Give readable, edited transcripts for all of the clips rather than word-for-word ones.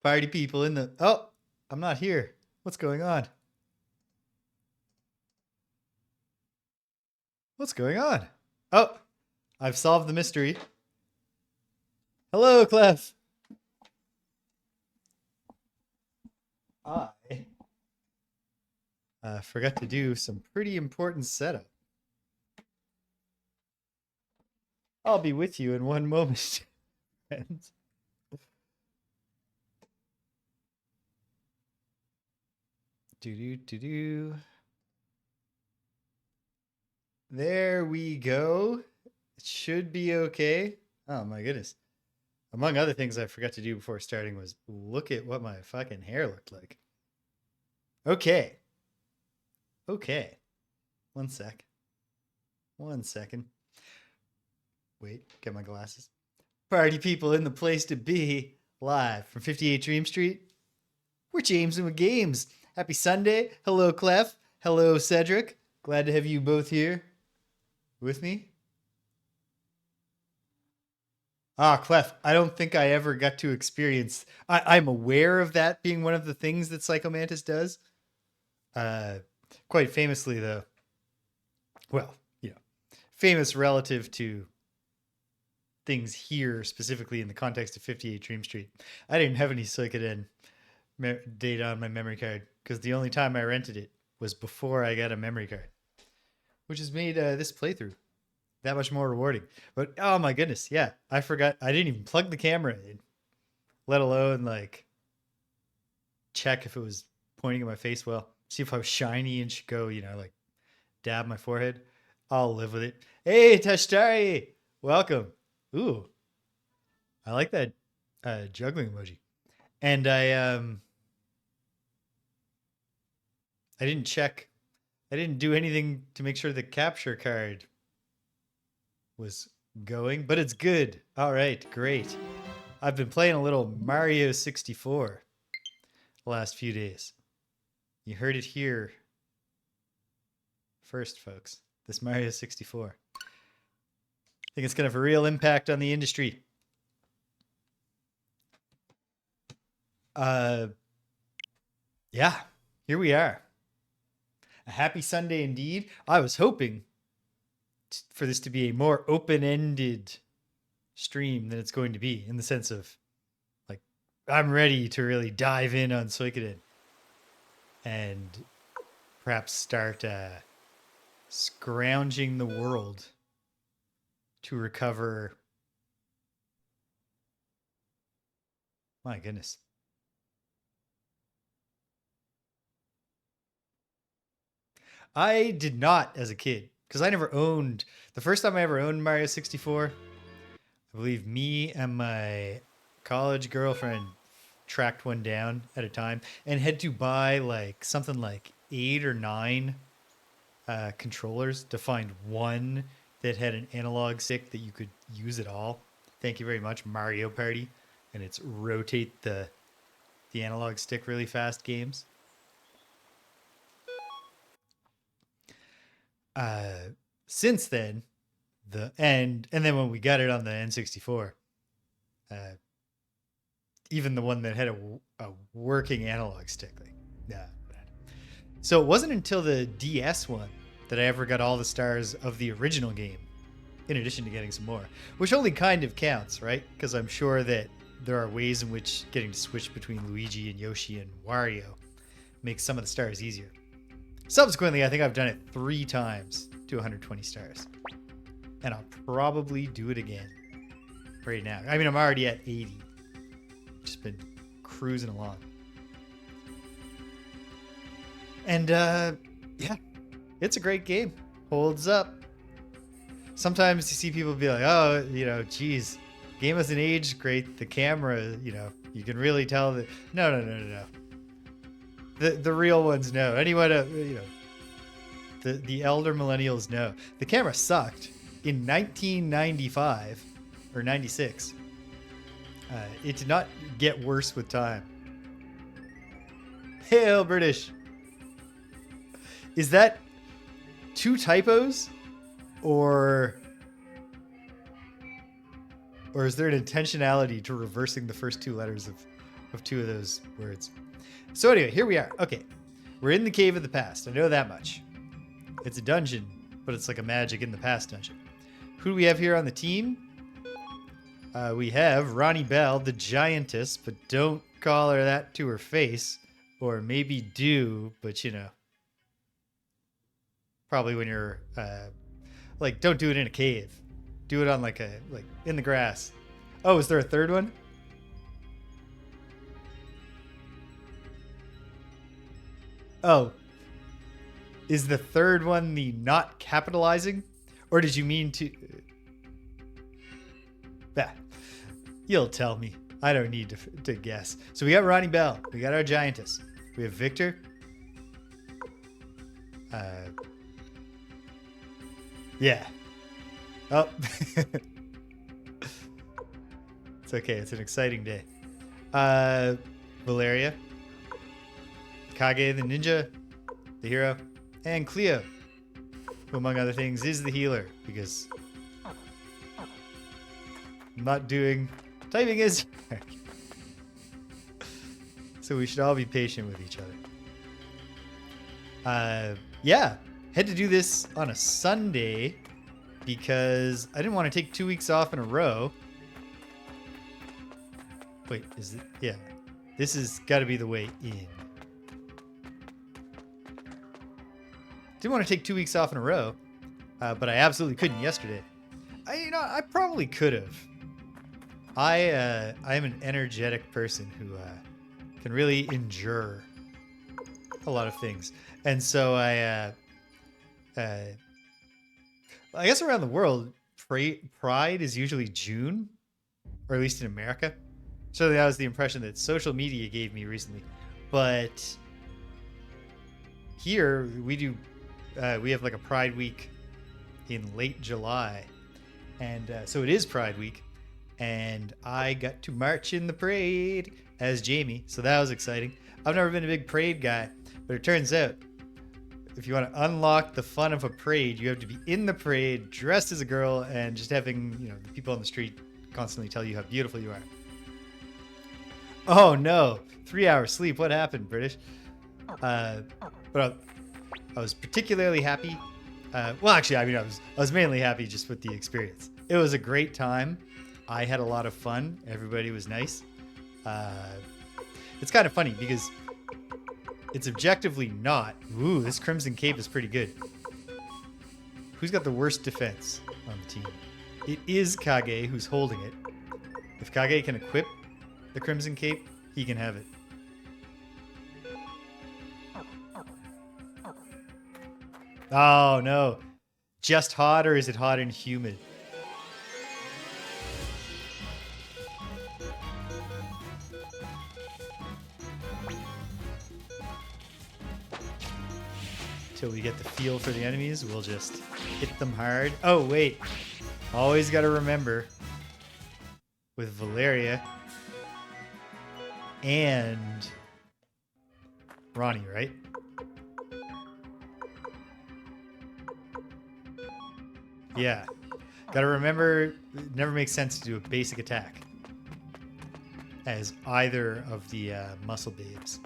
Party people in the... Oh, I'm not here. What's going on? What's going on? Oh, I've solved the mystery. Hello, Clef. I forgot to do some pretty important setup. I'll be with you in one moment, friends. Do. There we go. It should be okay. Oh my goodness. Among other things I forgot to do before starting was look at what my fucking hair looked like. Okay. Okay. One second. Wait, get my glasses. Party people in the place to be. Live from 58 Dream Street. We're Jamesin' with Games. Happy Sunday. Hello, Clef. Hello, Cedric. Glad to have you both here with me. Clef, I don't think I ever got to experience... I'm aware of that being one of the things that Psychomantis does. Quite famously, though. Well, famous relative to things here, specifically in the context of 58 Dream Street. I didn't have any Suikoden data on my memory card because the only time I rented it was before I got a memory card, which has made this playthrough that much more rewarding. But oh my goodness, yeah, I forgot. I didn't even plug the camera in, let alone like check if it was pointing at my face well, see if I was shiny and should go, like dab my forehead. I'll live with it. Hey, Tashtari, welcome. Ooh, I like that juggling emoji. And I didn't check. I didn't do anything to make sure the capture card was going, but it's good. All right, great. I've been playing a little Mario 64 the last few days. You heard it here first, folks. This Mario 64. I think it's going to have a real impact on the industry. Yeah, here we are. A happy Sunday indeed. I was hoping for this to be a more open-ended stream than it's going to be, in the sense of, like, I'm ready to really dive in on Suikoden and perhaps start scrounging the world to recover. My goodness. I did not as a kid, because I never owned... The first time I ever owned Mario 64, I believe me and my college girlfriend tracked one down at a time and had to buy like something like 8 or 9 controllers to find one that had an analog stick that you could use at all. Thank you very much, Mario Party. And it's rotate the analog stick really fast games. Since then, and then when we got it on the N64, even the one that had a working analog stick, like, yeah. So it wasn't until the DS one that I ever got all the stars of the original game, in addition to getting some more, which only kind of counts, right? Because I'm sure that there are ways in which getting to switch between Luigi and Yoshi and Wario makes some of the stars easier. Subsequently, I think I've done it 3 times to 120 stars. And I'll probably do it again right now. I mean, I'm already at 80. Just been cruising along. And yeah, it's a great game. Holds up. Sometimes you see people be like, oh, geez, game hasn't aged great. The camera, you can really tell that. No. The real ones know. Anyone, the elder millennials know. The camera sucked in 1995 or 96. It did not get worse with time. Hail British. Is that 2 typos, or is there an intentionality to reversing the first 2 letters of 2 of those words. So anyway, here we are. Okay. We're in the Cave of the Past. I know that much. It's a dungeon, but it's like a magic in the past dungeon. Who do we have here on the team? We have Ronnie Bell, the giantess, but don't call her that to her face. Or maybe do, but you know. Probably when you're, like, don't do it in a cave. Do it on like in the grass. Oh, is there a third one? Oh. Is the third one the not capitalizing? Or did you mean to... Bah. You'll tell me. I don't need to guess. So we got Ronnie Bell. We got our giantess. We have Victor. Yeah. Oh. It's okay. It's an exciting day. Valeria. Kage the ninja. The hero. And Cleo, who among other things is the healer, because I'm not doing typing is so we should all be patient with each other. Yeah, had to do this on a Sunday because I didn't want to take 2 weeks off in a row. Wait, is it? Yeah, this has got to be the way in. Didn't want to take 2 weeks off in a row, but I absolutely couldn't yesterday. I probably could have. I am an energetic person who can really endure a lot of things, and so I guess around the world, Pride is usually June, or at least in America. So that was the impression that social media gave me recently, but here we do. We have like a Pride Week in late July. And so it is Pride Week. And I got to march in the parade as Jamie. So that was exciting. I've never been a big parade guy. But it turns out, if you want to unlock the fun of a parade, you have to be in the parade, dressed as a girl, and just having, the people on the street constantly tell you how beautiful you are. Oh no, 3 hours sleep. What happened, British? But I was particularly happy. Well, actually, I was mainly happy just with the experience. It was a great time. I had a lot of fun. Everybody was nice. It's kind of funny because it's objectively not. Ooh, this Crimson Cape is pretty good. Who's got the worst defense on the team? It is Kage who's holding it. If Kage can equip the Crimson Cape, he can have it. Oh no. Just hot, or is it hot and humid? Till we get the feel for the enemies, we'll just hit them hard. Oh wait. Always gotta remember with Valeria and Ronnie, right? Yeah. Gotta remember, it never makes sense to do a basic attack as either of the muscle babes.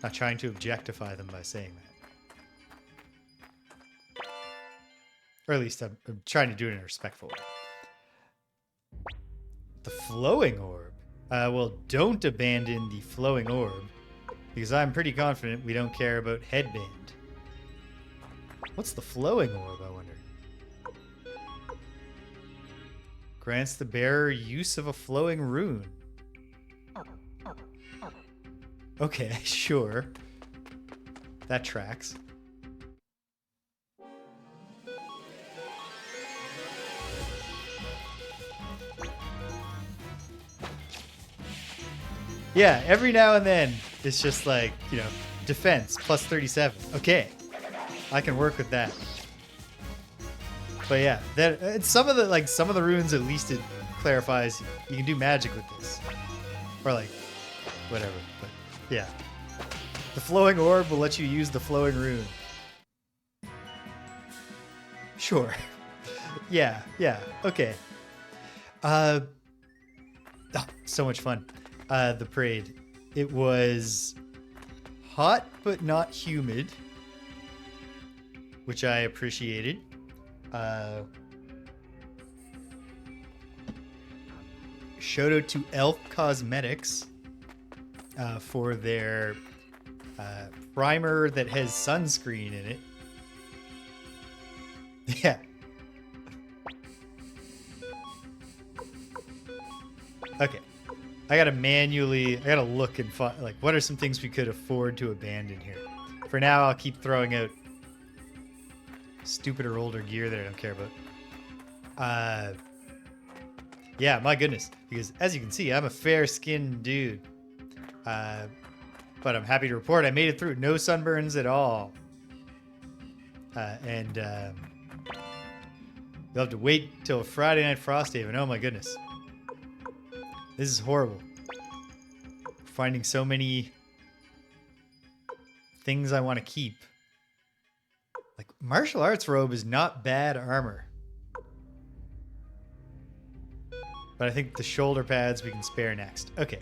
Not trying to objectify them by saying that. Or at least I'm trying to do it in a respectful way. The flowing orb. Well, don't abandon the flowing orb, because I'm pretty confident we don't care about headband. What's the flowing orb, I wonder? Grants the bearer use of a flowing rune. Okay, sure. That tracks. Yeah, every now and then it's just like, defense plus 37. Okay, I can work with that. But yeah, that some of the runes, at least it clarifies you can do magic with this, or like whatever. But yeah, the flowing orb will let you use the flowing rune. Sure. Yeah, okay. Oh, so much fun. the parade. It was hot but not humid, which I appreciated. Shout out to Elf Cosmetics for their primer that has sunscreen in it. Yeah. Okay. I gotta look and find, like, what are some things we could afford to abandon here? For now, I'll keep throwing out stupider older gear that I don't care about. Yeah, my goodness. Because as you can see, I'm a fair-skinned dude. But I'm happy to report I made it through. No sunburns at all. You'll have to wait till Friday Night Frosthaven. Oh my goodness. This is horrible. Finding so many things I want to keep. Like, martial arts robe is not bad armor. But I think the shoulder pads we can spare next. Okay.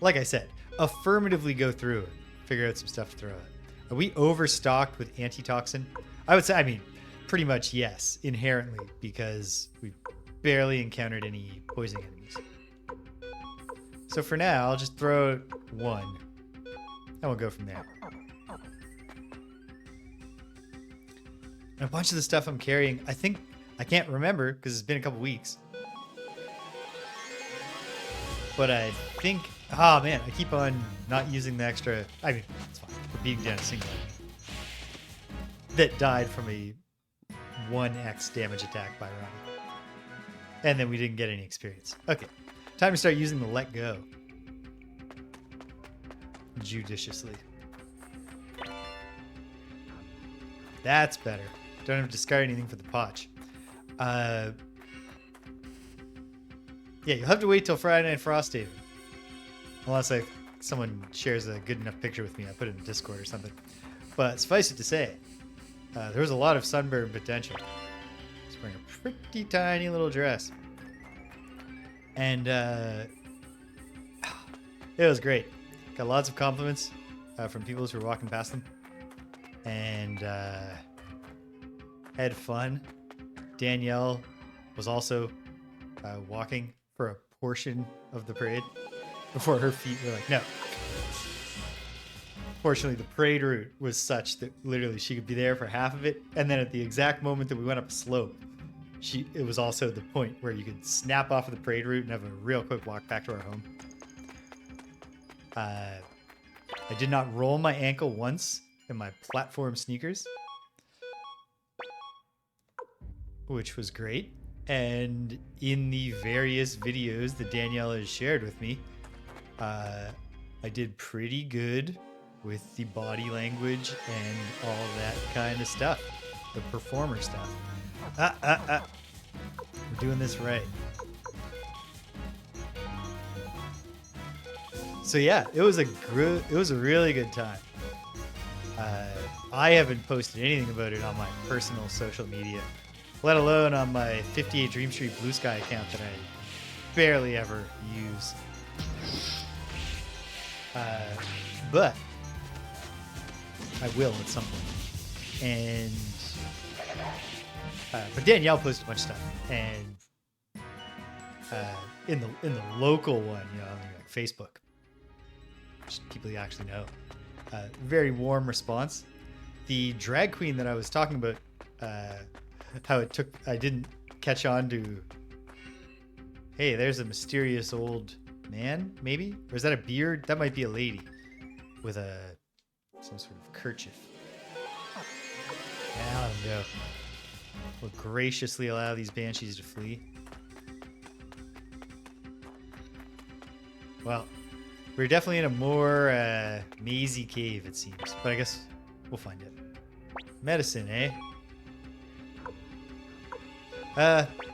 Like I said, affirmatively go through it. Figure out some stuff to throw out. Are we overstocked with antitoxin? I would say, I mean, pretty much yes, inherently, because we've barely encountered any poison enemies. So for now, I'll just throw out one. And we'll go from there. And a bunch of the stuff I'm carrying, I can't remember because it's been a couple weeks. But I think, oh man, I keep on not using the extra. I mean, it's fine. We're beating down a single enemy that died from a 1x damage attack by Rune. And then we didn't get any experience. Okay, time to start using the let go. Judiciously. That's better. Don't have to discard anything for the potch. Yeah, you'll have to wait till Friday Night Frosthaven. Unless someone shares a good enough picture with me. I put it in Discord or something. But suffice it to say, there was a lot of sunburn potential. He's wearing a pretty tiny little dress. And it was great. Got lots of compliments from people who were walking past them. And had fun. Danielle was also walking for a portion of the parade before her feet were like, no. Fortunately, the parade route was such that literally she could be there for half of it. And then at the exact moment that we went up a slope, it was also the point where you could snap off of the parade route and have a real quick walk back to our home. I did not roll my ankle once in my platform sneakers, which was great. And in the various videos that Danielle has shared with me, I did pretty good with the body language and all that kind of stuff. The performer stuff. We're doing this right. So yeah, it was a really good time. I haven't posted anything about it on my personal social media, let alone on my 58 Dream Street Blue Sky account that I barely ever use. But I will at some point. And but Danielle posted a bunch of stuff, and in the local one, you know, like Facebook, just people you actually know. Very warm response. The drag queen that I was talking about, I didn't catch on to, hey, there's a mysterious old man, maybe? Or is that a beard? That might be a lady with some sort of kerchief. Yeah, let him go. We'll graciously allow these banshees to flee. Well, we're definitely in a more mazy cave, it seems. But I guess we'll find it. Medicine, eh?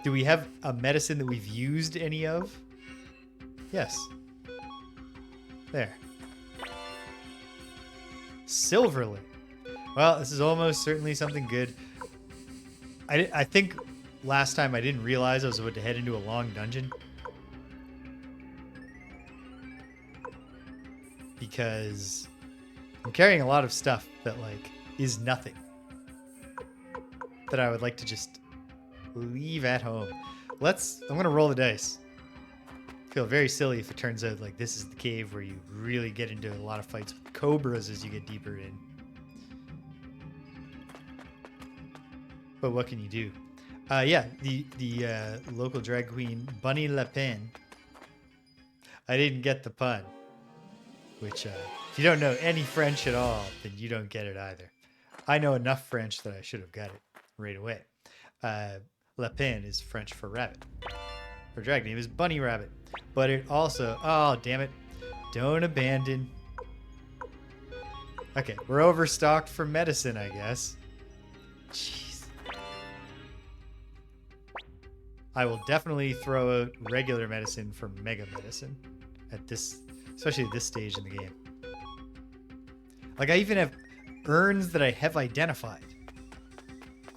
Do we have a medicine that we've used any of? Yes. There. Silverlet. Well, this is almost certainly something good. I think last time I didn't realize I was about to head into a long dungeon. because I'm carrying a lot of stuff that like is nothing that I would like to just leave at home. I'm gonna roll the dice. Feel very silly if it turns out like this is the cave where you really get into a lot of fights with cobras as you get deeper in. But what can you do? Yeah, the local drag queen Bunny Le Pen. I didn't get the pun, which if you don't know any French at all, then you don't get it either. I know enough French that I should have got it right away. Le Pen is French for rabbit. Her drag name is Bunny Rabbit. But it also... Oh, damn it. Don't abandon. Okay, we're overstocked for medicine, I guess. Jeez. I will definitely throw out regular medicine for mega medicine at this... Especially at this stage in the game. Like, I even have urns that I have identified.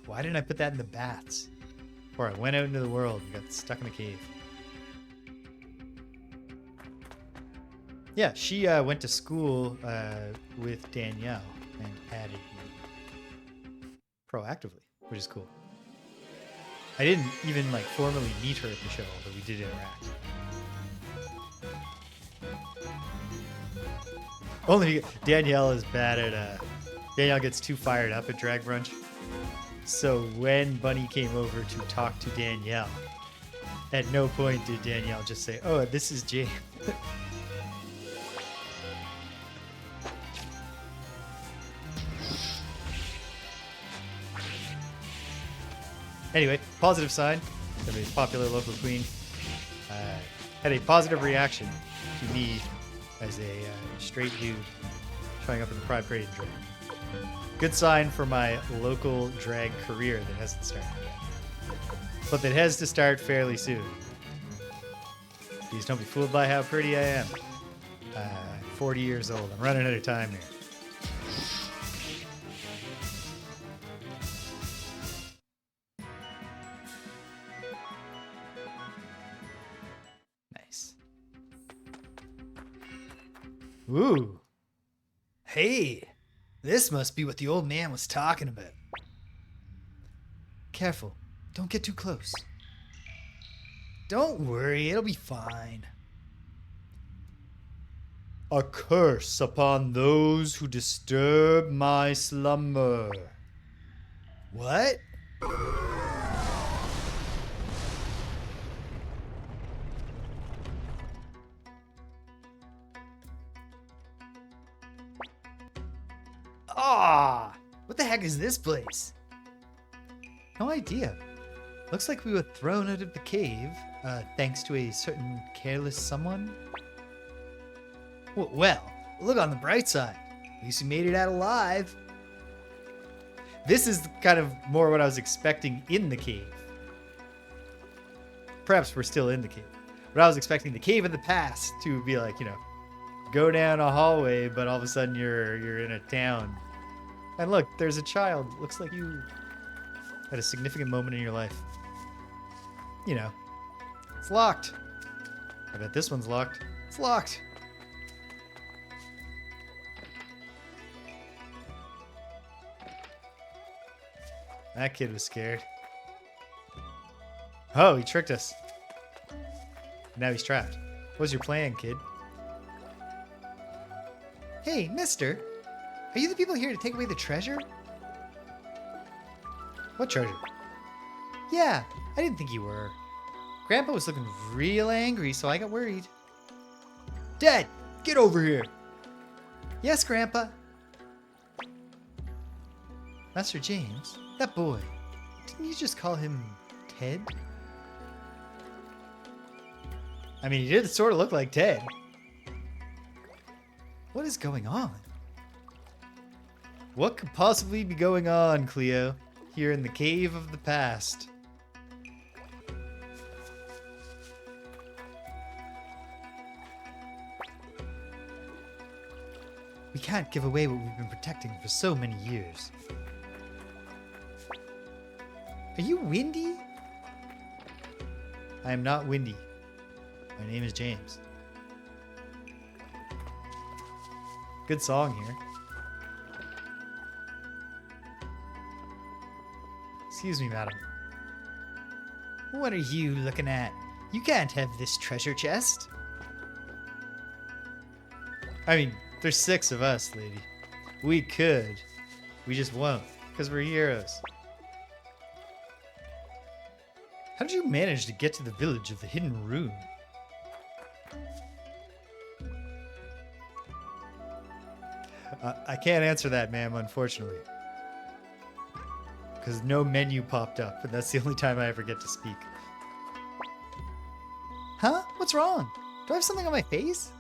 Why didn't I put that in the baths? Or I went out into the world and got stuck in a cave. Yeah, she went to school with Danielle and added me proactively, which is cool. I didn't even like formally meet her at the show, although we did interact. Only Danielle is bad at Danielle gets too fired up at drag brunch. So when Bunny came over to talk to Danielle, at no point did Danielle just say, "Oh, this is James." Anyway, positive sign. The popular local queen had a positive reaction to me as a straight dude showing up in the Pride Parade drag. Good sign for my local drag career that hasn't started yet. But that has to start fairly soon. Please don't be fooled by how pretty I am. 40 years old. I'm running out of time here. Nice. Ooh. Hey. This must be what the old man was talking about. Careful. Don't get too close. Don't worry, it'll be fine. A curse upon those who disturb my slumber. What? Ah! What the heck is this place? No idea. Looks like we were thrown out of the cave, thanks to a certain careless someone. Well, look on the bright side. At least we made it out alive. This is kind of more what I was expecting in the cave. Perhaps we're still in the cave. But I was expecting the cave of the past to be like, you know, go down a hallway, but all of a sudden you're in a town. And look, there's a child. Looks like you had a significant moment in your life. You know, it's locked. I bet this one's locked. It's locked. That kid was scared. Oh, he tricked us. Now he's trapped. What was your plan, kid? Hey, mister. Are you the people here to take away the treasure? What treasure? Yeah, I didn't think you were. Grandpa was looking real angry, so I got worried. Dad, get over here. Yes, Grandpa. Master James, that boy, didn't you just call him Ted? I mean, he did sort of look like Ted. What is going on? What could possibly be going on, Cleo, here in the cave of the past? We can't give away what we've been protecting for so many years. Are you Windy? I am not Windy. My name is James. Good song here. Excuse me, madam. What are you looking at? You can't have this treasure chest. I mean, there's 6 of us, lady. We could. We just won't, because we're heroes. How did you manage to get to the village of the hidden rune? I can't answer that, ma'am, unfortunately. Because no menu popped up, and that's the only time I ever get to speak. Huh? What's wrong? Do I have something on my face?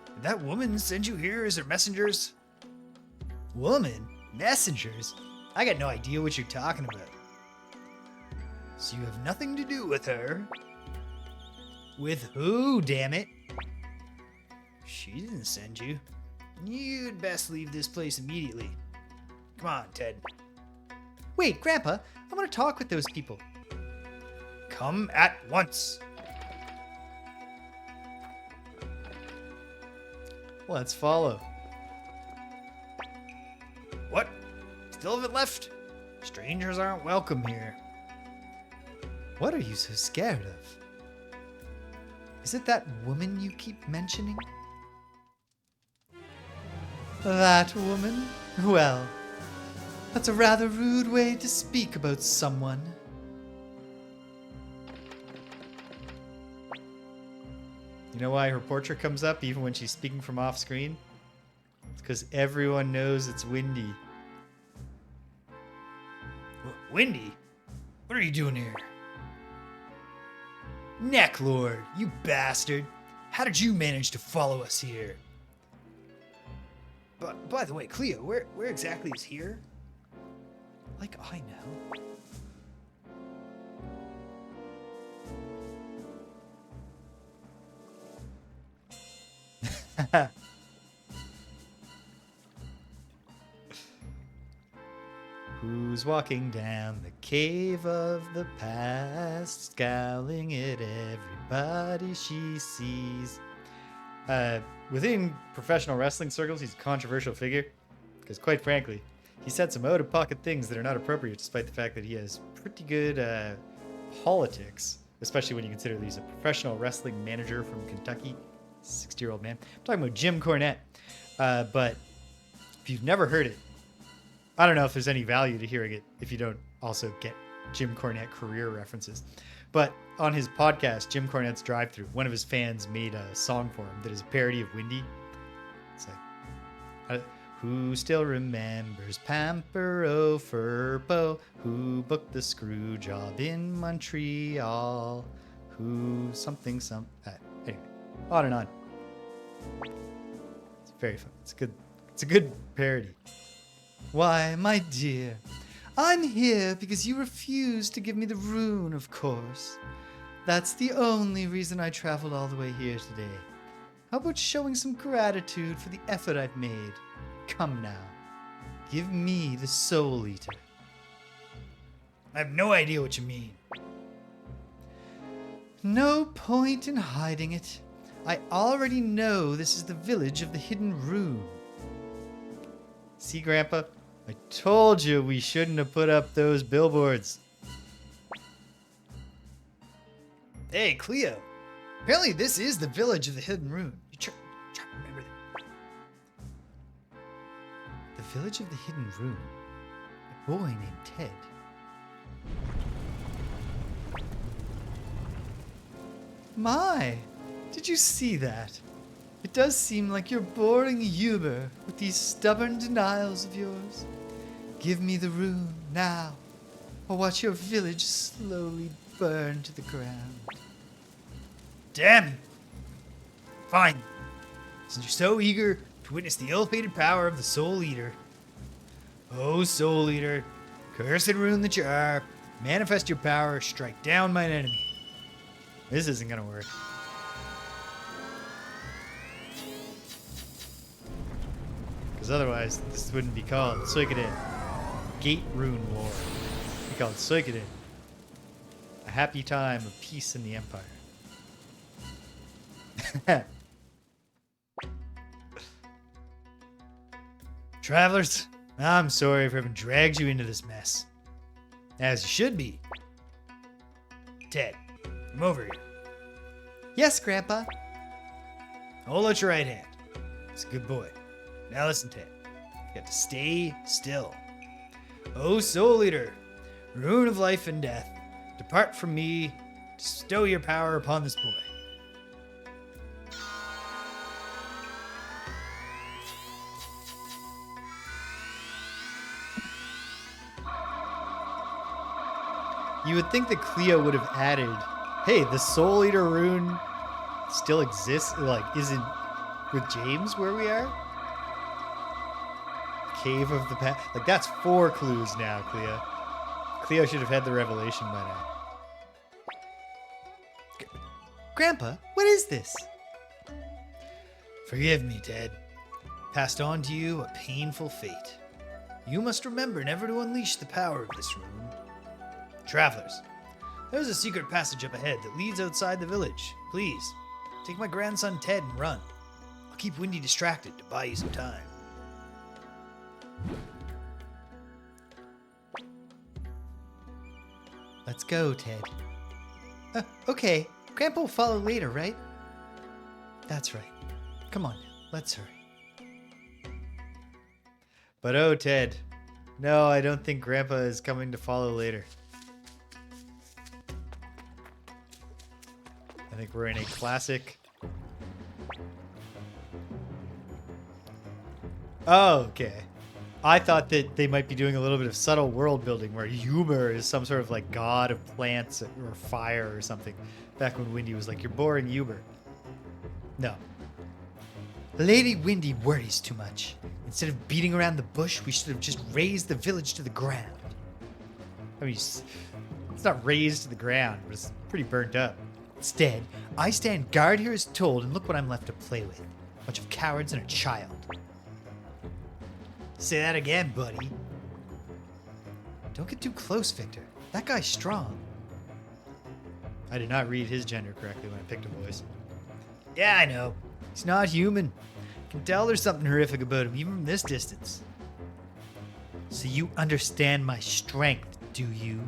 Did that woman send you here as her messengers? Woman? Messengers? I got no idea what you're talking about. So you have nothing to do with her? With who, damn it? She didn't send you. You'd best leave this place immediately. Come on, Ted. Wait, Grandpa, I want to talk with those people. Come at once. Let's follow. What? Still have it left? Strangers aren't welcome here. What are you so scared of? Is it that woman you keep mentioning? That woman? Well, that's a rather rude way to speak about someone. You know why her portrait comes up even when she's speaking from off screen? It's because everyone knows it's Windy. Windy? What are you doing here? Neclord, you bastard! How did you manage to follow us here? But by the way, Cleo, where exactly is here? Like I know. Who's walking down the cave of the past, scowling at everybody she sees? Within professional wrestling circles, he's a controversial figure, because quite frankly, he said some out-of-pocket things that are not appropriate, despite the fact that he has pretty good politics, especially when you consider that he's a professional wrestling manager from Kentucky, 60-year-old man. I'm talking about Jim Cornette. But if you've never heard it, I don't know if there's any value to hearing it if you don't also get Jim Cornette career references. But on his podcast, Jim Cornette's Drive-Thru, one of his fans made a song for him that is a parody of Windy. It's like, who still remembers Pampero Furbo, who booked the screw job in Montreal, who something, anyway, on and on. It's very fun. It's a good parody. Why, my dear, I'm here because you refused to give me the rune, of course. That's the only reason I traveled all the way here today. How about showing some gratitude for the effort I've made? Come now, give me the Soul Eater. I have no idea what you mean. No point in hiding it. I already know this is the village of the hidden rune. See, Grandpa? I told you we shouldn't have put up those billboards. Hey, Cleo. Apparently this is the village of the hidden rune. You try to remember that. The village of the hidden rune. A boy named Ted. My, did you see that? It does seem like you're boring Uber with these stubborn denials of yours. Give me the rune now, or watch your village slowly burn to the ground. Damn! Fine. Since you're so eager to witness the ill-fated power of the Soul Eater. Oh, Soul Eater, cursed rune that you are, manifest your power, strike down mine enemy. This isn't gonna work. Because otherwise, this wouldn't be called Suikoden. Gate Rune War. It'd be called Suikoden. A happy time of peace in the Empire. Travelers, I'm sorry for having dragged you into this mess. As you should be. Ted, come over here. Yes, Grandpa. Hold out your right hand. It's a good boy. Now listen, Ted. You got to stay still. O Soul Eater, Rune of life and death, depart from me, bestow your power upon this boy. You would think that Cleo would have added, hey, the Soul Eater rune still exists, like, isn't with James where we are? Cave of the Past. Like, that's 4 clues now, Cleo. Cleo should have had the revelation by now. Grandpa, what is this? Forgive me, Ted. Passed on to you a painful fate. You must remember never to unleash the power of this rune. Travelers, there's a secret passage up ahead that leads outside the village. Please, take my grandson Ted and run. I'll keep Windy distracted to buy you some time. Let's go, Ted. Okay. Grandpa will follow later, right? That's right. Come on, let's hurry. But oh, Ted. No, I don't think Grandpa is coming to follow later. I think we're in a classic. Oh, okay. I thought that they might be doing a little bit of subtle world building where Uber is some sort of like god of plants or fire or something. Back when Windy was like, you're boring Uber. No. Lady Windy worries too much. Instead of beating around the bush, we should have just razed the village to the ground. I mean, it's not razed to the ground, but it's pretty burnt up. Instead, I stand guard here as told, and look what I'm left to play with. A bunch of cowards and a child. Say that again, buddy. Don't get too close, Victor. That guy's strong. I did not read his gender correctly when I picked a voice. Yeah, I know. He's not human. I can tell there's something horrific about him, even from this distance. So you understand my strength, do you?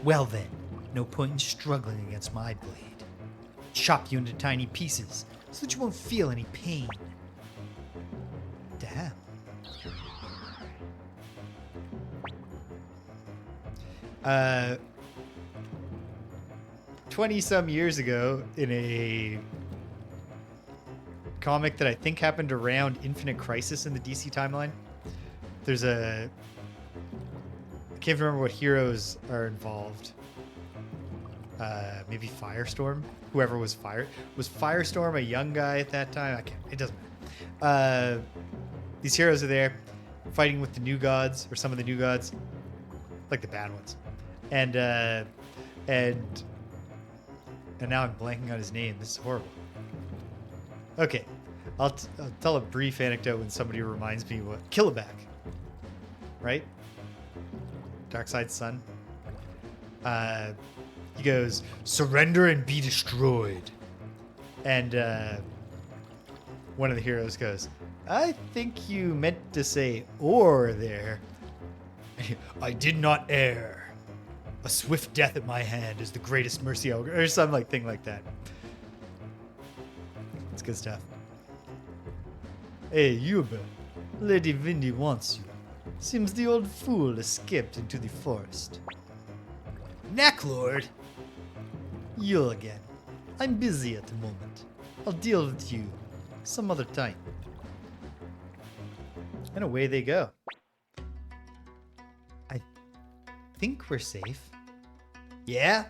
Well then, no point in struggling against my blade. Chop you into tiny pieces, so that you won't feel any pain. Damn. 20-some years ago, in a comic that I think happened around Infinite Crisis in the DC timeline, there's I can't remember what heroes are involved. Maybe Firestorm? Whoever was Firestorm a young guy at that time? It doesn't matter. These heroes are there fighting with the new gods, or some of the new gods, like the bad ones. And now I'm blanking on his name. This is horrible. Okay, I'll tell a brief anecdote when somebody reminds me what Killaback, right? Darkseid's son. He goes, "Surrender and be destroyed." And one of the heroes goes, "I think you meant to say or there." "I did not err. A swift death at my hand is the greatest mercy I'll..." Or some like thing like that. It's good stuff. "Hey, Uber. Lady Windy wants you. Seems the old fool escaped into the forest." "Neclord!" "You again. I'm busy at the moment. I'll deal with you some other time." And away they go. I think we're safe. Yeah?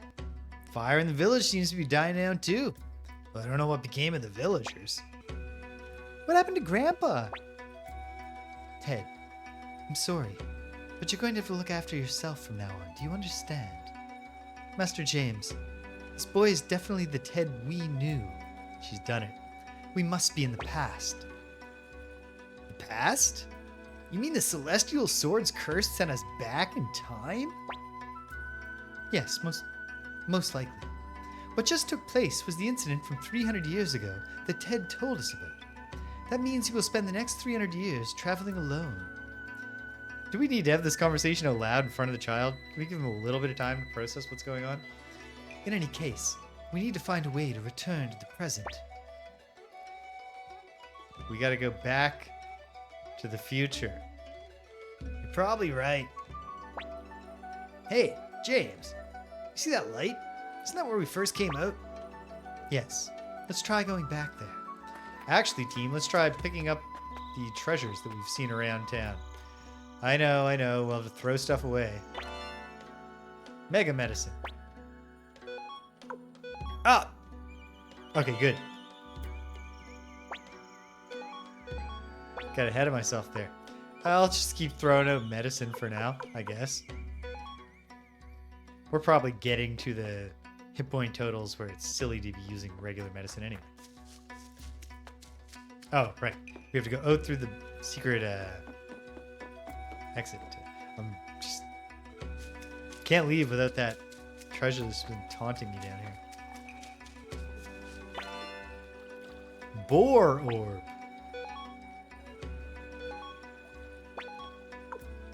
Fire in the village seems to be dying down too. But I don't know what became of the villagers. What happened to Grandpa? Ted, I'm sorry, but you're going to have to look after yourself from now on. Do you understand? Master James, this boy is definitely the Ted we knew. She's done it. We must be in the past. The past? You mean the Celestial Sword's curse sent us back in time? Yes, most likely. What just took place was the incident from 300 years ago that Ted told us about. That means he will spend the next 300 years traveling alone, Do we need to have this conversation aloud in front of the child? Can we give him a little bit of time to process what's going on? In any case, we need to find a way to return to the present. We gotta go back to the future. You're probably right. Hey, James, you see that light? Isn't that where we first came out? Yes. Let's try going back there. Actually, team, let's try picking up the treasures that we've seen around town. I know. We'll have to throw stuff away. Mega medicine. Ah! Okay, good. Got ahead of myself there. I'll just keep throwing out medicine for now, I guess. We're probably getting to the hit point totals where it's silly to be using regular medicine anyway. Oh, right. We have to go out through the secret exit. Just can't leave without that treasure that's been taunting me down here. Boar orb.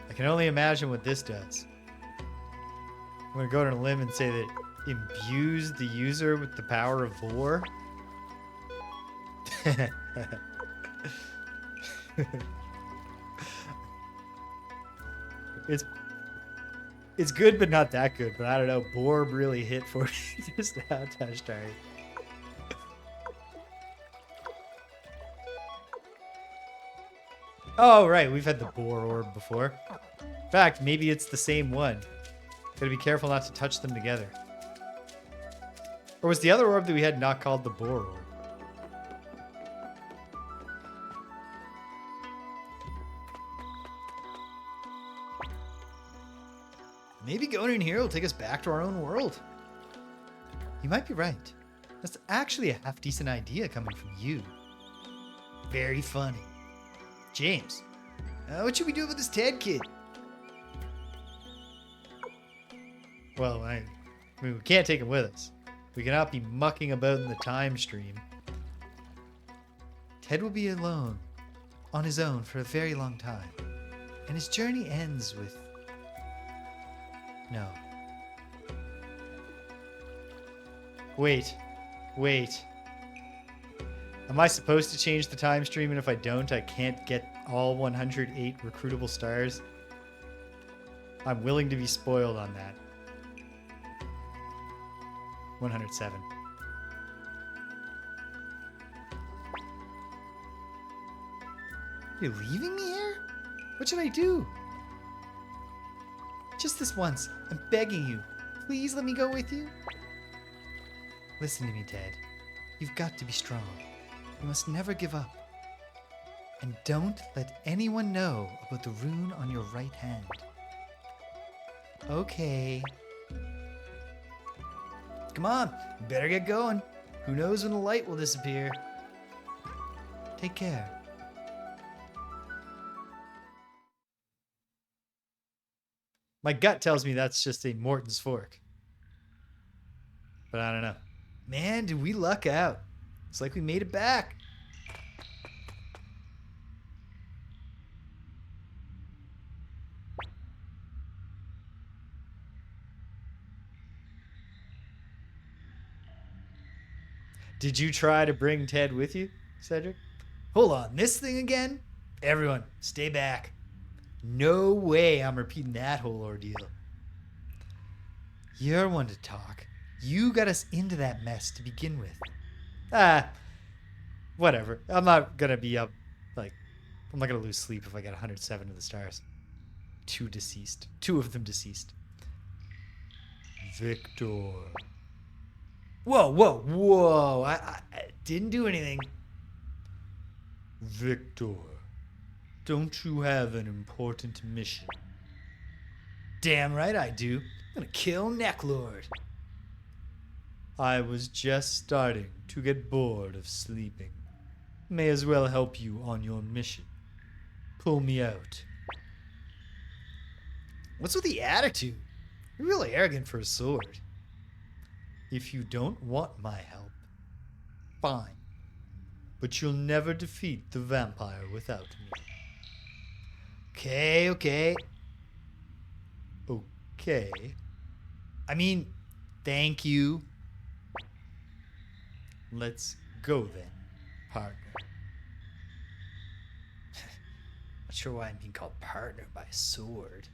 I can only imagine what this does. I'm going to go on a limb and say that it imbues the user with the power of boar. It's good, but not that good. But I don't know. Boar really hit for just now. Touch target. Oh, right. We've had the boar orb before. In fact, maybe it's the same one. Gotta be careful not to touch them together. Or was the other orb that we had not called the boar orb? Maybe going in here will take us back to our own world. You might be right. That's actually a half-decent idea coming from you. Very funny. James, what should we do with this Ted kid? Well, I mean, we can't take him with us. We cannot be mucking about in the time stream. Ted will be alone, on his own for a very long time. And his journey ends with... No. Wait. Am I supposed to change the time stream, and if I don't, I can't get all 108 recruitable stars? I'm willing to be spoiled on that. 107. You're leaving me here? What should I do? Just this once, I'm begging you. Please let me go with you. Listen to me, Ted. You've got to be strong. You must never give up. And don't let anyone know about the rune on your right hand. Okay. Come on, you better get going. Who knows when the light will disappear? Take care. My gut tells me that's just a Morton's fork. But I don't know. Man, did we luck out. It's like we made it back. Did you try to bring Ted with you, Cedric? Hold on, this thing again? Everyone, stay back. No way I'm repeating that whole ordeal. You're one to talk. You got us into that mess to begin with. Whatever. I'm not gonna be up, I'm not gonna lose sleep if I get 107 of the stars. 2 deceased. 2 of them deceased. Victor. Whoa. I didn't do anything. Victor, don't you have an important mission? Damn right I do. I'm gonna kill Neclord. I was just starting to get bored of sleeping. May as well help you on your mission. Pull me out. What's with the attitude? You're really arrogant for a sword. If you don't want my help, fine. But you'll never defeat the vampire without me. Okay, okay. Okay. I mean, thank you. Let's go then, partner. Not sure why I'm being called partner by a sword.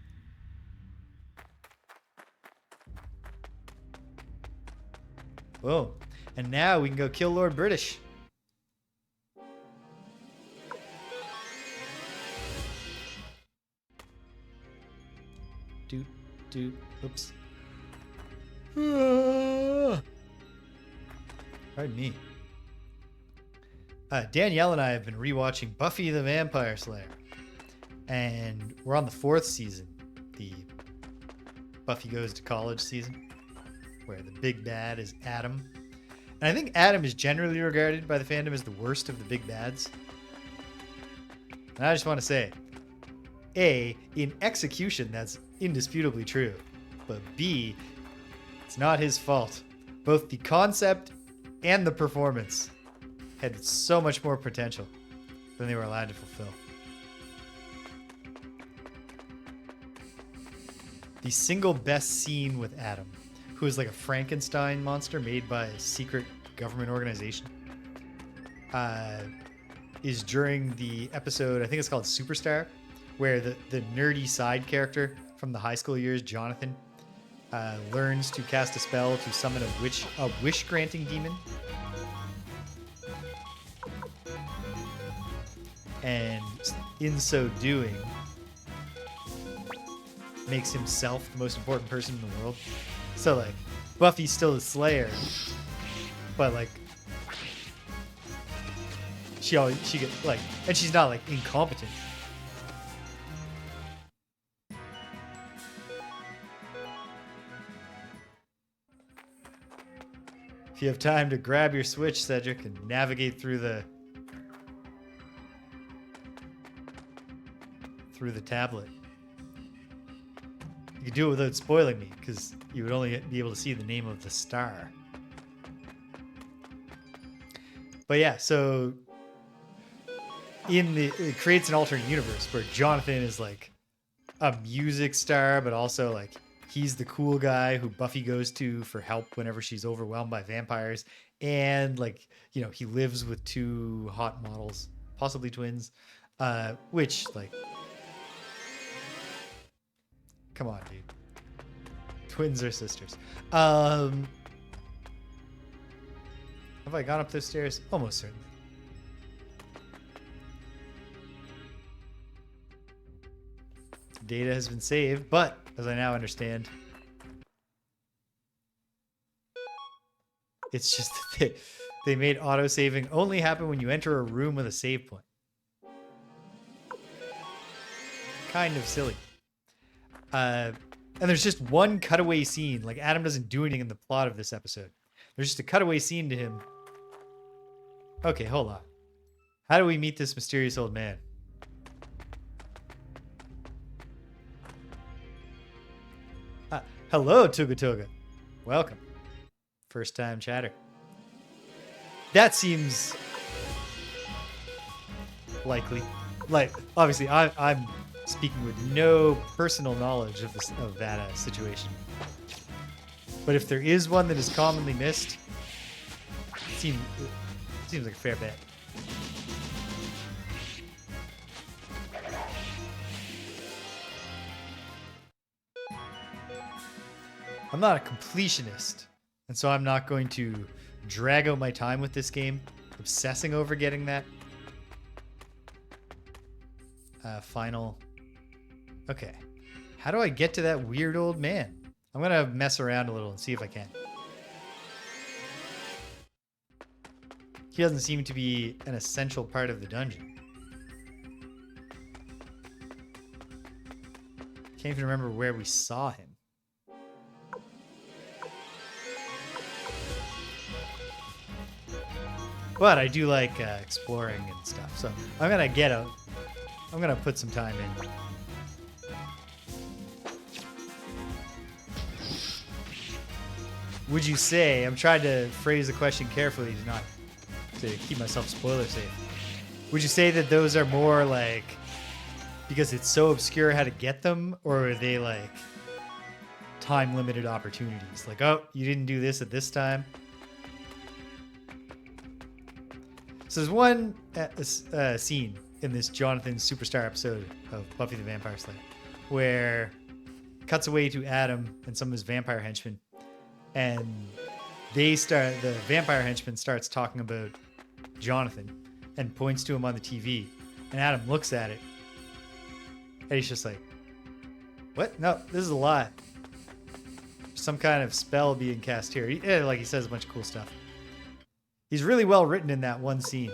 Whoa. And now we can go kill Lord British. Doot. Oops. Pardon me. Danielle and I have been rewatching Buffy the Vampire Slayer. And we're on the 4th season. The Buffy Goes to College season. Where the big bad is Adam. And I think Adam is generally regarded by the fandom as the worst of the big bads. And I just want to say, A, in execution, that's indisputably true. But B, it's not his fault. Both the concept and the performance had so much more potential than they were allowed to fulfill. The single best scene with Adam, who is like a Frankenstein monster made by a secret government organization, is during the episode, I think it's called Superstar, where the nerdy side character from the high school years, Jonathan, learns to cast a spell to summon a wish-granting demon. And in so doing, makes himself the most important person in the world. So, like, Buffy's still the Slayer, but, like, she gets, like, and she's not, like, incompetent. If you have time to grab your Switch, Cedric, and navigate through the tablet. You could do it without spoiling me, because you would only be able to see the name of the star. But yeah, so it creates an alternate universe where Jonathan is like a music star, but also like he's the cool guy who Buffy goes to for help whenever she's overwhelmed by vampires. And like, you know, he lives with 2 hot models, possibly twins, which like, come on, dude. Twins or sisters. Have I gone up those stairs? Almost certainly. Data has been saved, but as I now understand, it's just that they made auto-saving only happen when you enter a room with a save point. Kind of silly. And there's just one cutaway scene. Like, Adam doesn't do anything in the plot of this episode. There's just a cutaway scene to him. Okay, hold on. How do we meet this mysterious old man? Hello, Tuga Tuga. Welcome. First time chatter. That seems likely. Like, obviously, I'm speaking with no personal knowledge of that situation. But if there is one that is commonly missed, it seems like a fair bet. I'm not a completionist, and so I'm not going to drag out my time with this game, obsessing over getting that final. Okay, how do I get to that weird old man? I'm gonna mess around a little and see if I can. He doesn't seem to be an essential part of the dungeon. Can't even remember where we saw him. But I do like exploring and stuff, so I'm gonna put some time in. Would you say, I'm trying to phrase the question carefully to keep myself spoiler safe. Would you say that those are more like because it's so obscure how to get them, or are they like time limited opportunities? Like, oh, you didn't do this at this time. So there's one scene in this Jonathan Superstar episode of Buffy the Vampire Slayer where it cuts away to Adam and some of his vampire henchmen, and the vampire henchman starts talking about Jonathan and points to him on the TV, and Adam looks at it and he's just like, what? No, this is a lie. Some kind of spell being cast here. He says a bunch of cool stuff. He's really well written in that one scene.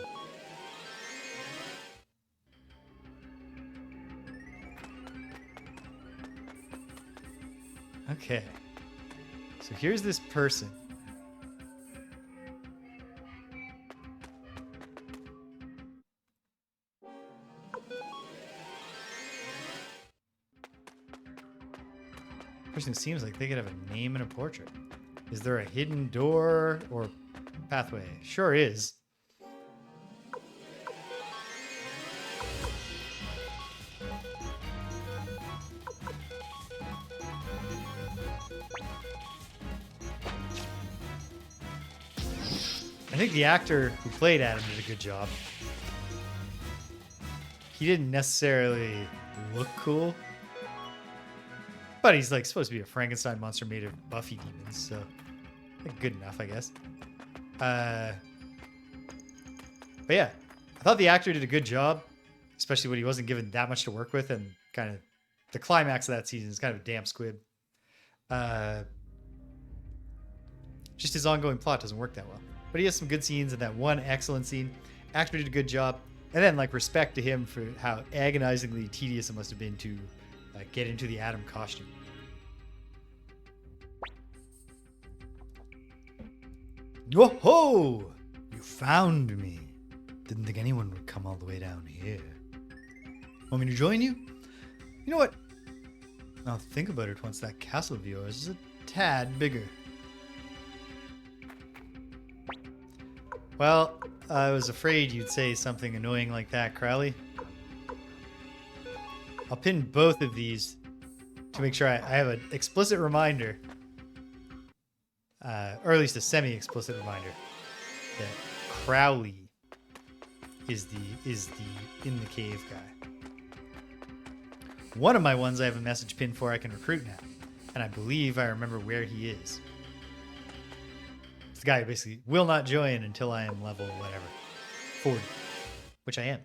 Okay. So here's this person. Person seems like they could have a name and a portrait. Is there a hidden door or pathway? Sure is. I think the actor who played Adam did a good job. He didn't necessarily look cool, but he's like supposed to be a Frankenstein monster made of Buffy demons, so good enough, I guess. But yeah, I thought the actor did a good job, especially when he wasn't given that much to work with, and kind of the climax of that season is kind of a damp squib. Just his ongoing plot doesn't work that well. But he has some good scenes, and that one excellent scene. Actor did a good job. And then, like, respect to him for how agonizingly tedious it must have been to get into the Adam costume. Whoa-ho! You found me. Didn't think anyone would come all the way down here. Want me to join you? You know what? I'll think about it once that castle of yours is a tad bigger. Well, I was afraid you'd say something annoying like that, Crowley. I'll pin both of these to make sure I have an explicit reminder, or at least a semi-explicit reminder, that Crowley is the in the cave guy. One of my ones I have a message pinned for I can recruit now, and I believe I remember where he is. It's the guy who basically will not join until I am level whatever, 40, which I am.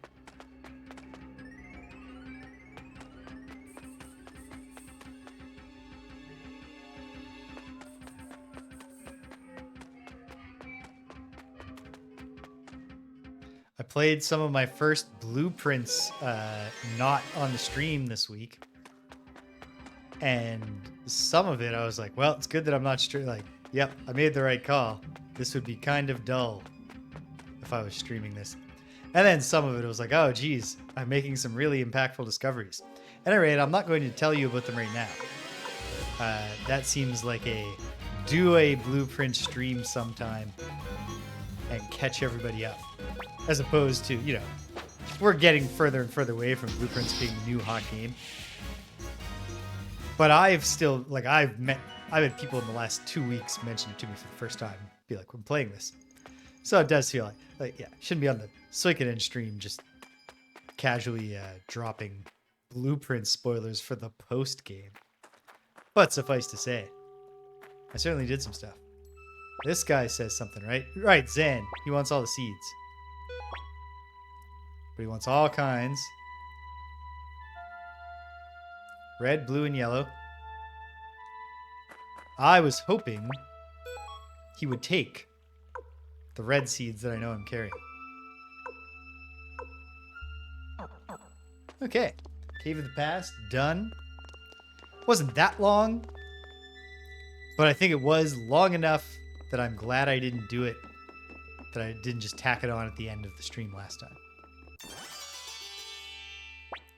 I played some of my first blueprints not on the stream this week. And some of it I was like, well, it's good that I'm not like, yep, I made the right call. This would be kind of dull if I was streaming this. And then some of it was like, oh, geez, I'm making some really impactful discoveries. At any rate, I'm not going to tell you about them right now. That seems like do a blueprint stream sometime and catch everybody up. As opposed to, we're getting further and further away from blueprints being the new hot game. But I've still, I've had people in the last 2 weeks mention it to me for the first time. Be like, I'm playing this. So it does feel like shouldn't be on the Suikoden stream just casually dropping blueprint spoilers for the post game. But suffice to say, I certainly did some stuff. This guy says something, right? Right, Zan. He wants all the seeds. But he wants all kinds. Red, blue, and yellow. I was hoping he would take the red seeds that I know I'm carrying. Okay. Cave of the Past, done. Wasn't that long, but I think it was long enough that I'm glad I didn't do it, that I didn't just tack it on at the end of the stream last time.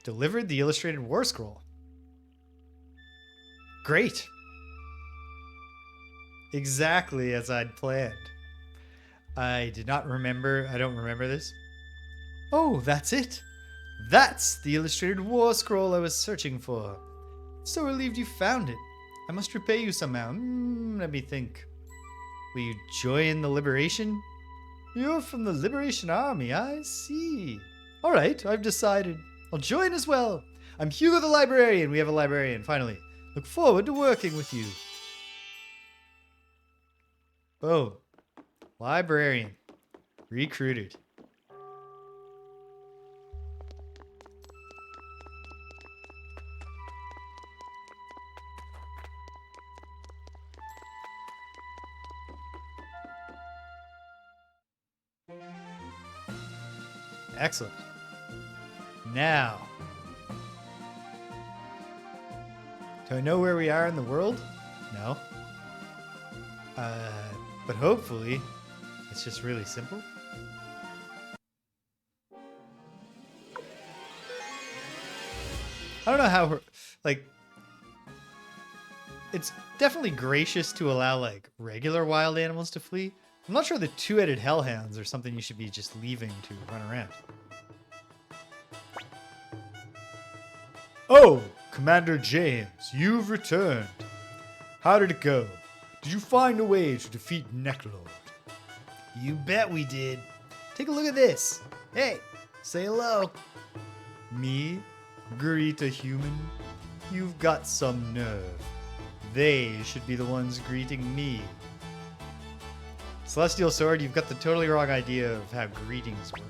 Delivered the illustrated war scroll. Great. Exactly as I'd planned. I don't remember this. Oh, that's it. That's the illustrated war scroll I was searching for. So relieved you found it. I must repay you somehow. Let me think. Will you join the Liberation? You're from the Liberation Army, I see. All right, I've decided. I'll join as well. I'm Hugo the Librarian. We have a librarian, finally. Look forward to working with you. Boom. Librarian. Recruited. Excellent. Now, do I know where we are in the world? No. But hopefully, it's just really simple. I don't know how, like, it's definitely gracious to allow, like, regular wild animals to flee. I'm not sure the two-headed hellhounds are something you should be just leaving to run around. Oh, Commander James, you've returned. How did it go? Did you find a way to defeat Neclord? You bet we did. Take a look at this. Hey, say hello. Me? Greet a human? You've got some nerve. They should be the ones greeting me. Celestial Sword, you've got the totally wrong idea of how greetings work.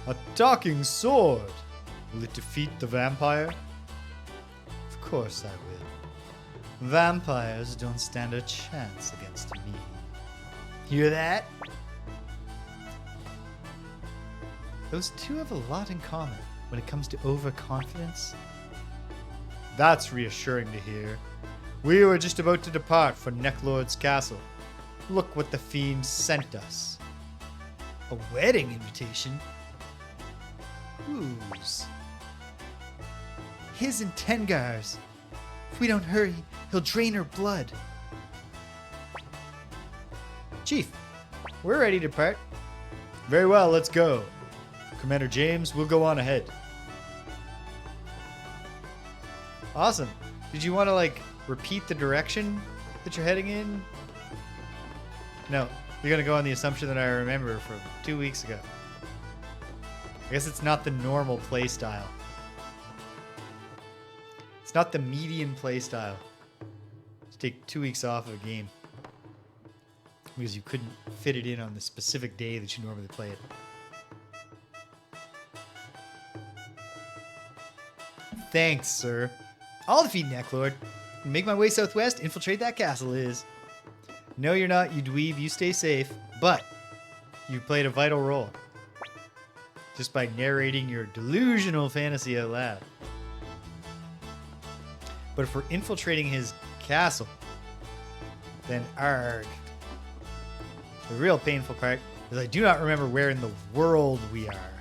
A talking sword! Will it defeat the vampire? Of course I will. Vampires don't stand a chance against me. Hear that? Those two have a lot in common when it comes to overconfidence. That's reassuring to hear. We were just about to depart for Neclord's castle. Look what the fiend sent us. A wedding invitation? Whose? His and Tengar's. If we don't hurry, he'll drain her blood. Chief, we're ready to depart. Very well, let's go. Commander James, we'll go on ahead. Awesome. Did you want to, like, repeat the direction that you're heading in? No, you're going to go on the assumption that I remember from 2 weeks ago. I guess it's not the normal play style. It's not the median play style. Just take 2 weeks off of a game. Because you couldn't fit it in on the specific day that you normally play it. Thanks, sir. I'll defeat Neclord. Make my way southwest, infiltrate that castle is. No, you're not, you dweeb. You stay safe. But you played a vital role. Just by narrating your delusional fantasy out loud. But for infiltrating his castle, then arg. The real painful part is I do not remember where in the world we are.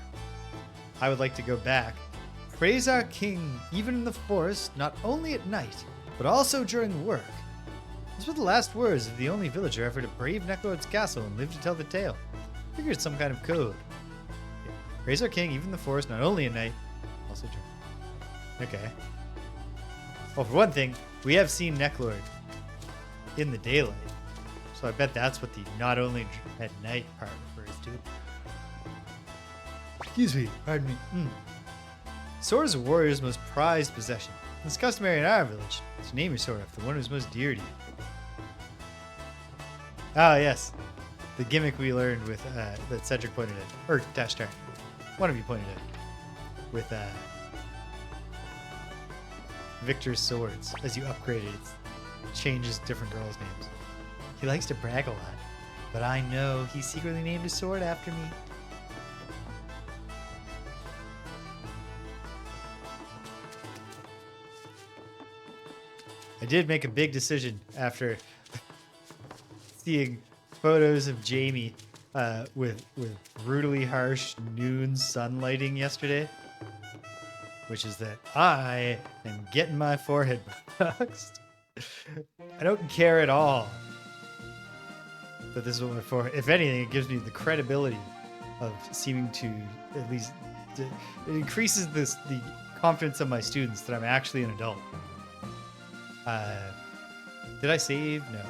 I would like to go back. Praise our king, even in the forest, not only at night, but also during work. Those were the last words of the only villager ever to brave Neclord's castle and live to tell the tale. Figured it's some kind of code. Yeah. Praise our king, even in the forest, not only at night, also during. Okay. Well, for one thing, we have seen Neclord in the daylight. So I bet that's what the not only at night part refers to. Excuse me, pardon me. Sword is a warrior's most prized possession. It's customary in our village to name your sword after the one who's most dear to you. Ah, yes. The gimmick we learned with, that Cedric pointed at, or Tashtar, one of you pointed at, with Victor's swords. As you upgrade it, it changes different girls' names. He likes to brag a lot, but I know he secretly named his sword after me. I did make a big decision after seeing photos of Jamie with brutally harsh noon sunlighting yesterday, which is that I am getting my forehead boxed. I don't care at all that this is what my forehead. If anything, it gives me the credibility of seeming to at least It increases the confidence of my students that I'm actually an adult. Did I save? No.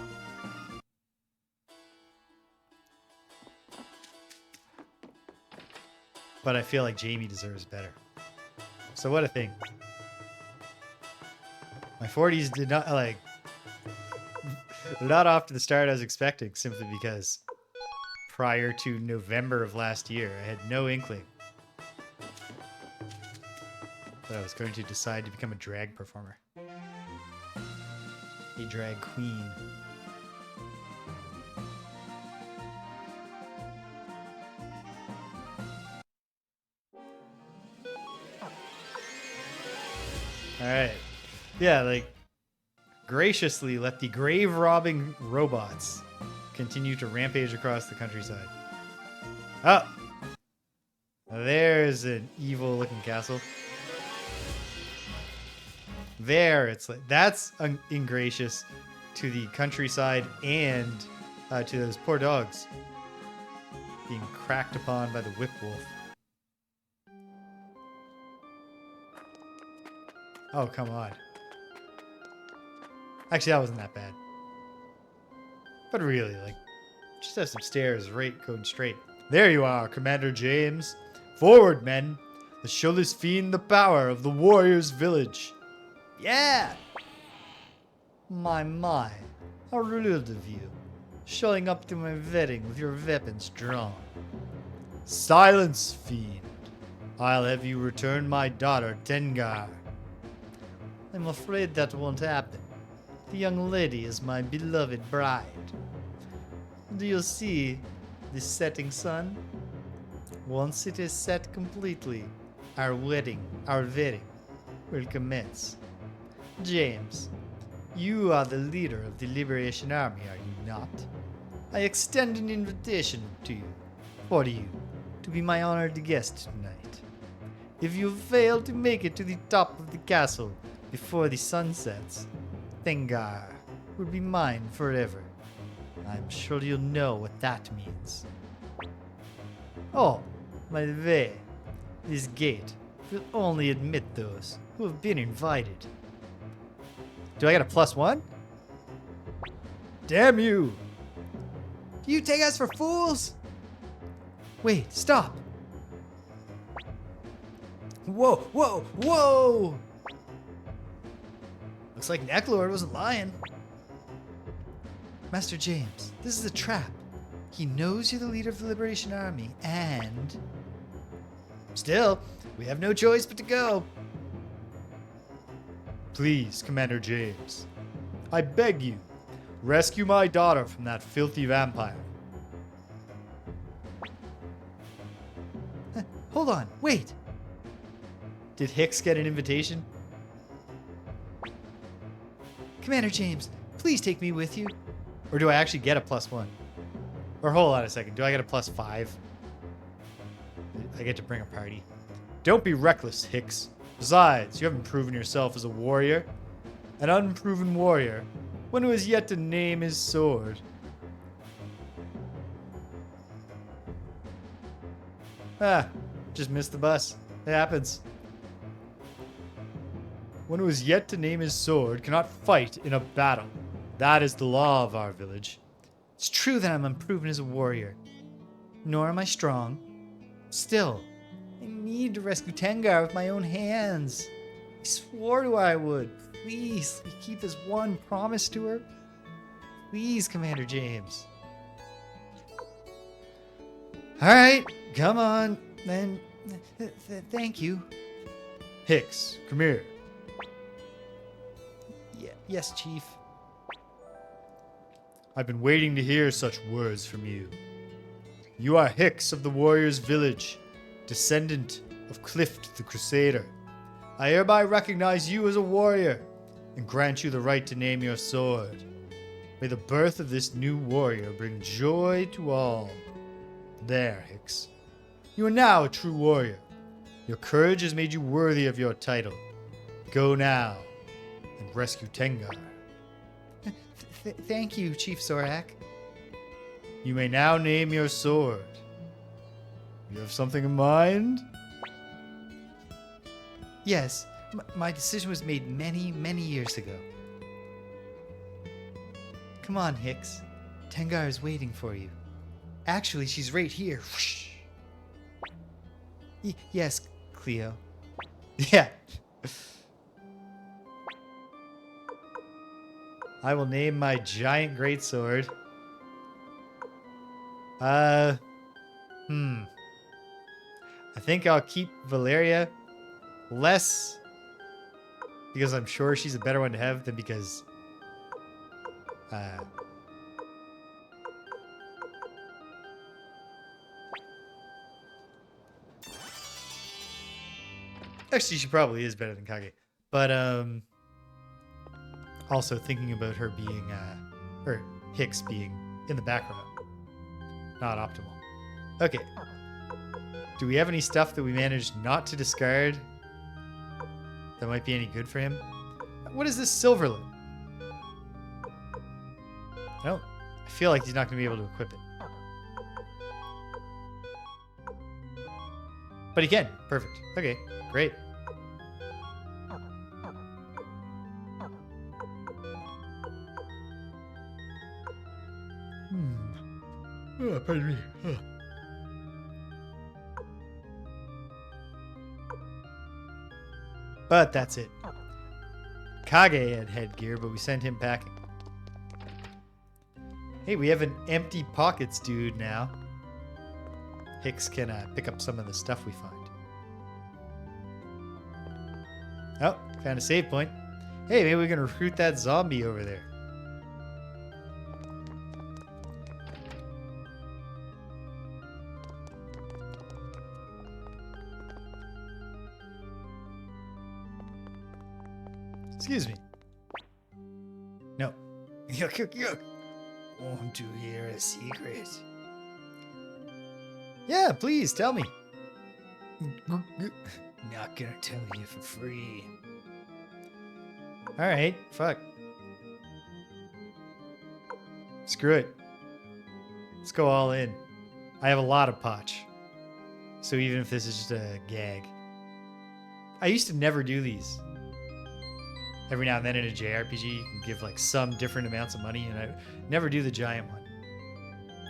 But I feel like Jamie deserves better. So what a thing. My 40s did not, like, they're not off to the start I was expecting, simply because prior to November of last year, I had no inkling that I was going to decide to become a drag performer. A drag queen. Alright. Yeah, like, graciously let the grave-robbing robots continue to rampage across the countryside. Oh! There's an evil-looking castle. There, it's like, that's ingracious to the countryside and to those poor dogs being cracked upon by the whip wolf. Oh, come on. Actually, that wasn't that bad. But really, like, just have some stairs right going straight. There you are, Commander James. Forward, men. Let's show this fiend the power of the warrior's village. Yeah! My, how rude of you. Showing up to my wedding with your weapons drawn. Silence, fiend. I'll have you return my daughter, Tengar. I'm afraid that won't happen. The young lady is my beloved bride. Do you see the setting sun? Once it is set completely, our wedding will commence. James, you are the leader of the Liberation Army, are you not? I extend an invitation to you, for you, to be my honored guest tonight. If you fail to make it to the top of the castle before the sun sets, Tengar will be mine forever. I'm sure you'll know what that means. Oh, by the way, this gate will only admit those who have been invited. Do I get a +1? Damn you! Do you take us for fools? Wait, stop! Whoa, whoa, whoa! Looks like Neclord wasn't lying. Master James, this is a trap. He knows you're the leader of the Liberation Army, and... Still, we have no choice but to go. Please, Commander James. I beg you, rescue my daughter from that filthy vampire. Hold on, wait. Did Hicks get an invitation? Commander James, please take me with you. Or do I actually get a +1? Or hold on a second, do I get a +5? I get to bring a party. Don't be reckless, Hicks. Besides, you haven't proven yourself as a warrior. An unproven warrior, one who has yet to name his sword. Ah, just missed the bus. It happens. One who has yet to name his sword cannot fight in a battle. That is the law of our village. It's true that I'm unproven as a warrior. Nor am I strong. Still, I need to rescue Tengar with my own hands. I swore to her I would. Please, let me keep this one promise to her. Please, Commander James. Alright, come on, then. Thank you. Hicks, come here. Yes, Chief. I've been waiting to hear such words from you. You are Hicks of the Warriors Village, descendant of Clift the Crusader. I hereby recognize you as a warrior and grant you the right to name your sword. May the birth of this new warrior bring joy to all. There, Hicks. You are now a true warrior. Your courage has made you worthy of your title. Go now and rescue Tengar. Thank you, Chief Zorak. You may now name your sword. You have something in mind? Yes, my decision was made many, many years ago. Come on, Hicks. Tengar is waiting for you. Actually, she's right here. Yes, Cleo. Yeah. I will name my giant greatsword. I think I'll keep Valeria less because I'm sure she's a better one to have than because actually she probably is better than Kage. But also thinking about her being or Hicks being in the background. Not optimal. Okay. Do we have any stuff that we managed not to discard that might be any good for him? What is this silverlet? I feel like he's not going to be able to equip it. But he can. Perfect. Okay, great. Oh, pardon me. Oh. But that's it. Kage had headgear, but we sent him packing. Hey, we have an empty pockets dude now. Hicks can pick up some of the stuff we find. Oh, found a save point. Hey, maybe we can recruit that zombie over there. Excuse me. No. Yuck, yuck, yuck. Want to hear a secret? Yeah, please, tell me. Not gonna tell you for free. Alright, fuck. Screw it. Let's go all in. I have a lot of potch. So even if this is just a gag. I used to never do these. Every now and then in a JRPG, you can give like some different amounts of money, and I never do the giant one.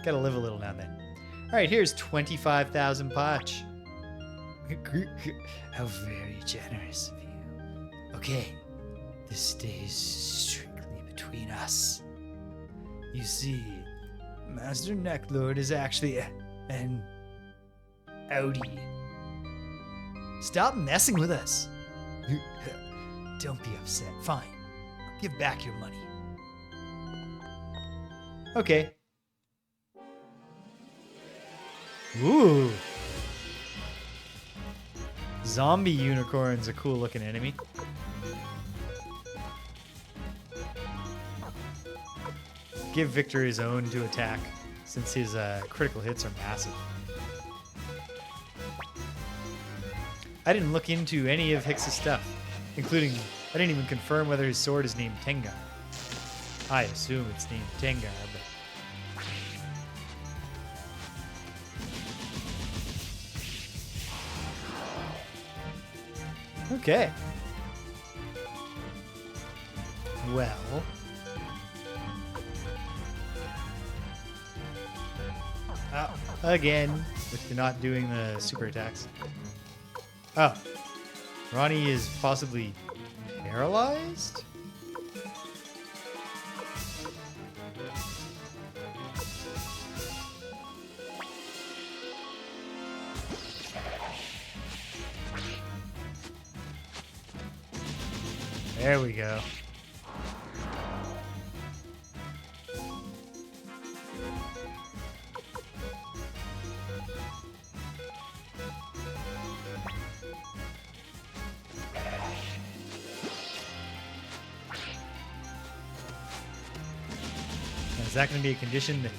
Gotta live a little now and then. Alright, here's 25,000 potch. How very generous of you. Okay, this stays strictly between us. You see, Master Neclord is actually an outie. Stop messing with us. Don't be upset. Fine. I'll give back your money. Okay. Ooh. Zombie unicorn's a cool looking enemy. Give Victor his own to attack, since his critical hits are massive. I didn't look into any of Hicks' stuff, including, I didn't even confirm whether his sword is named Tengar. I assume it's named Tengar, but... Okay. Well... again, with not doing the super attacks. Oh. Ronnie is possibly paralyzed? There we go. Is that going to be a condition that...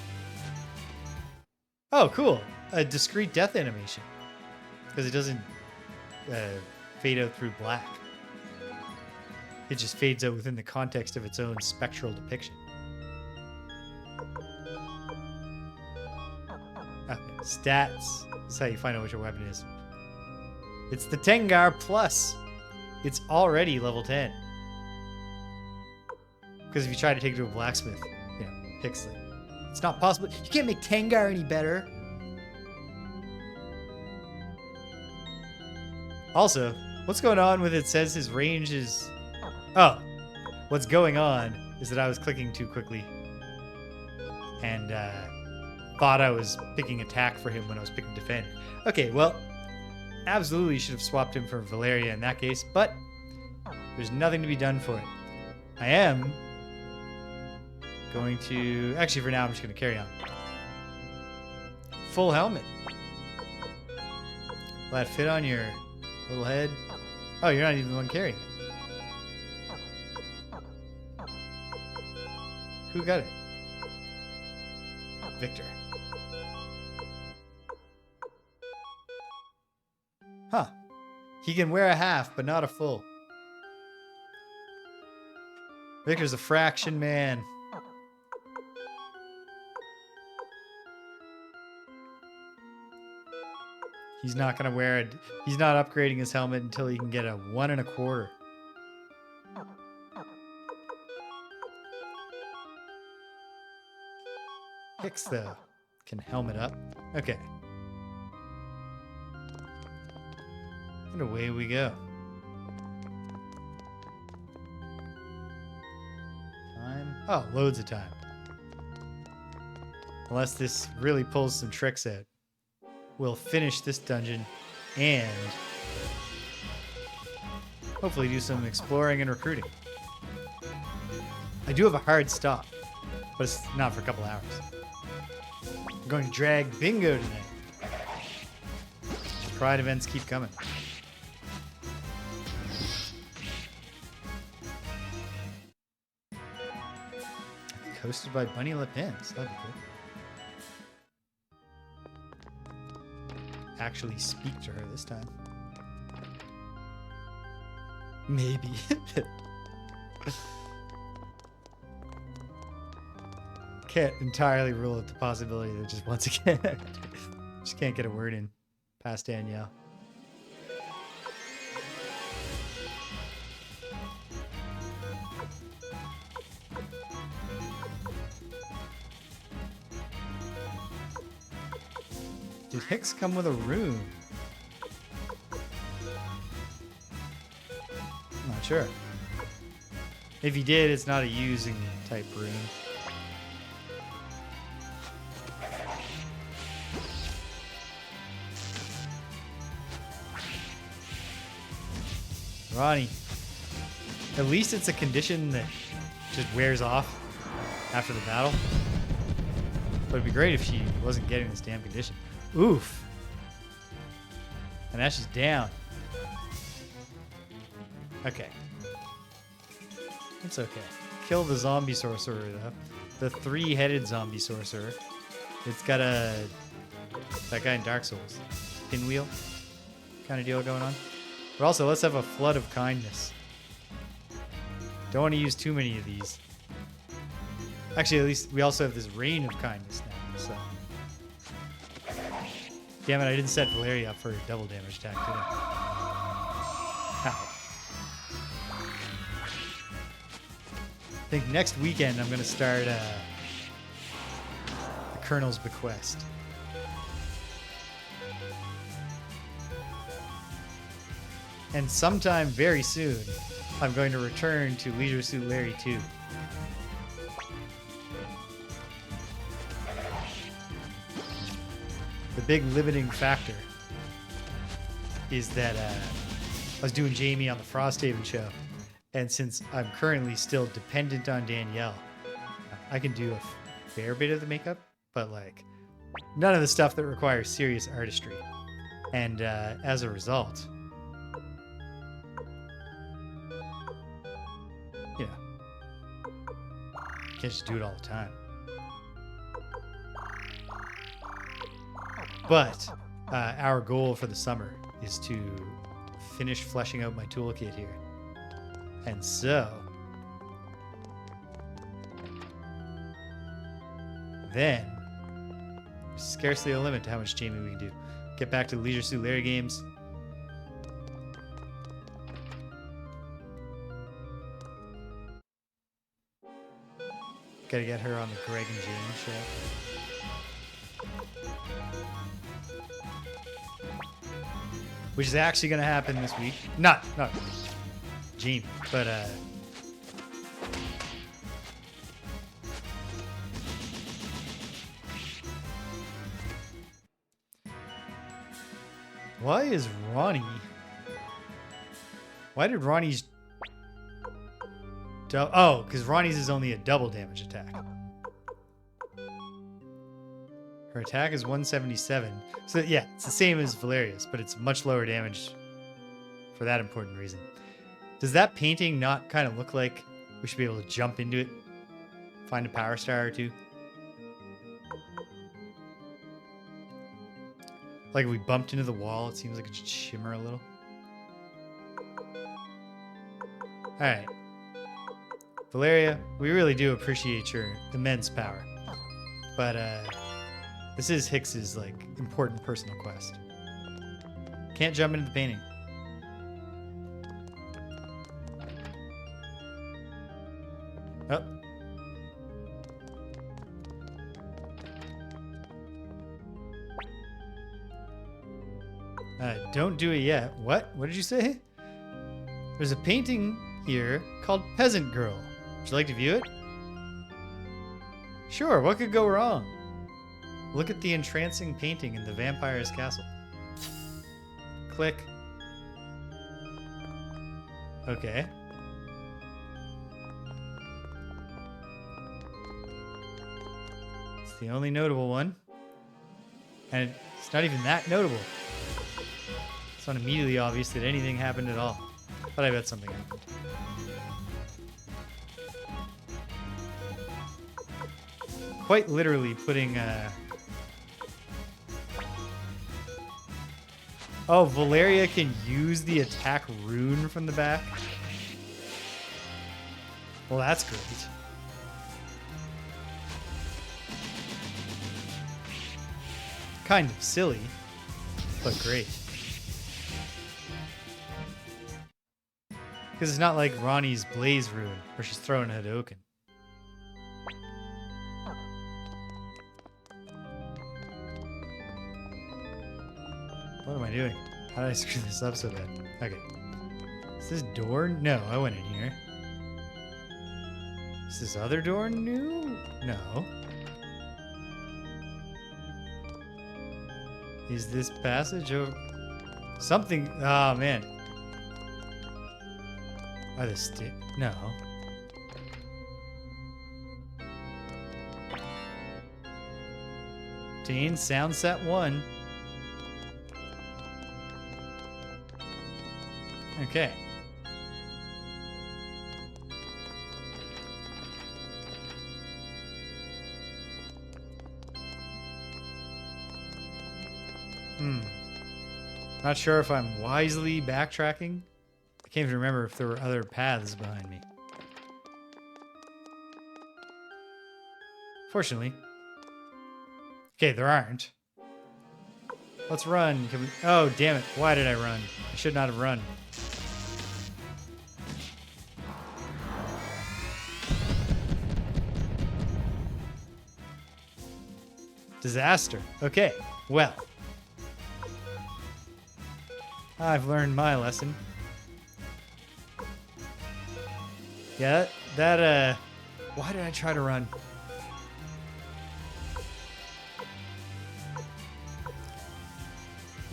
Oh, cool. A discrete death animation. Because it doesn't fade out through black. It just fades out within the context of its own spectral depiction. Okay, stats. This is how you find out which your weapon is. It's the Tengar Plus. It's already level 10. Because if you try to take it to a blacksmith, you know, Pixley. It's not possible. You can't make Tengar any better. Also, what's going on with it says his range is... Oh, what's going on is that I was clicking too quickly. And thought I was picking attack for him when I was picking defend. Okay, well, absolutely should have swapped him for Valeria in that case, but there's nothing to be done for it. I am going to... Actually, for now, I'm just going to carry on. Full helmet. Will that fit on your little head? Oh, you're not even the one carrying it. Who got it? Victor. Huh. He can wear a half, but not a full. Victor's a fraction man. He's not gonna wear it. He's not upgrading his helmet until he can get a 1 1/4. Hicks, though, can helmet up. Okay. And away we go. Time. Oh, loads of time. Unless this really pulls some tricks out. We'll finish this dungeon and hopefully do some exploring and recruiting. I do have a hard stop, but it's not for a couple hours. I'm going to drag bingo tonight. Pride events keep coming. Hosted by Bunny LePens. That'd be cool. Actually speak to her this time. Maybe. Can't entirely rule out the possibility that just once again, just can't get a word in past Danielle. Did Hicks come with a rune? I'm not sure. If he did, it's not a using type rune. Ronnie. At least it's a condition that just wears off after the battle. But it'd be great if she wasn't getting this damn condition. Oof. And Ash is down. Okay. It's okay. Kill the zombie sorcerer, though. The 3-headed zombie sorcerer. It's got a... that guy in Dark Souls. Pinwheel kind of deal going on. But also, let's have a flood of kindness. Don't want to use too many of these. Actually, at least we also have this rain of kindness now, so... Damn it, I didn't set Valeria up for a double damage attack, did I? Ow. I think next weekend I'm going to start the Colonel's Bequest. And sometime very soon, I'm going to return to Leisure Suit Larry 2. The big limiting factor is that I was doing Jamie on the Frosthaven show, and since I'm currently still dependent on Danielle, I can do a fair bit of the makeup, but like none of the stuff that requires serious artistry. And as a result, you know, can't just do it all the time. But our goal for the summer is to finish fleshing out my toolkit here. And so, then, there's scarcely a limit to how much Jamie we can do. Get back to Leisure Suit Larry games. Gotta get her on the Greg and James show. Which is actually gonna happen this week. Not Jamie, but why is Ronnie? Why did Ronnie's oh, because Ronnie's is only a double damage attack. Her attack is 177. So yeah, it's the same as Valeria's, but it's much lower damage for that important reason. Does that painting not kind of look like we should be able to jump into it? Find a power star or two? Like if we bumped into the wall, it seems like it should shimmer a little. Alright. Valeria, we really do appreciate your immense power. But this is Hicks's like important personal quest. Can't jump into the painting. Oh. Don't do it yet. What? What did you say? There's a painting here called Peasant Girl. Would you like to view it? Sure, what could go wrong? Look at the entrancing painting in the vampire's castle. Click. Okay. It's the only notable one. And it's not even that notable. It's not immediately obvious that anything happened at all. But I bet something happened. Quite literally putting oh, Valeria can use the attack rune from the back? Well, that's great. Kind of silly, but great. Because it's not like Ronnie's Blaze rune, where she's throwing Hadoken. What am I doing? How did I screw this up so bad? Okay. Is this door? No, I went in here. Is this other door new? No. Is this passage over? Something. Oh, man. Are the stick? No. Dane, sound set 1. Okay. Not sure if I'm wisely backtracking. I can't even remember if there were other paths behind me. Fortunately. Okay, there aren't. Let's run. Can we... Oh, damn it. Why did I run? I should not have run. Disaster. Okay, well. I've learned my lesson. Yeah, that why did I try to run?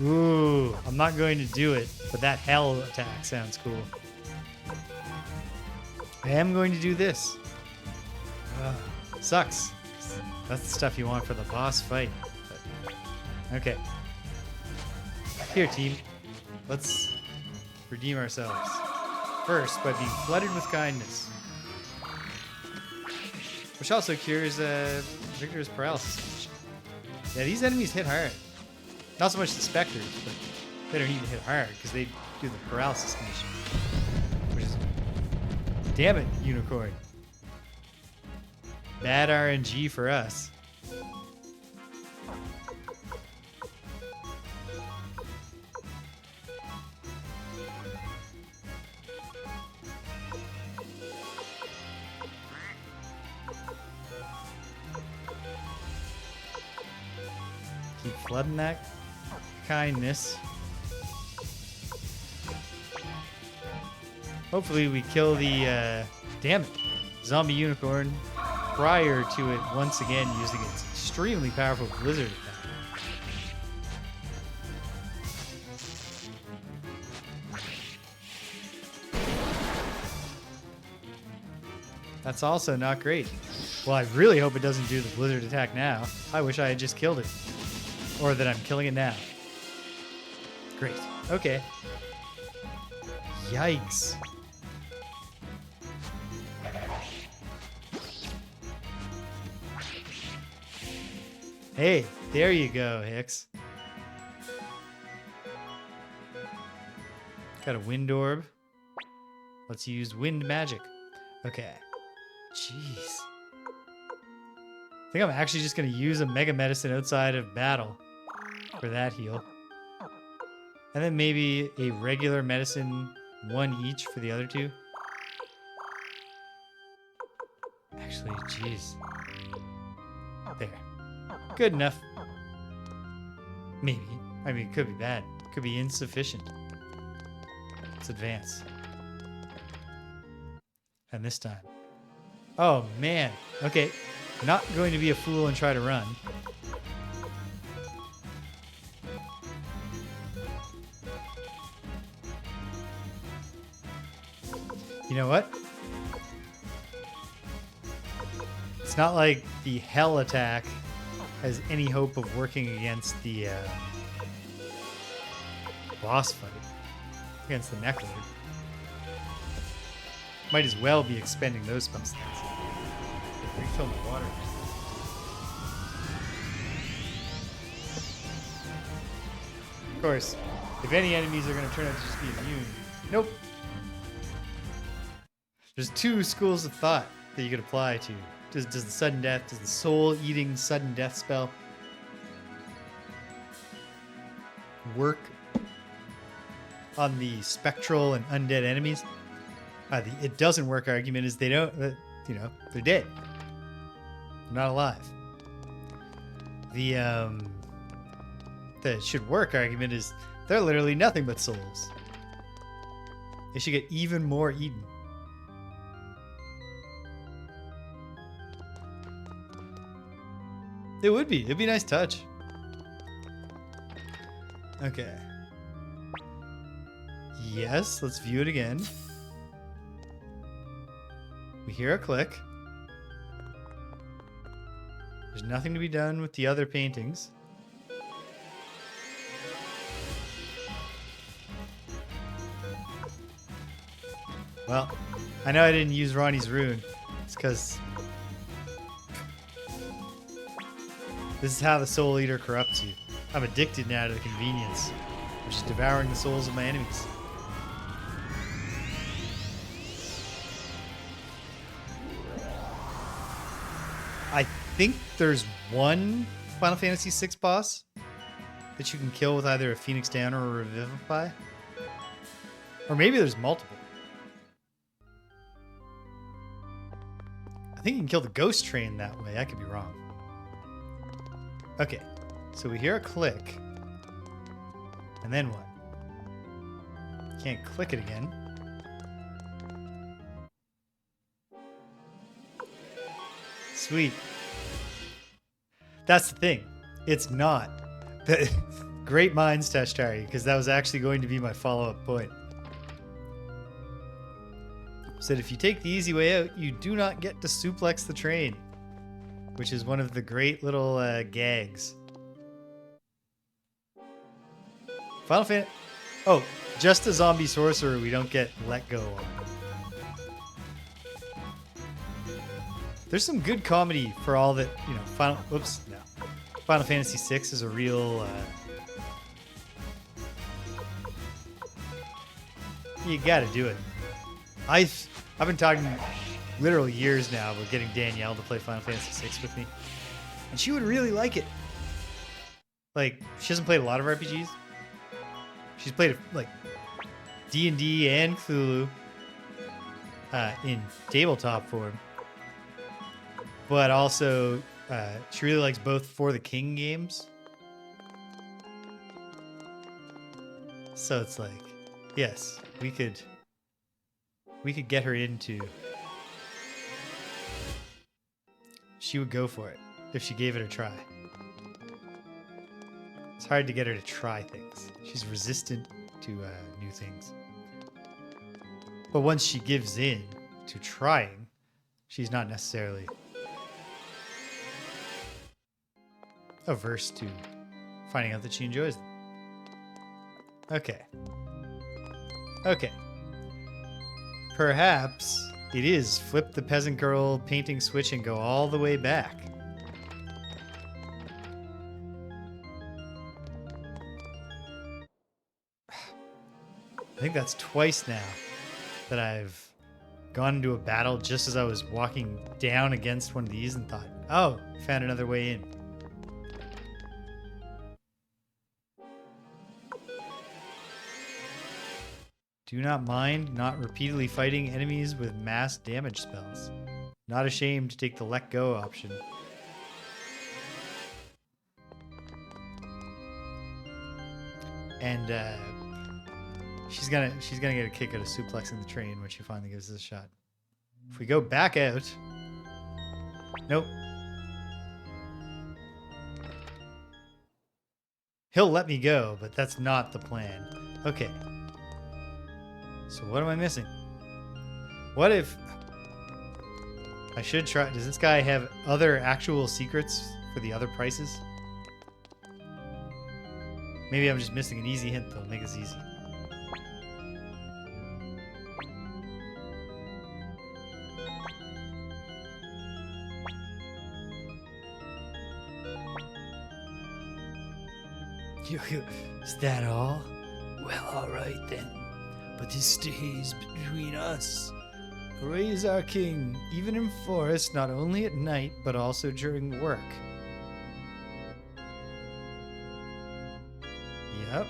Ooh, I'm not going to do it, but that hell attack sounds cool. I am going to do this. Sucks. That's the stuff you want for the boss fight. But, okay. Here, team. Let's redeem ourselves. First, by being flooded with kindness. Which also cures Victor's paralysis. Yeah, these enemies hit hard. Not so much the specters, but they don't need to hit hard because they do the paralysis condition. Which is... Damn it, Unicorn. Bad RNG for us. flooding that kindness. Hopefully we kill the, damn it, zombie unicorn prior to it once again using its extremely powerful blizzard attack. That's also not great. Well, I really hope it doesn't do the blizzard attack now. I wish I had just killed it. Or that I'm killing it now. Great. Okay. Yikes. Hey, there you go, Hicks. Got a wind orb. Let's use wind magic. Okay. Jeez. I think I'm actually just going to use a mega medicine outside of battle for that heal. And then maybe a regular medicine, one each for the other two. Actually, jeez. There. Good enough. Maybe. I mean, it could be bad. It could be insufficient. Let's advance. And this time. Oh, man. Okay. Not going to be a fool and try to run. You know what? It's not like the hell attack has any hope of working against the boss fight. Against the Neclord. Might as well be expending those spell slots. Refill my water. Of course, if any enemies are going to turn out to just be immune. Nope. There's two schools of thought that you could apply to. Does the sudden death, does the soul-eating sudden death spell work on the spectral and undead enemies? The it doesn't work argument is they don't, you know, they're dead. They're not alive. The should work argument is they're literally nothing but souls. They should get even more eaten. It would be. It'd be a nice touch. Okay. Yes, let's view it again. We hear a click. There's nothing to be done with the other paintings. Well, I know I didn't use Ronnie's rune. It's because this is how the Soul Eater corrupts you. I'm addicted now to the convenience of just devouring the souls of my enemies. I think there's one Final Fantasy VI boss that you can kill with either a Phoenix Down or a Revivify. Or maybe there's multiple. I think you can kill the Ghost Train that way. I could be wrong. Okay, so we hear a click. And then what? Can't click it again. Sweet. That's the thing. It's not. Great minds, Tashtari, because that was actually going to be my follow-up point. Said if you take the easy way out, you do not get to suplex the train, which is one of the great little gags. Final Fantasy. Oh, just a zombie sorcerer we don't get let go on. There's some good comedy for all that, you know, Final Fantasy VI is a real, you gotta do it. I've been talking literally years now about getting Danielle to play Final Fantasy VI with me. And she would really like it. Like, she hasn't played a lot of RPGs. She's played, like, D&D and Cthulhu in tabletop form. But also, she really likes both For the King games. So it's like, yes, we could get her into. She would go for it if she gave it a try. It's hard to get her to try things. She's resistant to new things. But once she gives in to trying, she's not necessarily averse to finding out that she enjoys them. Okay. Okay. Perhaps it is flip the peasant girl painting switch and go all the way back. I think that's twice now that I've gone into a battle just as I was walking down against one of these and thought, oh, found another way in. Do not mind not repeatedly fighting enemies with mass damage spells. Not ashamed to take the let go option. And she's gonna get a kick out of suplexing the train when she finally gives this a shot. If we go back out, nope. He'll let me go, but that's not the plan. Okay. So what am I missing? What if I should try? Does this guy have other actual secrets for the other prices? Maybe I'm just missing an easy hint, though. Make this easy. Is that all? Well, all right then. But this stays between us. Gray is our king, even in forest, not only at night, but also during work. Yep.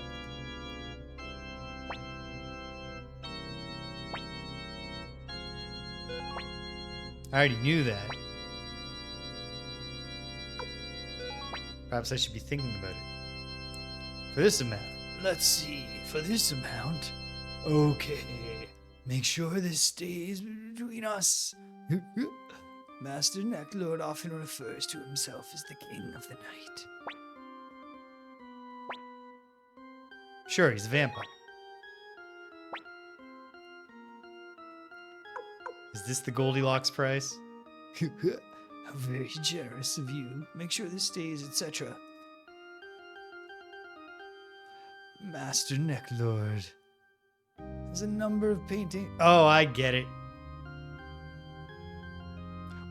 I already knew that. Perhaps I should be thinking about it. For this amount. Let's see. For this amount. Okay. Make sure this stays between us. Master Neclord often refers to himself as the king of the night. Sure, he's a vampire. Is this the Goldilocks price? How very generous of you. Make sure this stays, etc. Master Neclord. There's a number of paintings. Oh, I get it.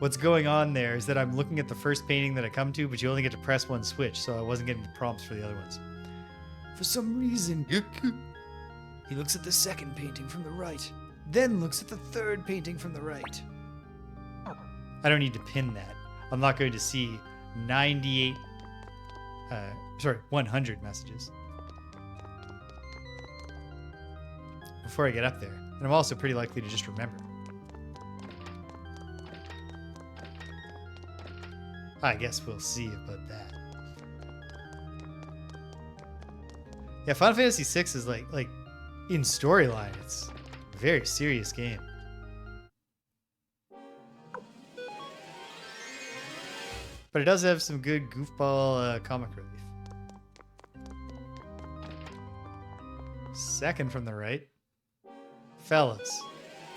What's going on there is that I'm looking at the first painting that I come to, but you only get to press one switch, so I wasn't getting the prompts for the other ones. For some reason, he looks at the second painting from the right, then looks at the third painting from the right. I don't need to pin that. I'm not going to see 100 messages before I get up there. And I'm also pretty likely to just remember. I guess we'll see about that. Yeah, Final Fantasy VI is like in storyline, it's a very serious game. But it does have some good goofball comic relief. Second from the right. Fellas,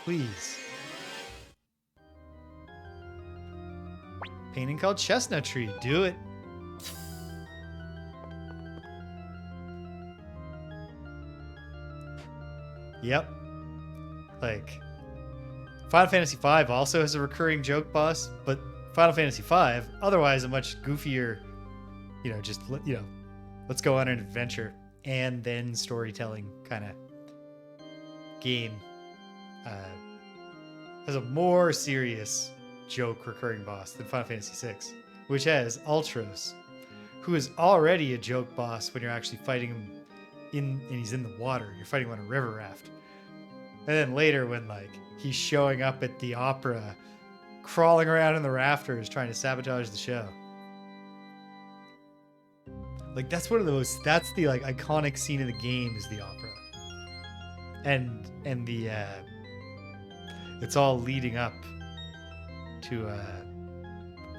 please. Painting called Chestnut Tree. Do it. Yep. Like, Final Fantasy V also has a recurring joke boss, but Final Fantasy V, otherwise a much goofier, let's go on an adventure and then storytelling kind of game, has a more serious joke recurring boss than Final Fantasy VI, which has Ultros, who is already a joke boss when you're actually fighting him and he's in the water. You're fighting him on a river raft. And then later when he's showing up at the opera, crawling around in the rafters trying to sabotage the show. Like that's one of the most. That's the like iconic scene in the game is the opera, and the it's all leading up to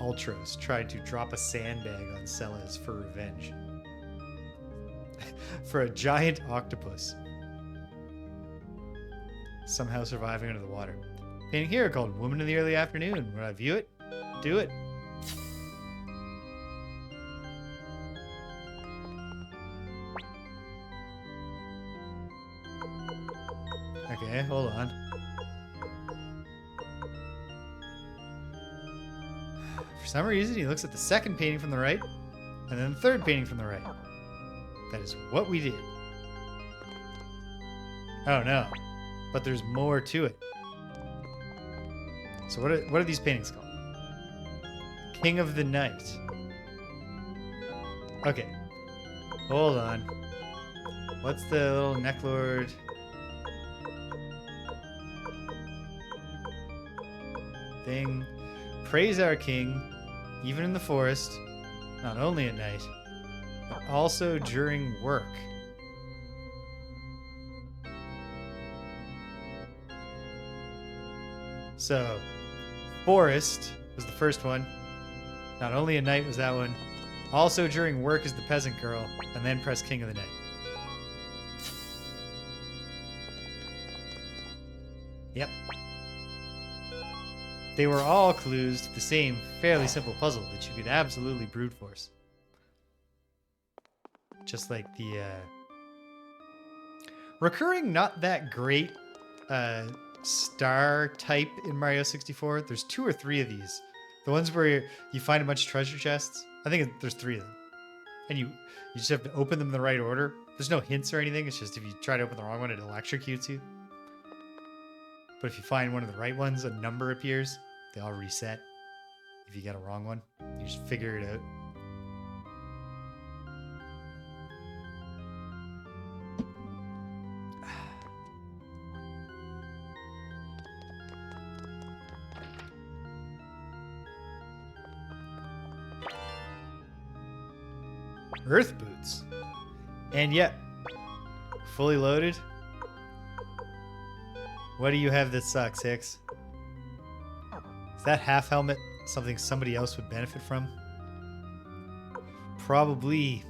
Ultros tried to drop a sandbag on Celes for revenge for a giant octopus somehow surviving under the water. Painting here called Woman in the Early Afternoon. When I view it, do it. Okay, hold on. For some reason, he looks at the second painting from the right, and then the third painting from the right. That is what we did. Oh no, but there's more to it. So what are these paintings called? King of the Night. Okay, hold on. What's the little Neclord? Thing. Praise our king, even in the forest, not only at night, but also during work. So, forest was the first one. Not only at night was that one. Also during work is the peasant girl, and then press king of the night. Yep. They were all clues to the same fairly simple puzzle that you could absolutely brute force. Just like the recurring not that great star type in Mario 64. There's 2 or 3 of these. The ones where you find a bunch of treasure chests. I think there's 3 of them. And you just have to open them in the right order. There's no hints or anything. It's just if you try to open the wrong one, it electrocutes you. But if you find one of the right ones, a number appears. They all reset. If you get a wrong one, you just figure it out. Earth boots. And yet, fully loaded. What do you have that sucks, Hicks? Is that half helmet something somebody else would benefit from? Probably.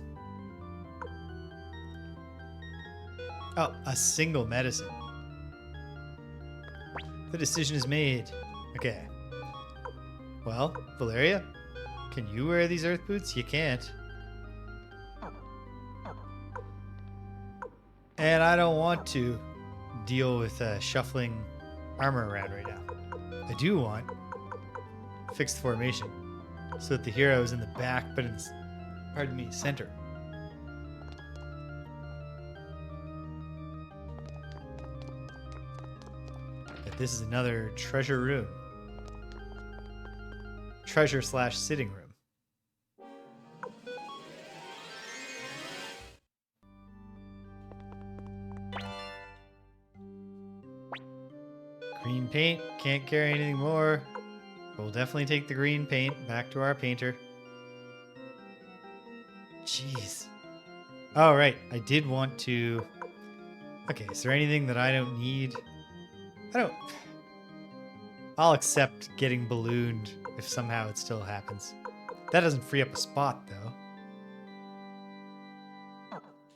Oh, a single medicine. The decision is made. Okay. Well, Valeria, can you wear these earth boots? You can't. And I don't want to deal with shuffling armor around right now. I do want fixed formation so that the hero is in the back, but in, pardon me, center. But this is another treasure room. Treasure/sitting room. Green paint, can't carry anything more. We'll definitely take the green paint back to our painter. Jeez. Oh, right. I did want to... Okay, is there anything that I don't need? I'll accept getting ballooned if somehow it still happens. That doesn't free up a spot, though.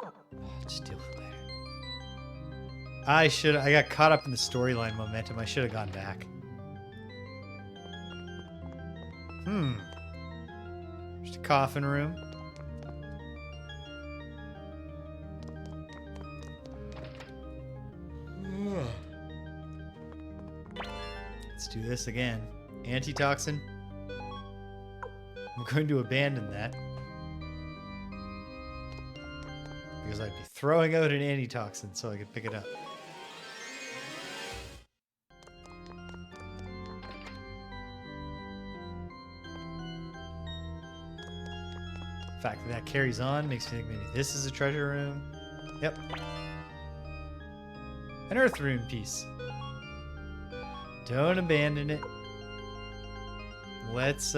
I'll just deal with it later. I got caught up in the storyline momentum. I should have gone back. Just a coffin room. Let's do this again. Antitoxin. I'm going to abandon that. Because I'd be throwing out an antitoxin so I could pick it up. The fact that carries on makes me think maybe this is a treasure room. Yep. An earth rune piece. Don't abandon it. Let's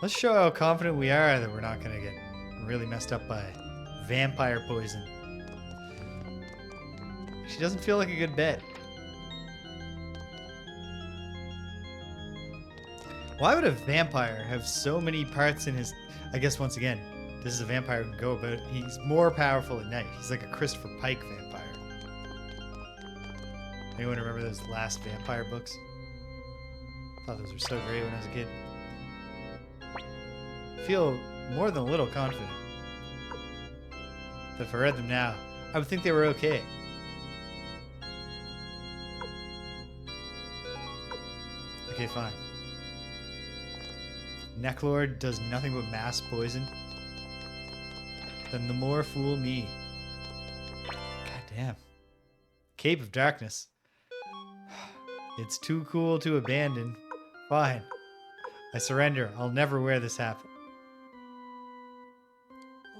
Let's show how confident we are that we're not going to get really messed up by vampire poison. She doesn't feel like a good bet. Why would a vampire have so many parts in his... I guess once again, this is a vampire who can go about... He's more powerful at night. He's like a Christopher Pike vampire. Anyone remember those last vampire books? I thought those were so great when I was a kid. I feel more than a little confident that if I read them now, I would think they were okay. Okay, fine. Neclord does nothing but mass poison. Then the more fool me. God damn. Cape of Darkness. It's too cool to abandon. Fine. I surrender. I'll never wear this happen.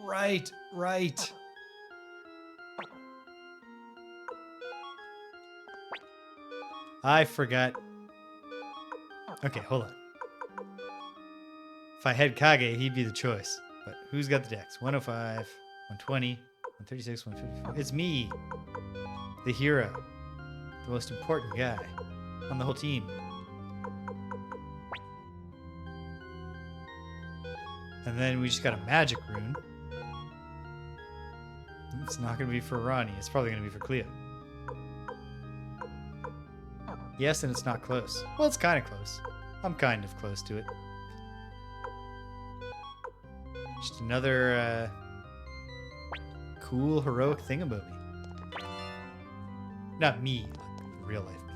Right. I forgot. Okay, hold on. If I had Kage, he'd be the choice. But who's got the dex? 105, 120, 136, 154. It's me. The hero. The most important guy on the whole team. And then we just got a magic rune. It's not going to be for Ronnie. It's probably going to be for Cleo. Yes, and it's not close. Well, it's kind of close. I'm kind of close to it. Just another cool heroic thingamaboby. Not me, like real life me.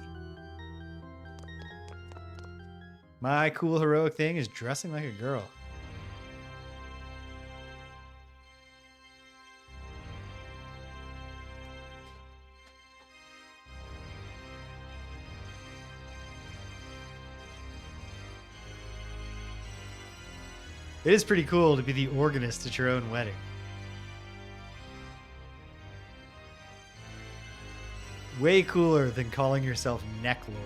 My cool heroic thing is dressing like a girl. It is pretty cool to be the organist at your own wedding. Way cooler than calling yourself Neclord.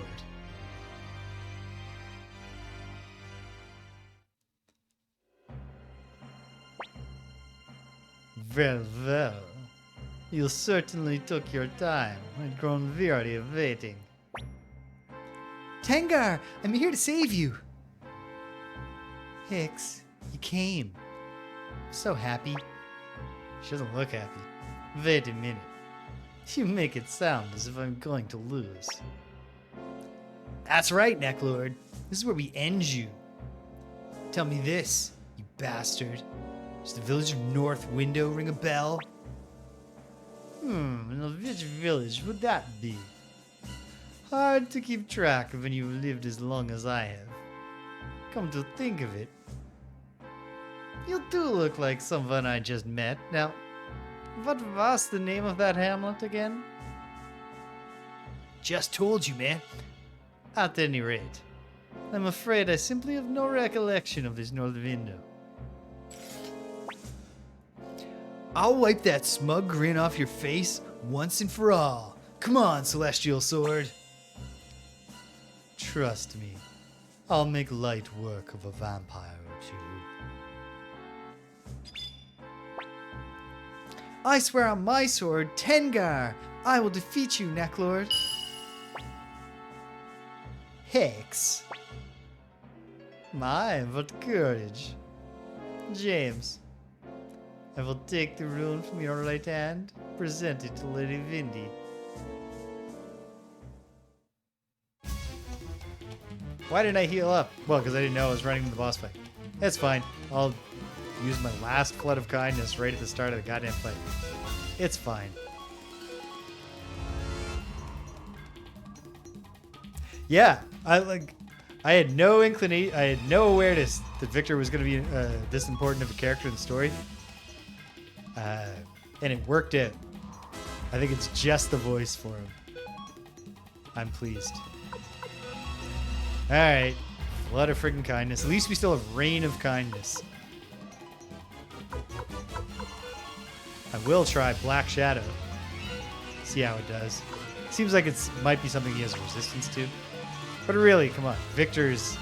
Well. You certainly took your time. I'd grown weary of waiting. Tengar, I'm here to save you. Hicks, you came. I'm so happy. She doesn't look happy. Wait a minute. You make it sound as if I'm going to lose. That's right, Neclord. This is where we end you. Tell me this, you bastard. Does the village of North Window ring a bell? And which village would that be? Hard to keep track of when you've lived as long as I have. Come to think of it, you do look like someone I just met. Now, what was the name of that hamlet again? Just told you, man. At any rate, I'm afraid I simply have no recollection of this North Window. I'll wipe that smug grin off your face once and for all. Come on, Celestial Sword. Trust me, I'll make light work of a vampire or two. I swear on my sword, Tengar, I will defeat you, Neclord. Hex. My, what courage. James, I will take the rune from your right hand, present it to Lady Vindy. Why didn't I heal up? Well, because I didn't know I was running the boss fight. That's fine. I'll use my last flood of kindness right at the start of the goddamn fight. It's fine. Yeah, I had no inclination, I had no awareness that Victor was going to be this important of a character in the story. And it worked out. I think it's just the voice for him. I'm pleased. Alright. Flood of friggin' kindness. At least we still have Rain of Kindness. I will try Black Shadow. See how it does. Seems like it might be something he has resistance to. But really, come on. Victor's...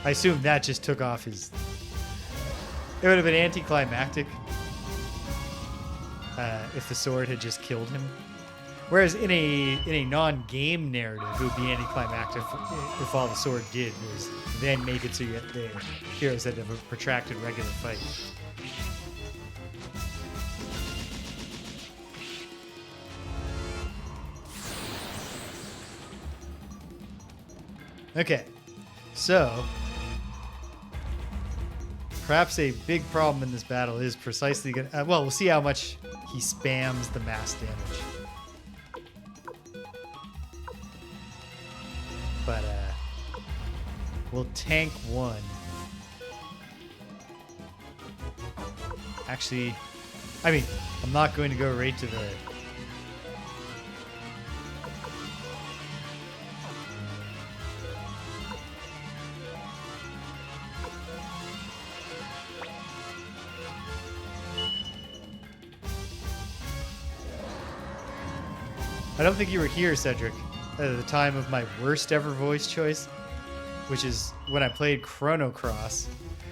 I assume that just took off his... It would have been anticlimactic if the sword had just killed him. Whereas in a non-game narrative, it would be anticlimactic if all the sword did was then make it so you get the heroes that have a protracted regular fight. Okay, so perhaps a big problem in this battle is precisely going to... well, we'll see how much he spams the mass damage. But we'll tank one. Actually, I mean, I'm not going to go right to the... I don't think you were here, Cedric, at the time of my worst ever voice choice, which is when I played Chrono Cross.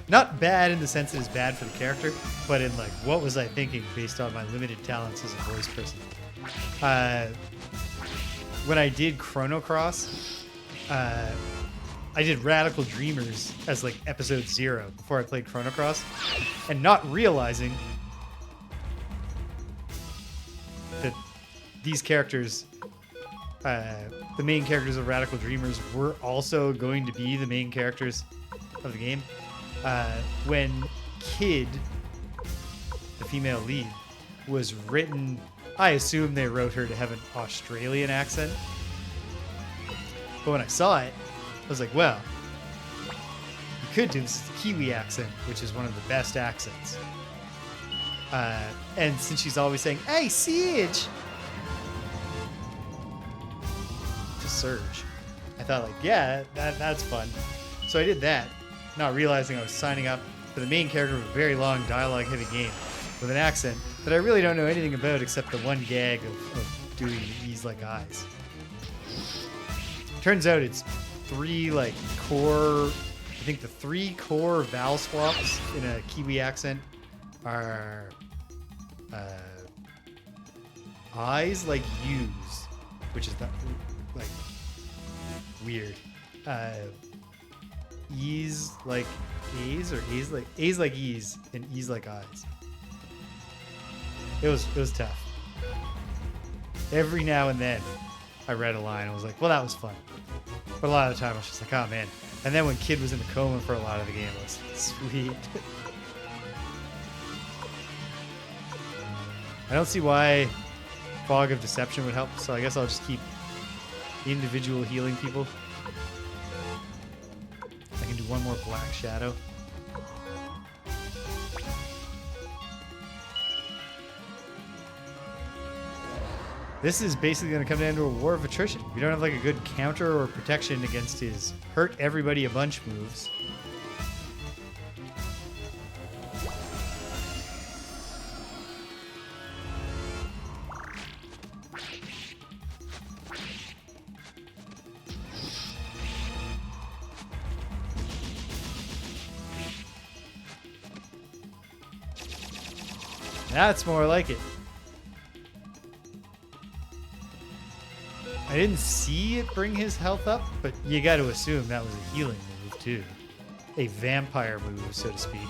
Not bad in the sense that it's bad for the character, but in like, what was I thinking based on my limited talents as a voice person? When I did Chrono Cross, I did Radical Dreamers as like episode 0 before I played Chrono Cross, and not realizing that these characters, the main characters of Radical Dreamers, were also going to be the main characters of the game. When Kid, the female lead, was written, I assume they wrote her to have an Australian accent. But when I saw it, I was like, well, you could do this as a Kiwi accent, which is one of the best accents. And since she's always saying, "Hey, Siege," Surge, I thought like, yeah, that's fun. So I did that, not realizing I was signing up for the main character of a very long dialogue heavy game with an accent that I really don't know anything about except the one gag of doing E's like eyes. Turns out it's 3 like core, I think the 3 core vowel swaps in a Kiwi accent are eyes like U's, which is the like weird. E's like A's, or A's like E's, and E's like I's. It was tough. Every now and then I read a line and was like, well, that was fun. But a lot of the time I was just like, oh man. And then when Kid was in the coma for a lot of the game, it was sweet. I don't see why Fog of Deception would help, so I guess I'll just keep individual healing people. I can do one more Black Shadow. This is basically going to come down to a war of attrition. We don't have like a good counter or protection against his hurt everybody a bunch moves. That's more like it. I didn't see it bring his health up, but you got to assume that was a healing move too. A vampire move, so to speak.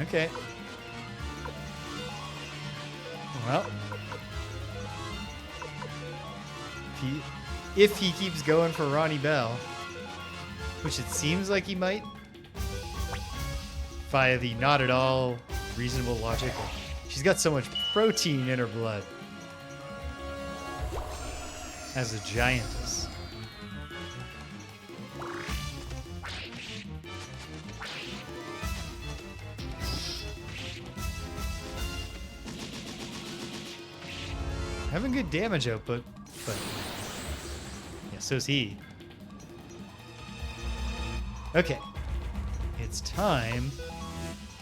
Okay. Well, if he keeps going for Ronnie Bell, which it seems like he might, via the not at all reasonable logic of, she's got so much protein in her blood as a giantess. Having good damage output, but yeah, so's he. Okay, it's time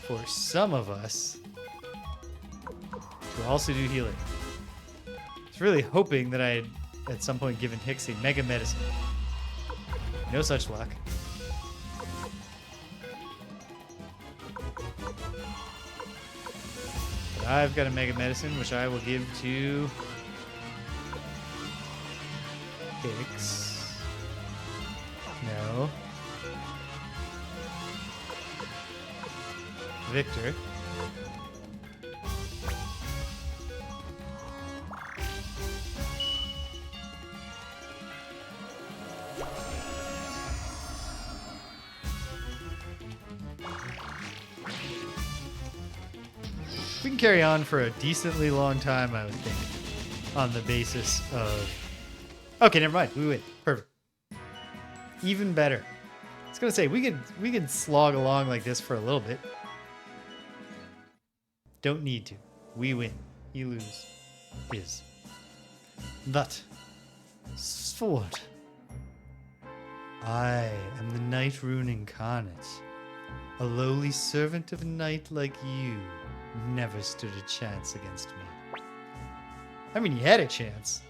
for some of us to also do healing. I was really hoping that I'd at some point given Hicks a mega medicine. No such luck. But I've got a mega medicine, which I will give to Hicks. No. Victor. We can carry on for a decently long time, I would think, on the basis of... Okay, never mind. We win. Perfect. Even better. I was gonna say we could slog along like this for a little bit. Don't need to. We win. You lose. Is that sword? I am the Knight Rune incarnate. A lowly servant of a knight like you never stood a chance against me. I mean, he had a chance.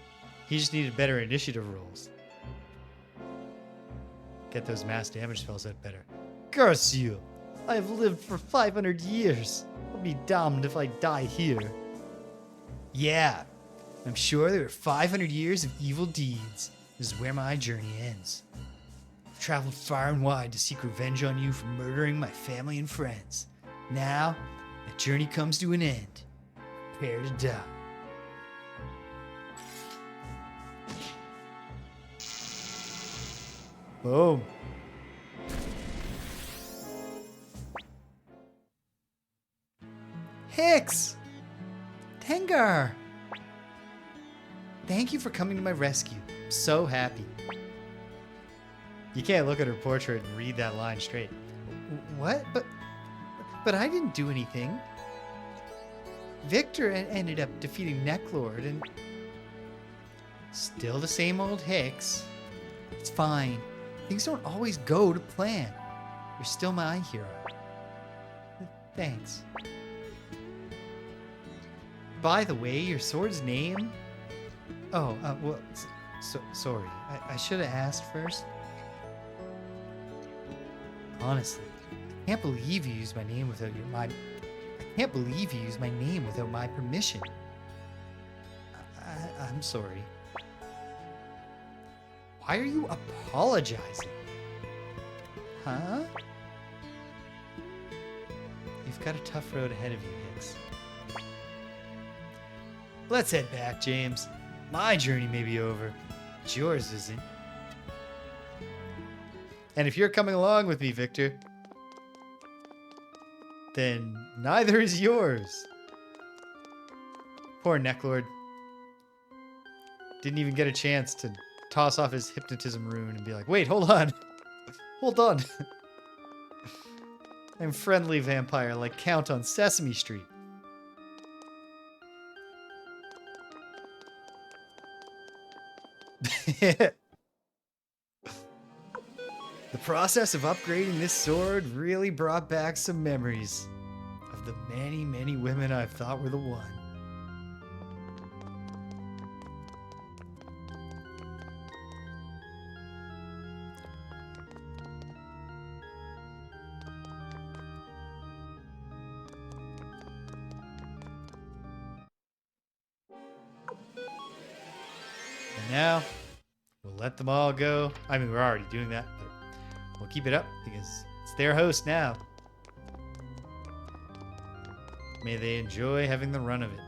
He just needed better initiative rolls. Get those mass damage spells out better. Curse you! I have lived for 500 years. I'll be damned if I die here. Yeah, I'm sure there are 500 years of evil deeds. This is where my journey ends. I've traveled far and wide to seek revenge on you for murdering my family and friends. Now, that journey comes to an end. Prepare to die. Boom. Hicks! Tengar! Thank you for coming to my rescue. I'm so happy. You can't look at her portrait and read that line straight. What? But I didn't do anything. Victor ended up defeating Neclord and... Still the same old Hicks. It's fine. Things don't always go to plan. You're still my hero. Thanks. By the way, your sword's name? Oh, well, sorry. I should have asked first. Honestly, I can't believe you used my name without I can't believe you used my name without my permission. I'm sorry. Why are you apologizing? Huh? You've got a tough road ahead of you, Hicks. Let's head back, James. My journey may be over, but yours isn't. And if you're coming along with me, Victor, then neither is yours. Poor Neclord. Didn't even get a chance to toss off his hypnotism rune and be like, wait, hold on. Hold on. I'm friendly vampire like Count on Sesame Street. The process of upgrading this sword really brought back some memories of the many, many women I've thought were the one. And now, we'll let them all go. I mean, we're already doing that, but we'll keep it up because it's their host now. May they enjoy having the run of it.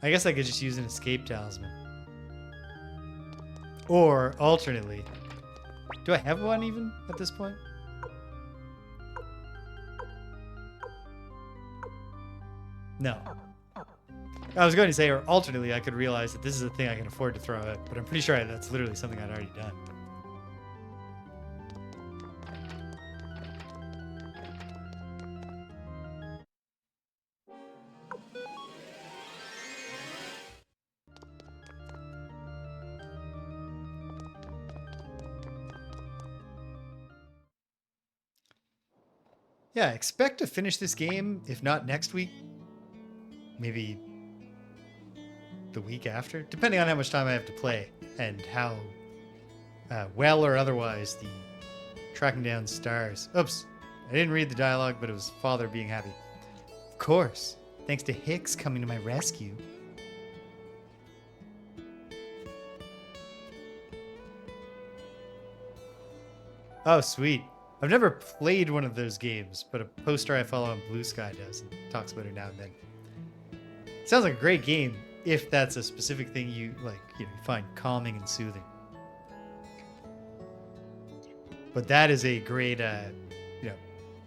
I guess I could just use an escape talisman. Or, alternately, do I have one even at this point? No. I was going to say, or alternately, I could realize that this is a thing I can afford to throw out, but I'm pretty sure that's literally something I'd already done. Yeah, expect to finish this game, if not next week, maybe the week after, depending on how much time I have to play and how well or otherwise the tracking down stars. Oops, I didn't read the dialogue, but it was father being happy. Of course, thanks to Hicks coming to my rescue. Oh, sweet. I've never played one of those games, but a poster I follow on Blue Sky does and talks about it now and then. Sounds like a great game if that's a specific thing you like, you find calming and soothing. But that is a great,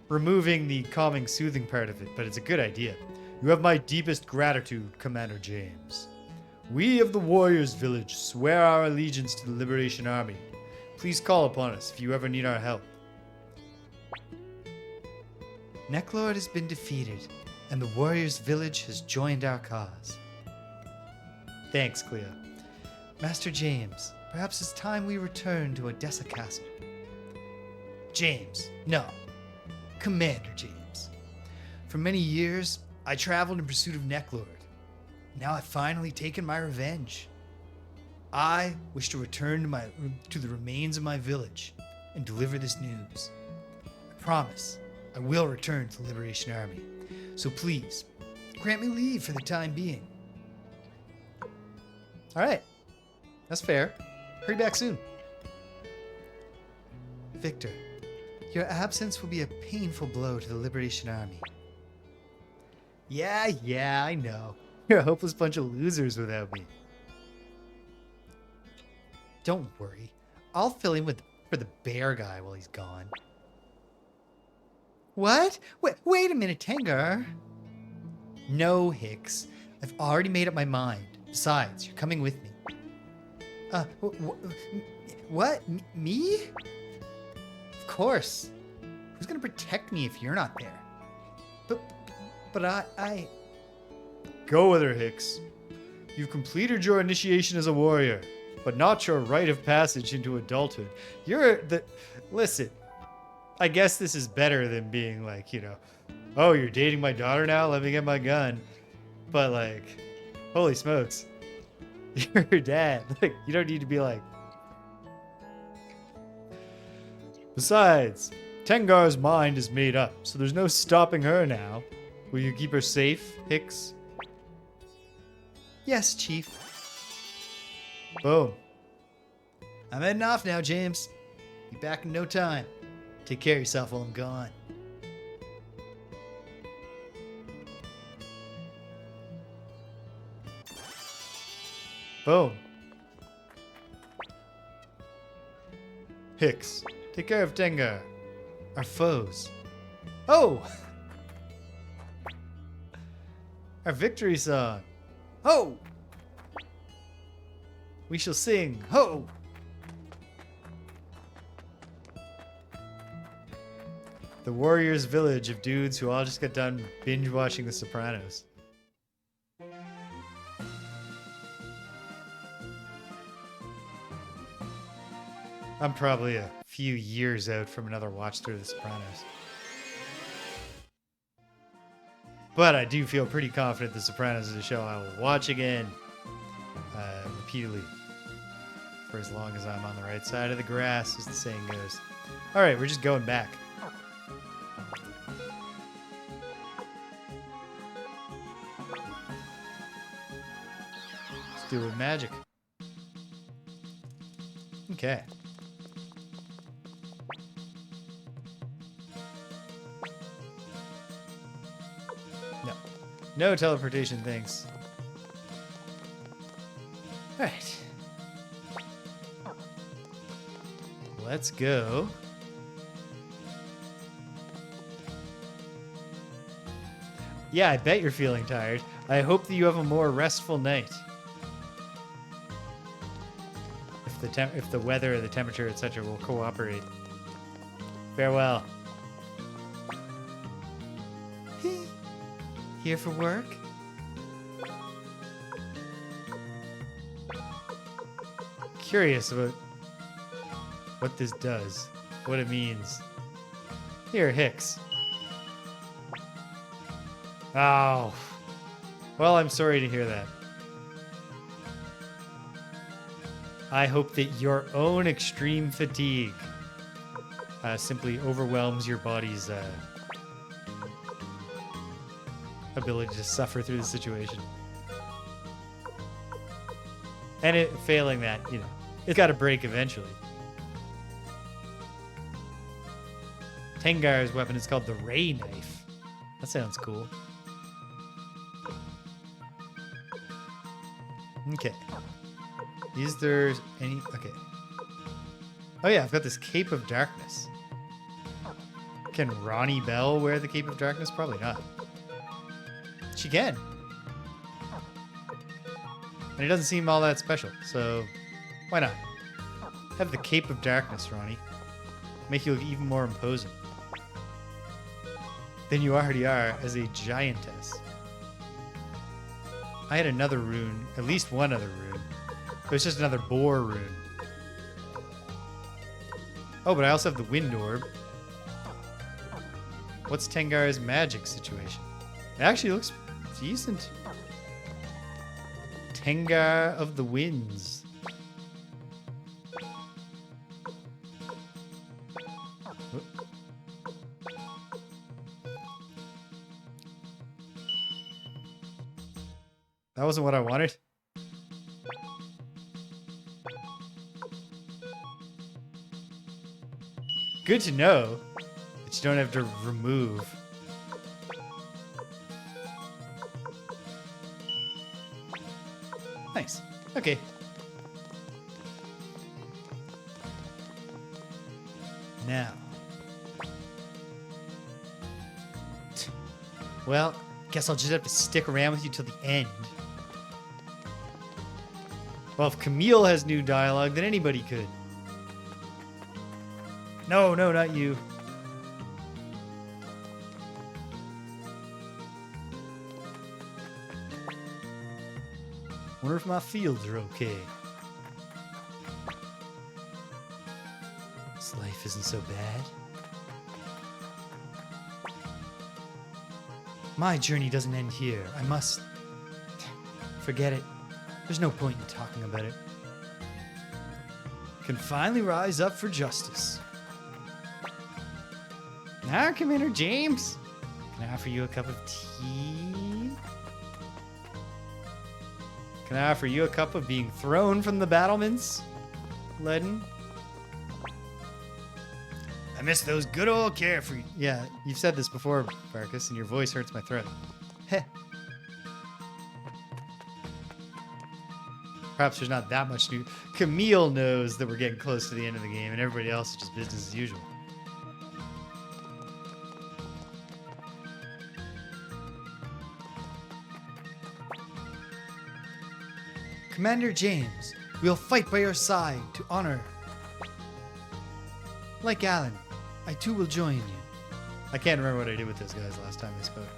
removing the calming, soothing part of it, but it's a good idea. You have my deepest gratitude, Commander James. We of the Warriors Village swear our allegiance to the Liberation Army. Please call upon us if you ever need our help. Neclord has been defeated, and the Warriors Village has joined our cause. Thanks, Cleo. Master James, perhaps it's time we return to Odessa Castle. James, no. Commander James. For many years, I traveled in pursuit of Neclord. Now I've finally taken my revenge. I wish to return to the remains of my village and deliver this news. I promise I will return to the Liberation Army. So please, grant me leave for the time being. All right. That's fair. Hurry back soon. Victor, your absence will be a painful blow to the Liberation Army. Yeah, I know. You're a hopeless bunch of losers without me. Don't worry. I'll fill in for the bear guy while he's gone. What? Wait a minute, Tengar. No, Hicks. I've already made up my mind. Besides, you're coming with me. What? Me? Of course. Who's gonna protect me if you're not there? But I... Go with her, Hicks. You've completed your initiation as a warrior, but not your rite of passage into adulthood. Listen, I guess this is better than being like, oh, you're dating my daughter now? Let me get my gun. But like, holy smokes. You're her dad. Like, you don't need to be like... Besides, Tengar's mind is made up, so there's no stopping her now. Will you keep her safe, Hicks? Yes, Chief. Boom. I'm heading off now, James. Be back in no time. Take care of yourself while I'm gone. Boom. Hicks, take care of Tengar. Our foes. Oh! Our victory song. Ho! We shall sing. Ho! The Warriors Village of dudes who all just got done binge watching The Sopranos. I'm probably a few years out from another watch through The Sopranos. But I do feel pretty confident The Sopranos is a show I will watch again repeatedly for as long as I'm on the right side of the grass, as the saying goes. All right, we're just going back. Let's do it with magic. Okay. No teleportation, thanks. Alright. Let's go. Yeah, I bet you're feeling tired. I hope that you have a more restful night. If the weather or the temperature, etc. will cooperate. Farewell. Here for work? Curious about what this does, what it means. Here, Hicks. Oh. Well, I'm sorry to hear that. I hope that your own extreme fatigue simply overwhelms your body's ability to suffer through the situation. And it failing that, you know, it's got to break eventually. Tengar's weapon is called the Ray Knife. That sounds cool. Okay. Is there any... Okay. Oh yeah, I've got this Cape of Darkness. Can Ronnie Bell wear the Cape of Darkness? Probably not. She can. And it doesn't seem all that special, so why not? Have the Cape of Darkness, Ronnie. Make you look even more imposing than you already are as a giantess. I had another rune, at least one other rune. But it's just another boar rune. Oh, but I also have the Wind Orb. What's Tengar's magic situation? It actually looks decent. Tengar of the Winds. That wasn't what I wanted. Good to know that you don't have to remove. Nice. Okay. Now. Well, guess I'll just have to stick around with you till the end. Well, if Camille has new dialogue, then anybody could. No, not you. Wonder if my fields are okay. This life isn't so bad. My journey doesn't end here. I must... Forget it. There's no point in talking about it. Can finally rise up for justice. Now, Commander James, can I offer you a cup of tea? Can I offer you a cup of being thrown from the battlements, Ledden? I miss those good old carefree. Yeah, you've said this before, Barkus, and your voice hurts my throat. Heh. Perhaps there's not that much new. Camille knows that we're getting close to the end of the game, and everybody else is just business as usual. Commander James, we'll fight by your side to honor. Like Alan, I too will join you. I can't remember what I did with those guys last time I spoke.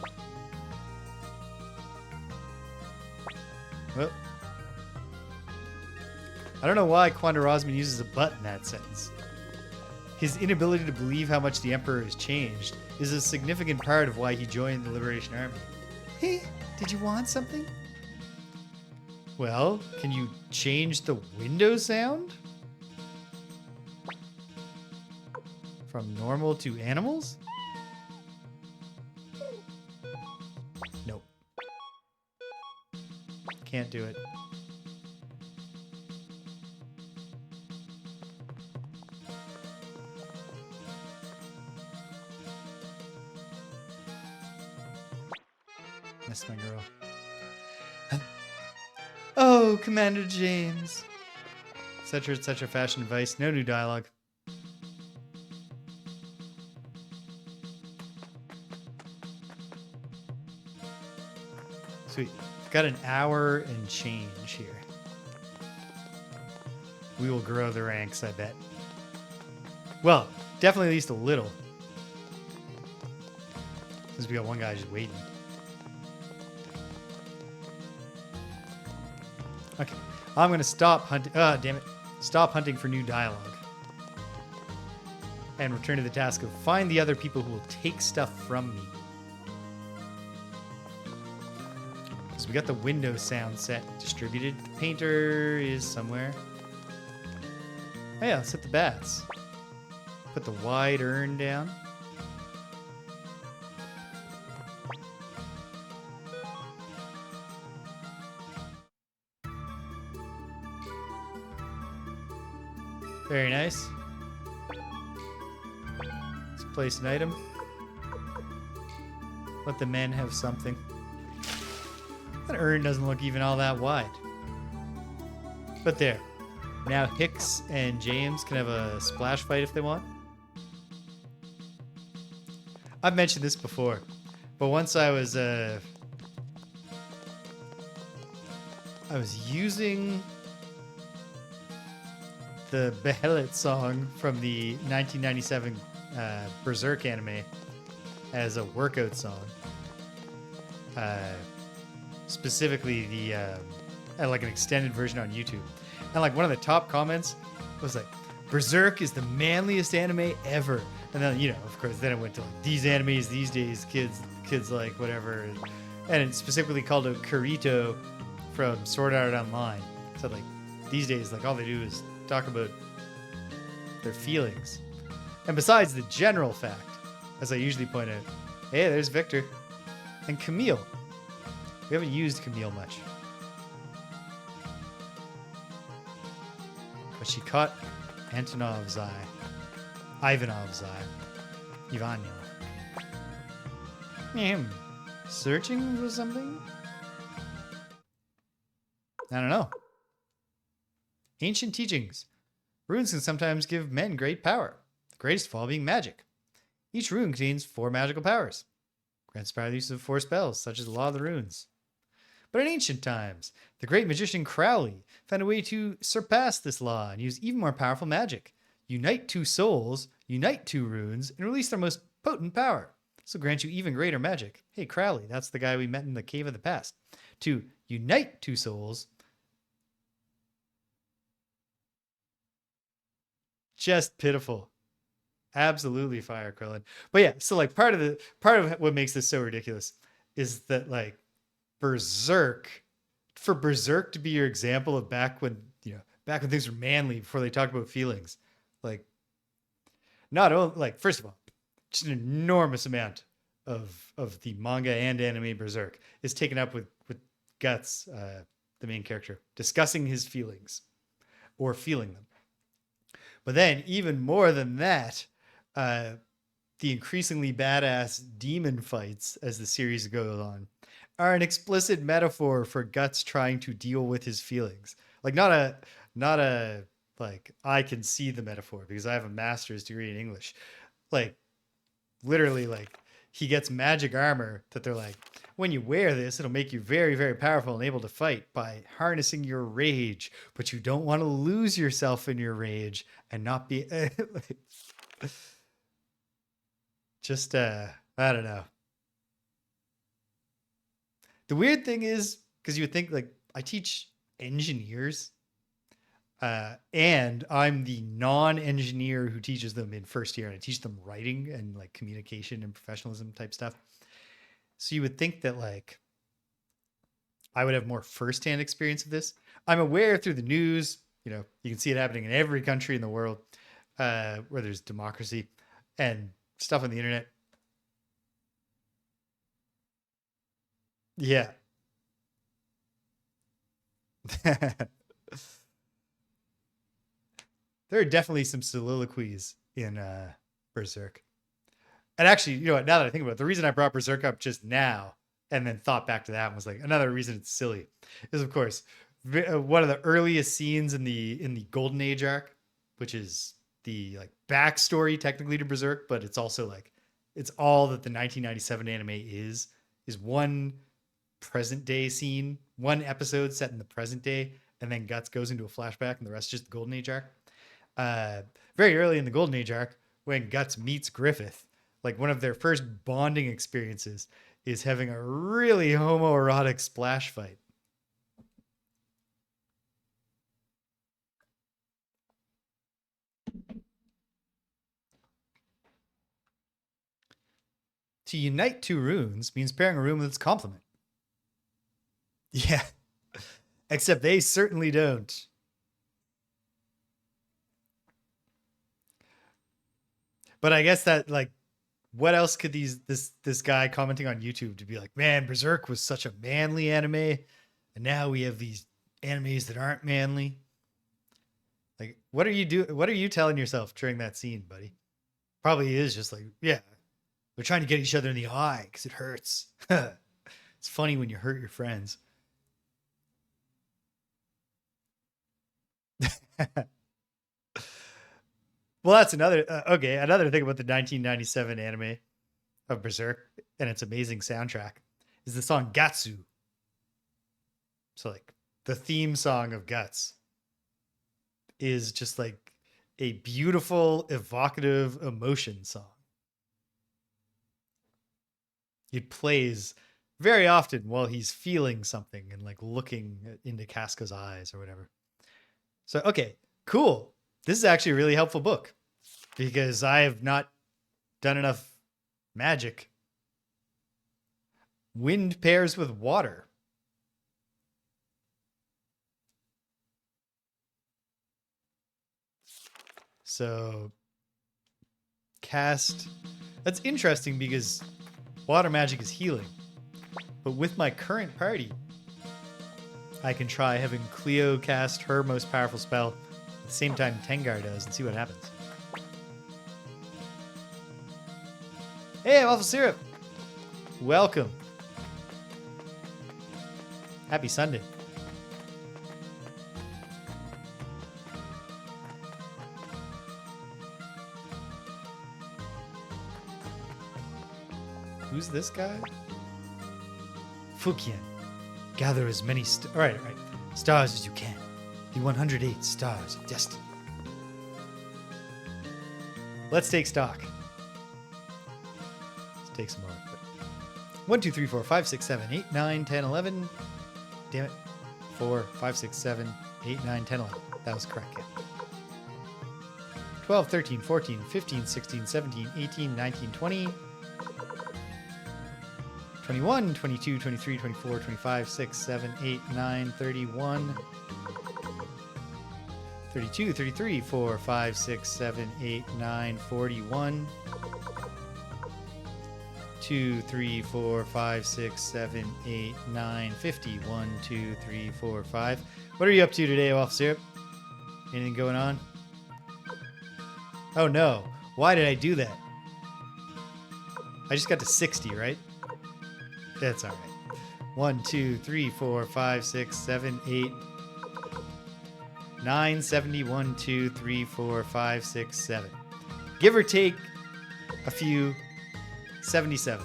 Well, I don't know why Quandar Osman uses a but in that sentence. His inability to believe how much the Emperor has changed is a significant part of why he joined the Liberation Army. Hey, did you want something? Well, can you change the window sound? From normal to animals? Nope. Can't do it. That's my girl. Oh, Commander James. Etc. Fashion advice. No new dialogue. Sweet. Got an hour and change here. We will grow the ranks, I bet. Well, definitely at least a little. Since we got one guy just waiting. Okay, I'm gonna stop hunting. Damn it! Stop hunting for new dialogue, and return to the task of find the other people who will take stuff from me. we got the window sound set distributed. The painter is somewhere. Oh yeah, let's hit the bats. Put the wide urn down. Very nice. Let's place an item. Let the men have something. That urn doesn't look even all that wide. But there. Now Hicks and James can have a splash fight if they want. I've mentioned this before, but once I was using the Behelit song from the 1997 Berserk anime as a workout song. Specifically the like an extended version on YouTube. And like one of the top comments was like, Berserk is the manliest anime ever. And then, you know, of course, then it went to like, these animes these days, kids like whatever. And it specifically called out Kirito from Sword Art Online. So like these days, like all they do is talk about their feelings. And besides the general fact, as I usually point out, hey, there's Victor. And Camille. We haven't used Camille much. But she caught Antonov's eye. Ivanov's eye. Ivanov. Searching for something? I don't know. Ancient teachings. Runes can sometimes give men great power, the greatest of all being magic. Each rune contains 4 magical powers. Grants power the use of 4 spells, such as the Law of the Runes. But in ancient times, the great magician Crowley found a way to surpass this law and use even more powerful magic. Unite 2 souls, unite 2 runes, and release their most potent power. This will grant you even greater magic. Hey, Crowley, that's the guy we met in the Cave of the Past. To unite 2 souls. Just pitiful. Absolutely fire, Krillin. But yeah, so like part of what makes this so ridiculous is that like Berserk, for Berserk to be your example of back when things were manly before they talked about feelings, like not only like first of all, just an enormous amount of the manga and anime Berserk is taken up with Guts, the main character, discussing his feelings or feeling them. But then even more than that, the increasingly badass demon fights as the series goes on are an explicit metaphor for Guts trying to deal with his feelings. Like not a like I can see the metaphor because I have a master's degree in English. Like literally like he gets magic armor that they're like, when you wear this, it'll make you very, very powerful and able to fight by harnessing your rage, but you don't want to lose yourself in your rage and not be just I don't know. The weird thing is, because you would think like I teach engineers, and I'm the non-engineer who teaches them in first year, and I teach them writing and like communication and professionalism type stuff. So you would think that like I would have more firsthand experience of this. I'm aware through the news, you know, you can see it happening in every country in the world where there's democracy and stuff on the internet. Yeah. There are definitely some soliloquies in Berserk. And actually, you know what, now that I think about it, the reason I brought Berserk up just now and then thought back to that and was like, another reason it's silly is, of course, one of the earliest scenes in the Golden Age arc, which is the like backstory technically to Berserk, but it's also like, it's all that the 1997 anime is one present day scene, one episode set in the present day, and then Guts goes into a flashback and the rest is just the Golden Age arc. Very early in the Golden Age arc, when Guts meets Griffith, like one of their first bonding experiences is having a really homoerotic splash fight. To unite 2 runes means pairing a rune with its complement. Yeah. Except they certainly don't. But I guess that, like, what else could this guy commenting on YouTube to be like, man, Berserk was such a manly anime, and now we have these animes that aren't manly. Like, what are you telling yourself during that scene, buddy? Probably is just like, yeah, we're trying to get each other in the eye because it hurts. It's funny when you hurt your friends. Well, that's another another thing about the 1997 anime of Berserk and its amazing soundtrack is the song Gatsu. So, like, the theme song of Guts is just like a beautiful, evocative emotion song. It plays very often while he's feeling something and like looking into Casca's eyes or whatever. So, okay, cool. This is actually a really helpful book because I have not done enough magic. Wind pairs with water. So, cast. That's interesting because water magic is healing. But with my current party, I can try having Cleo cast her most powerful spell at the same time Tengar does and see what happens. Hey, Waffle Syrup! Welcome. Happy Sunday. Who's this guy? Fukian. Gather as many all right. Stars as you can. The 108 stars of destiny. Let's take stock. Let's take some more. 1, 2, 3, 4, 5, 6, 7, 8, 9, 10, 11. Damn it. 4, 5, 6, 7, 8, 9, 10, 11. That was correct. Yeah. 12, 13, 14, 15, 16, 17, 18, 19, 20. 21, 22, 23, 24, 25, 6, 7, 8, 9, 31, 32, 33, 4, 5, 6, 7, 8, 9, 41, 2, 3, 4, 5, 6, 7, 8, 9, 50, 1, 2, 3, 4, 5. What are you up to today, Officer? Anything going on? Oh no, why did I do that? I just got to 60, right? That's all right. 1, 2, 3, 4, 5, 6, 7, 8, 9, 70, 1, 2, 3, 4, 5, 6, 7. Give or take a few, 77.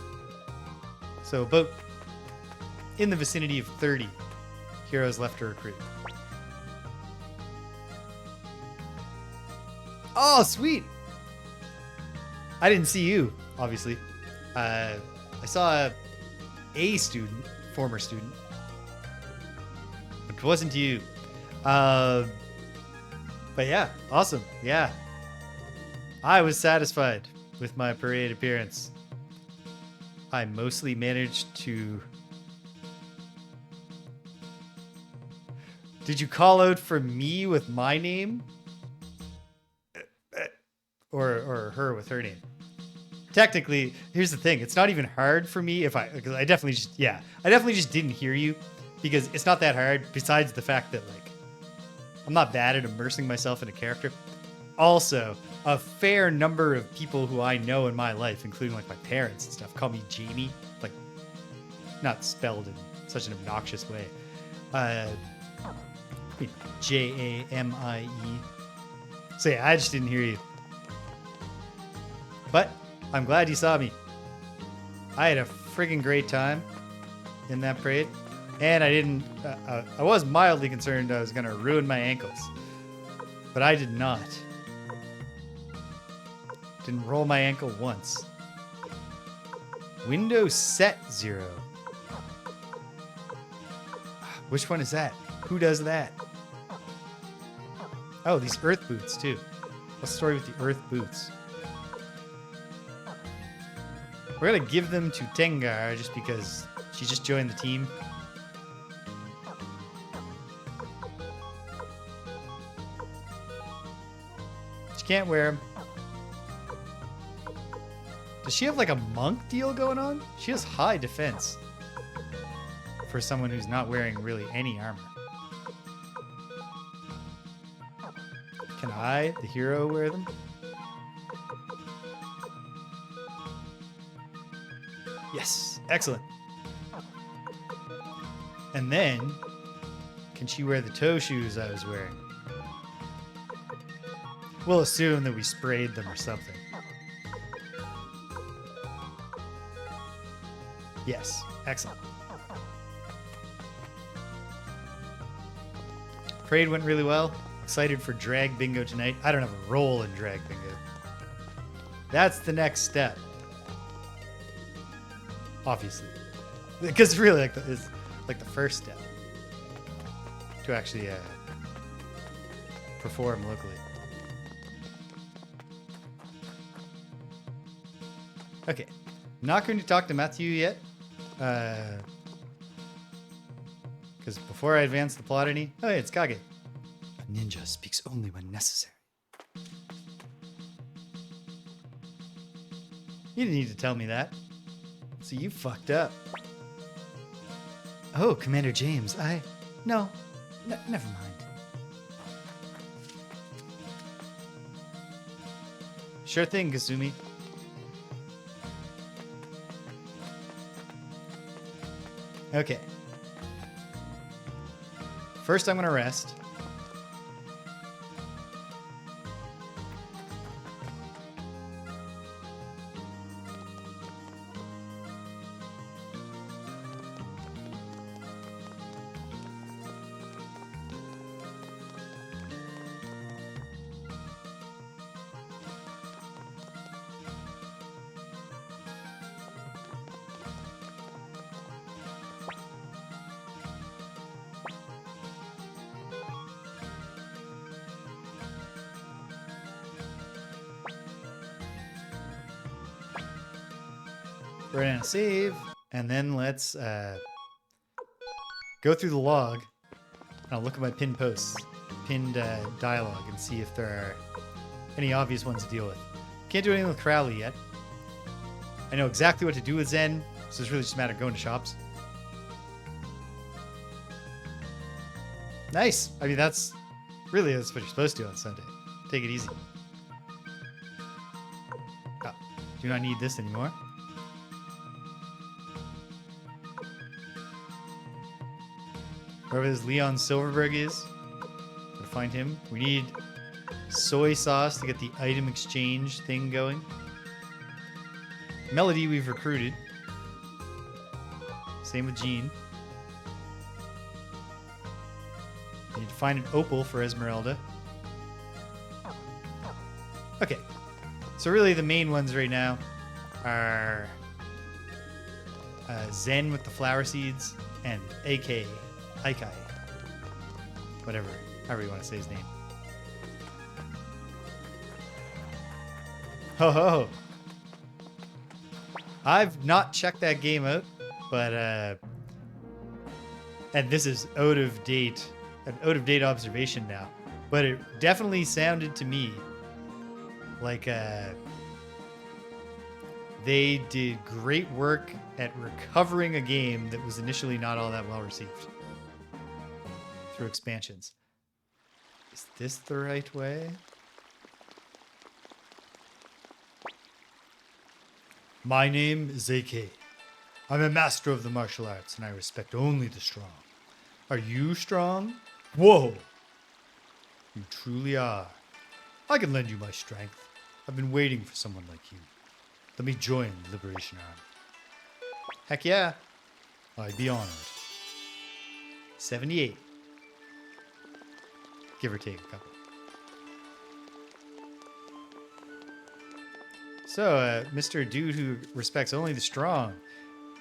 So about in the vicinity of 30 heroes left to recruit. Oh, sweet. I didn't see you, obviously. I saw a student, former student, but it wasn't you. But yeah, awesome. Yeah. I was satisfied with my parade appearance. I mostly managed to... Did you call out for me with my name? Or her with her name? Technically, here's the thing. It's not even hard for me because I definitely just didn't hear you because it's not that hard besides the fact that, like, I'm not bad at immersing myself in a character. Also, a fair number of people who I know in my life, including like my parents and stuff, call me Jamie, like not spelled in such an obnoxious way. Jamie. So yeah, I just didn't hear you. But I'm glad you saw me. I had a friggin' great time in that parade, and I didn't. I was mildly concerned I was gonna ruin my ankles, but I did not. Didn't roll my ankle once. Windows set 0. Which one is that? Who does that? Oh, these earth boots too. What's the story with the earth boots? We're gonna give them to Tengar just because she just joined the team. She can't wear them. Does she have like a monk deal going on? She has high defense for someone who's not wearing really any armor. Can I, the hero, wear them? Yes, excellent. And then, can she wear the toe shoes I was wearing? We'll assume that we sprayed them or something. Yes, excellent. Parade went really well. Excited for drag bingo tonight. I don't have a role in drag bingo. That's the next step. Obviously. Because it's really it's like the first step to actually perform locally. Okay. I'm not going to talk to Matthew yet. Because before I advance the plot any... Oh, yeah, it's Kage. A ninja speaks only when necessary. You didn't need to tell me that. So you fucked up. Oh, Commander James, No, never mind. Sure thing, Kasumi. Okay. First, I'm going to rest. We're going to save, and then let's go through the log. I'll look at my pinned posts, pinned dialogue, and see if there are any obvious ones to deal with. Can't do anything with Crowley yet. I know exactly what to do with Zen, so it's really just a matter of going to shops. Nice. I mean, that's what you're supposed to do on Sunday. Take it easy. Oh, do not need this anymore. Wherever this Leon Silverberg is, gotta find him. We need soy sauce to get the item exchange thing going. Melody we've recruited. Same with Jean. We need to find an opal for Esmeralda. Okay. So really the main ones right now are Zen with the flower seeds and Eikei. Whatever, however you want to say his name. Ho ho! I've not checked that game out, but and this is an out of date observation now, but it definitely sounded to me like they did great work at recovering a game that was initially not all that well received through expansions. Is this the right way? My name is Eikei. I'm a master of the martial arts, and I respect only the strong. Are you strong? Whoa! You truly are. I can lend you my strength. I've been waiting for someone like you. Let me join the Liberation Army. Heck yeah. I'd be honored. 78. Give or take a couple. So, Mr. Dude who respects only the strong.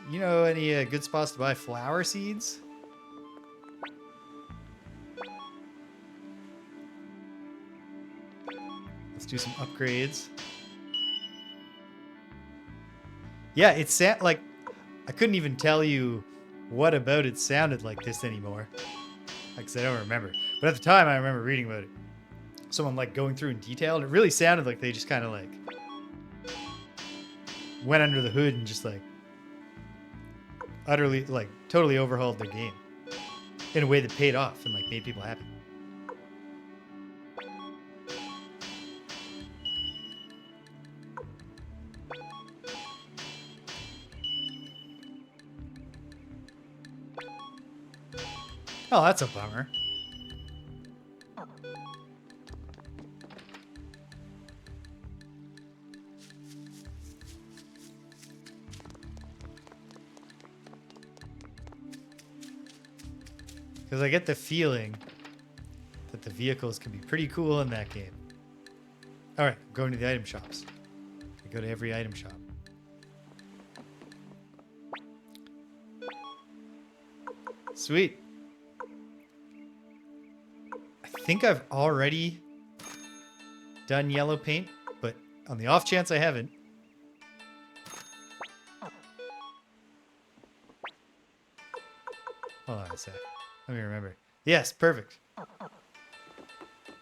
You know any good spots to buy flower seeds? Let's do some upgrades. Yeah, it sounded like... I couldn't even tell you what about it sounded like this anymore. Because I don't remember. But at the time, I remember reading about it. someone like going through in detail, and it really sounded like they just kind of like went under the hood and just like utterly, like totally overhauled their game in a way that paid off and like made people happy. Oh, that's a bummer. Because I get the feeling that the vehicles can be pretty cool in that game. All right, going to the item shops. I go to every item shop. Sweet. I think I've already done yellow paint, but on the off chance I haven't. Hold on a sec. Let me remember. Yes, perfect.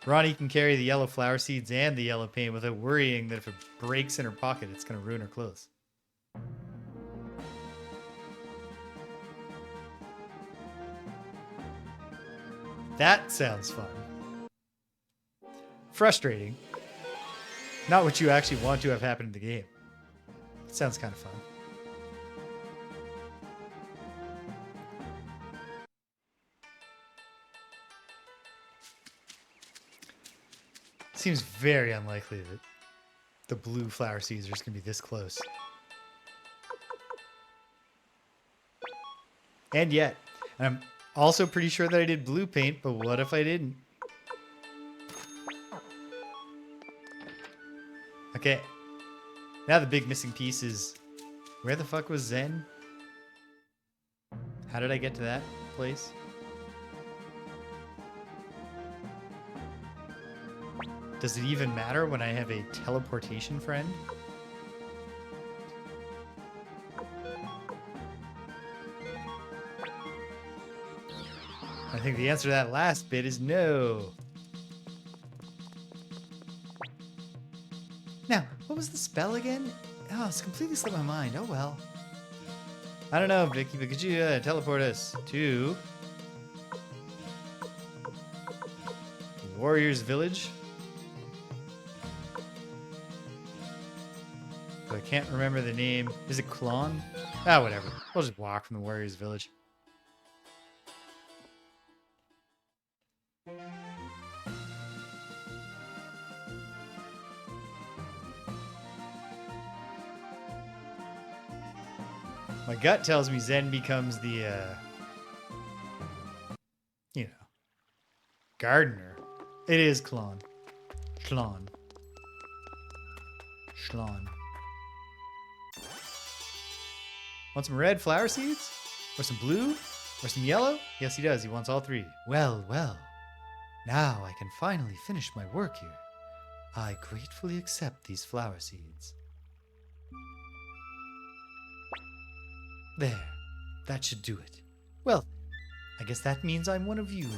Ronnie can carry the yellow flower seeds and the yellow paint without worrying that if it breaks in her pocket, it's going to ruin her clothes. That sounds fun. Frustrating. Not what you actually want to have happen in the game. It sounds kind of fun. Seems very unlikely that the blue flower seeds are just going to be this close. And yet, I'm also pretty sure that I did blue paint, but what if I didn't? Okay. Now the big missing piece is, where the fuck was Zen? How did I get to that place? Does it even matter when I have a teleportation friend? I think the answer to that last bit is no. Now, what was the spell again? Oh, it's completely slipped my mind. Oh well. I don't know, Vicky, but could you teleport us to Warrior's Village? I can't remember the name. Is it Qlon? Ah, whatever. We'll just walk from the Warrior's Village. My gut tells me Zen becomes the, you know, gardener. It is Qlon. Qlon. Qlon. Want some red flower seeds? Or some blue? Or some yellow? Yes, he does. He wants all three. Well, well. Now I can finally finish my work here. I gratefully accept these flower seeds. There. That should do it. Well, I guess that means I'm one of you now.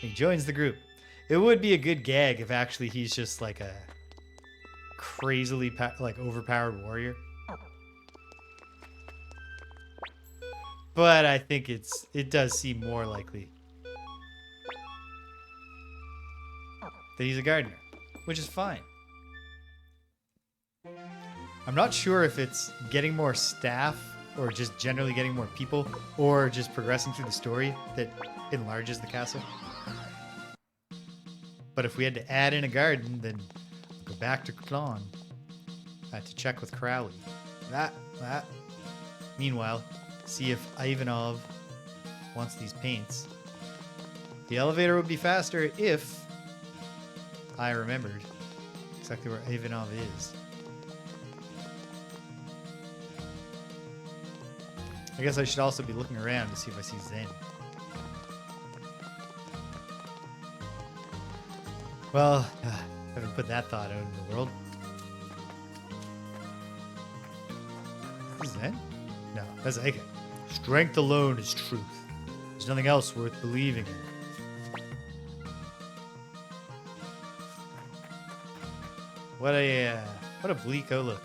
He joins the group. It would be a good gag if actually he's just like a crazily overpowered warrior. But I think it does seem more likely that he's a gardener, which is fine. I'm not sure if it's getting more staff or just generally getting more people or just progressing through the story that enlarges the castle. But if we had to add in a garden, then I'll go back to Qlon. I had to check with Crowley. That. Meanwhile, see if Ivanov wants these paints. The elevator would be faster if I remembered exactly where Ivanov is. I guess I should also be looking around to see if I see Zen. Well, I haven't put that thought out in the world. Is Zen? No, that's Eikei. Strength alone is truth. There's nothing else worth believing in. What a bleak outlook.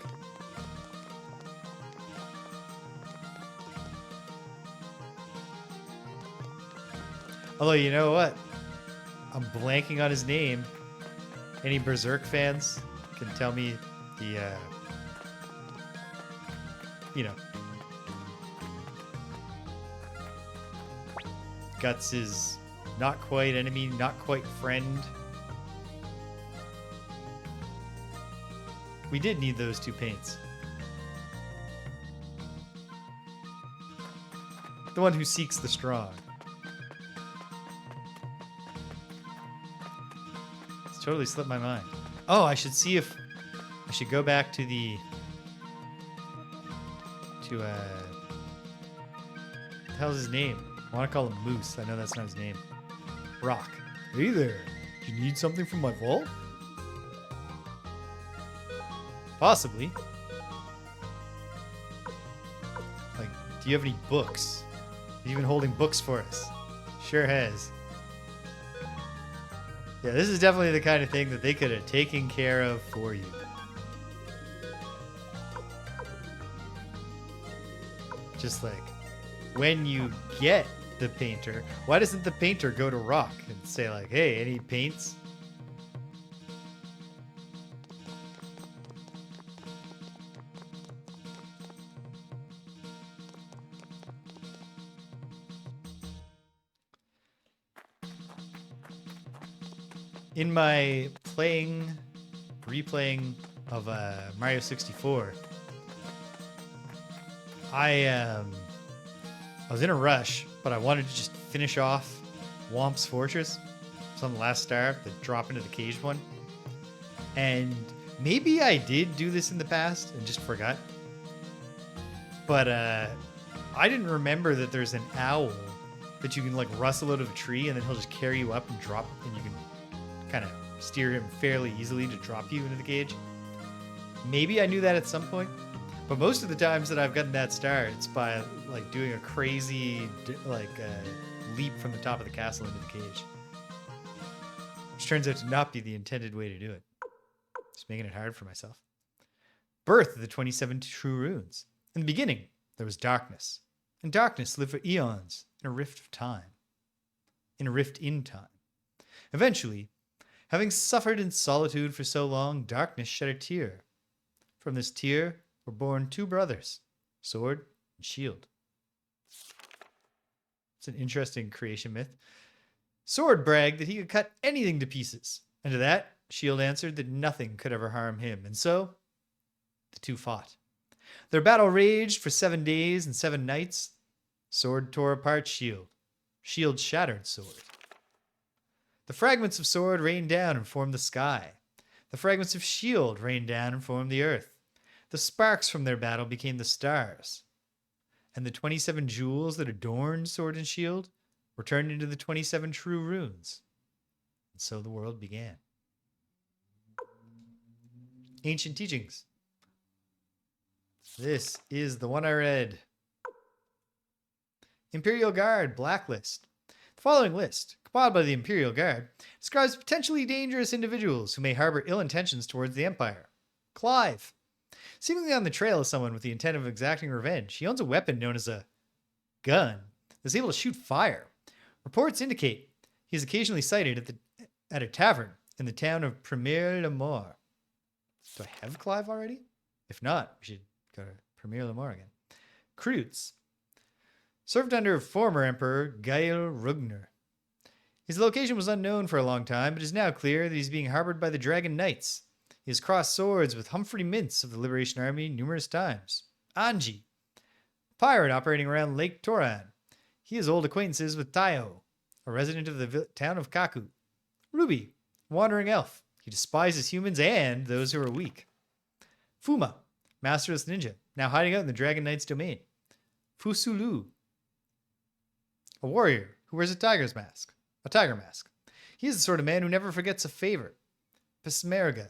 Although, you know what? I'm blanking on his name. Any Berserk fans can tell me the, you know, Guts is not quite enemy, not quite friend. We did need those two paints. The one who seeks the strong. It's totally slipped my mind. Oh, I should see if I should go back to the what the hell's his name? I want to call him Moose. I know that's not his name. Rock. Hey there. Do you need something from my vault? Possibly. Like, do you have any books? He's been holding books for us. Sure has. Yeah, this is definitely the kind of thing that they could have taken care of for you. Just like, when you get the painter, why doesn't the painter go to Rock and say like, hey, any paints? In my replaying of Mario 64, I was in a rush, but I wanted to just finish off Womp's Fortress. It's on the last star, the drop into the caged one. And maybe I did do this in the past and just forgot. But I didn't remember that there's an owl that you can like rustle out of a tree and then he'll just carry you up and drop, and you can kind of steer him fairly easily to drop you into the cage. Maybe I knew that at some point, but most of the times that I've gotten that star, it's by like doing a crazy leap from the top of the castle into the cage, which turns out to not be the intended way to do it. Just making it hard for myself. Birth of the 27 true runes. In the beginning, there was darkness, and darkness lived for eons in a rift of time. In a rift in time. Eventually, having suffered in solitude for so long, darkness shed a tear. From this tear were born two brothers, Sword and Shield. It's an interesting creation myth. Sword bragged that he could cut anything to pieces, and to that, Shield answered that nothing could ever harm him, and so the two fought. Their battle raged for 7 days and 7 nights. Sword tore apart Shield. Shield shattered Sword. The fragments of Sword rained down and formed the sky. The fragments of Shield rained down and formed the earth. The sparks from their battle became the stars. And the 27 jewels that adorned Sword and Shield were turned into the 27 true runes. And so the world began. Ancient Teachings. This is the one I read. Imperial Guard Blacklist. The following list, compiled by the Imperial Guard, describes potentially dangerous individuals who may harbor ill intentions towards the Empire. Clive. Seemingly on the trail of someone with the intent of exacting revenge, he owns a weapon known as a gun that's able to shoot fire. Reports indicate he is occasionally sighted at a tavern in the town of Premier-le-Mort. Do I have Clive already? If not, we should go to Premier-le-Mort again. Kreutz. Served under former Emperor Gael Rugner. His location was unknown for a long time, but it is now clear that he's being harbored by the Dragon Knights. He has crossed swords with Humphrey Mintz of the Liberation Army numerous times. Anji. Pirate operating around Lake Toran. He has old acquaintances with Taio, a resident of the town of Kaku. Ruby. Wandering elf. He despises humans and those who are weak. Fuma. Masterless ninja, now hiding out in the Dragon Knight's domain. Fusulu. A warrior who wears a tiger mask. He is the sort of man who never forgets a favor. Pesmerga.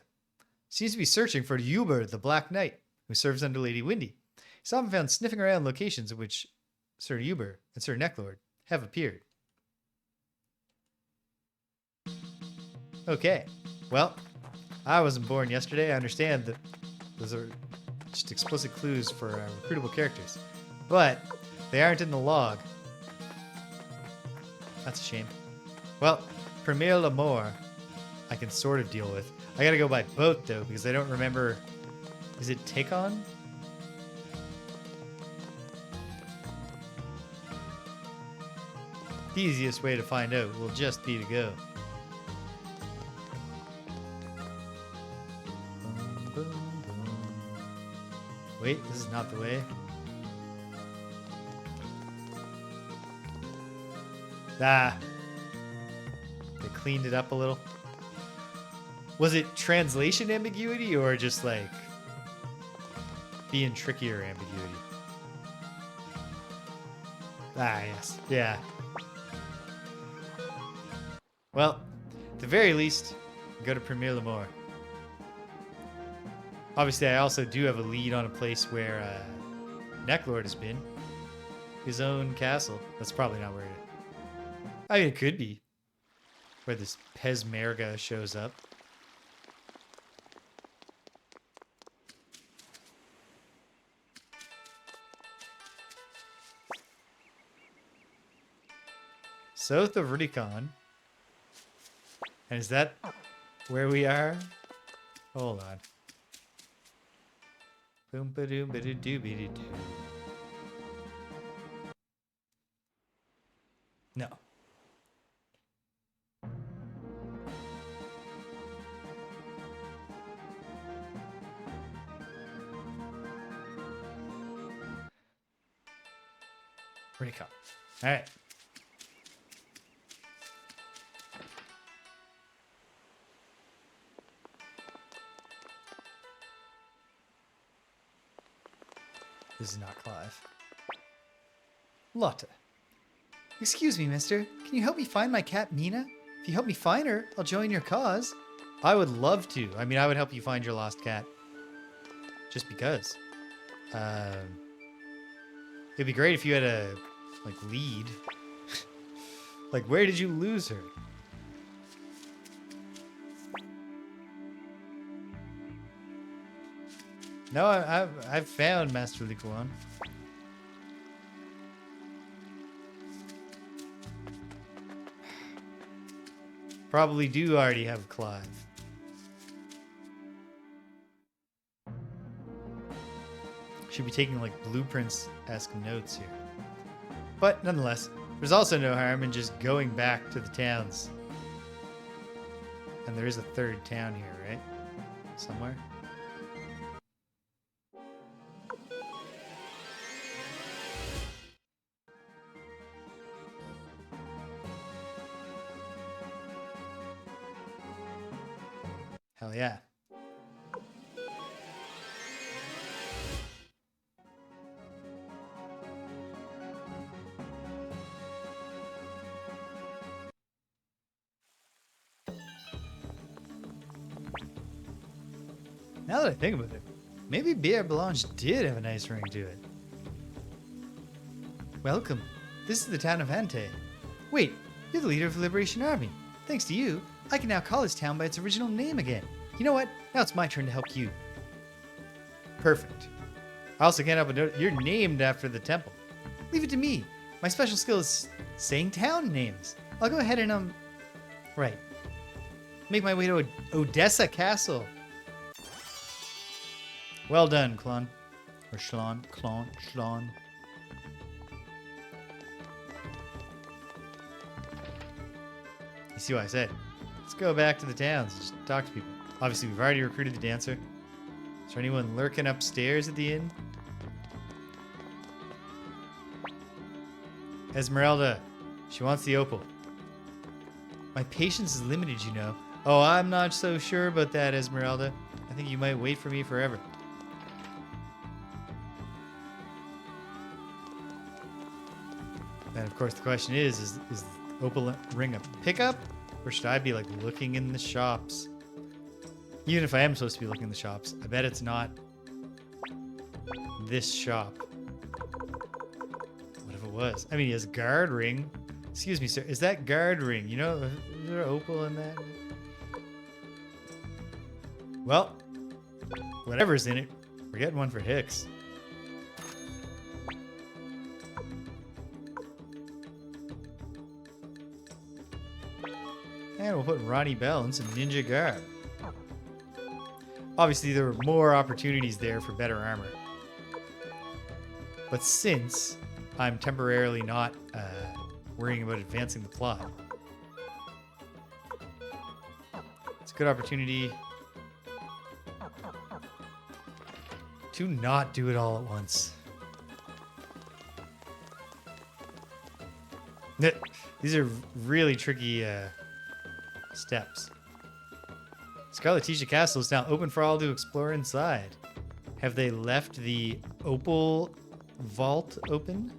Seems to be searching for Uber, the Black Knight, who serves under Lady Windy. He's often found sniffing around locations in which Sir Uber and Sir Neclord have appeared. Okay, well, I wasn't born yesterday. I understand that those are just explicit clues for recruitable characters. But they aren't in the log. That's a shame. Well, Premier L'Amour, I can sort of deal with. I gotta go by boat, though, because I don't remember... Is it take on? The easiest way to find out will just be to go. Wait, this is not the way. Ah. They cleaned it up a little. Was it translation ambiguity or just like being trickier ambiguity? Ah, yes. Yeah. Well, at the very least, go to Premier L'Amour. Obviously, I also do have a lead on a place where Neclord has been. His own castle. That's probably not where it is. I mean, it could be. Where this Pesmerga shows up. South of Rudicon. And is that where we are? Hold on. Boom ba doom ba doo doo be doo. No. Rudicon. All right. This is not Clive. Lotte. Excuse me, mister. Can you help me find my cat, Mina? If you help me find her, I'll join your cause. I would love to. I mean, I would help you find your lost cat. Just because. It'd be great if you had a, like, lead. Like, where did you lose her? No, I've found Masterly Qlon. Probably do already have Clive. Should be taking like blueprints-esque notes here. But nonetheless, there's also no harm in just going back to the towns. And there is a third town here, right? Somewhere. Hell yeah. Now that I think about it, maybe Pierre Blanche did have a nice ring to it. Welcome. This is the town of Ante. Wait, you're the leader of the Liberation Army. Thanks to you, I can now call this town by its original name again. You know what? Now it's my turn to help you. Perfect. I also can't help but note you're named after the temple. Leave it to me. My special skill is saying town names. I'll go ahead and, right. Make my way to Odessa Castle. Well done, Qlon. Or Qlon. You see what I said? Let's go back to the towns and just talk to people. Obviously, we've already recruited the dancer. Is there anyone lurking upstairs at the inn? Esmeralda. She wants the opal. My patience is limited, you know. Oh, I'm not so sure about that, Esmeralda. I think you might wait for me forever. And of course, the question is opal ring a pickup? Or should I be like looking in the shops? Even if I am supposed to be looking in the shops, I bet it's not this shop. What if it was? I mean, he has guard ring. Excuse me, sir. Is that guard ring? You know, is there opal in that? Well, whatever's in it, we're getting one for Hicks. And we'll put Ronnie Bell in some ninja garb. Obviously, there were more opportunities there for better armor. But since I'm temporarily not worrying about advancing the plot, it's a good opportunity to not do it all at once. These are really tricky steps. Scarlatisha Castle is now open for all to explore inside. Have they left the Opal Vault open?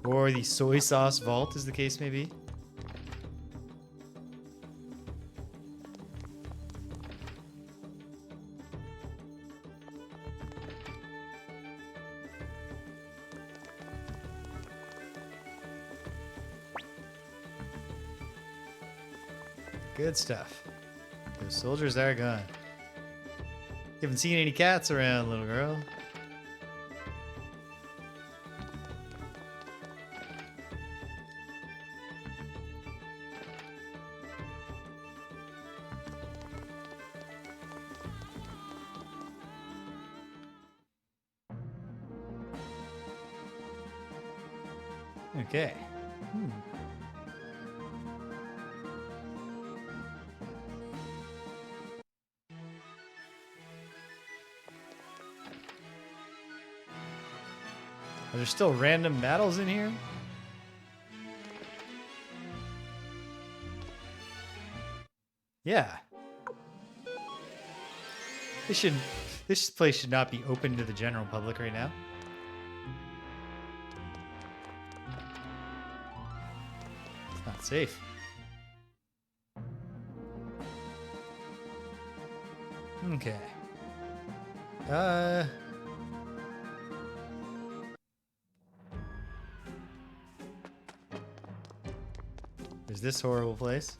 Or the Soy Sauce Vault, as the case may be? Good stuff. Those soldiers are gone. You haven't seen any cats around, little girl. Okay. Are there still random battles in here? Yeah. This place should not be open to the general public right now. It's not safe. Okay. There's this horrible place.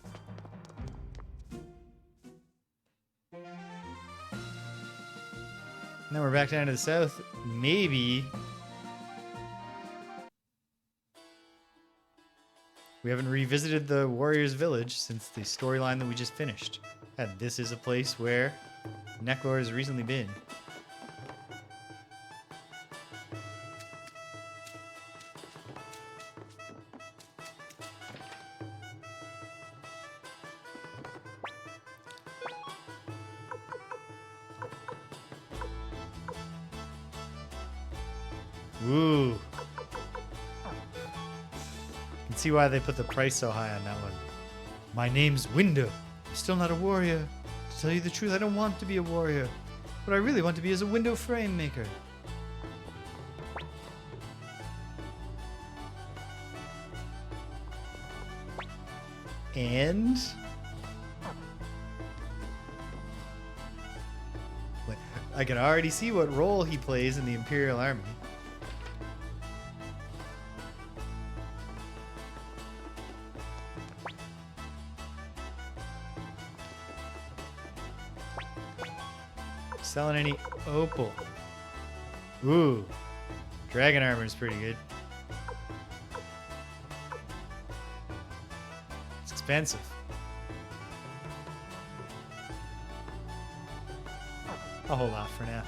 Now we're back down to the south. Maybe we haven't revisited the Warriors Village since the storyline that we just finished. And this is a place where Neclord has recently been. Ooh. You can see why they put the price so high on that one. My name's Window. I'm still not a warrior. To tell you the truth, I don't want to be a warrior. What I really want to be is a window frame maker. And I can already see what role he plays in the Imperial Army. Selling any opal. Ooh. Dragon armor is pretty good. It's expensive. I'll hold off for now.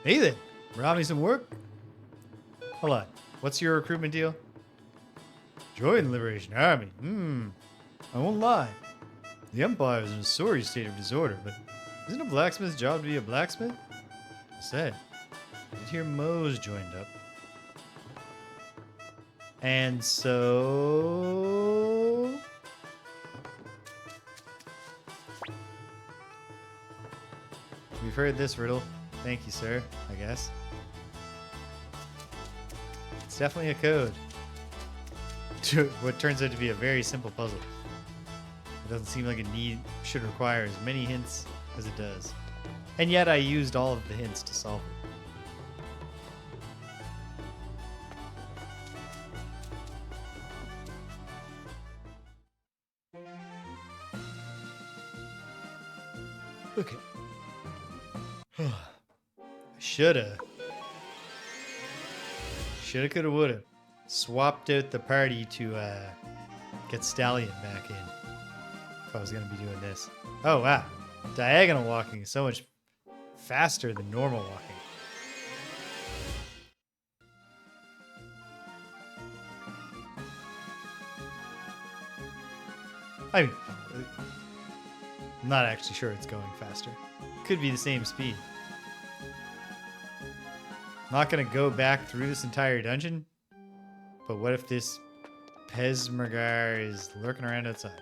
Hey then, brought me some work? Hold on, what's your recruitment deal? Join the Liberation Army. I won't lie. The Empire is in a sorry state of disorder, but isn't a blacksmith's job to be a blacksmith? I said, I did hear Moe's joined up. And so... we've heard this riddle. Thank you, sir, I guess. It's definitely a code to what turns out to be a very simple puzzle. doesn't seem like it should require as many hints as it does. And yet I used all of the hints to solve it. Okay. Shoulda, coulda, woulda. Swapped out the party to get Stallion back in. If I was going to be doing this. Oh, wow. Diagonal walking is so much faster than normal walking. I mean, I'm not actually sure it's going faster. Could be the same speed. Not going to go back through this entire dungeon. But what if this Pesmergar is lurking around outside?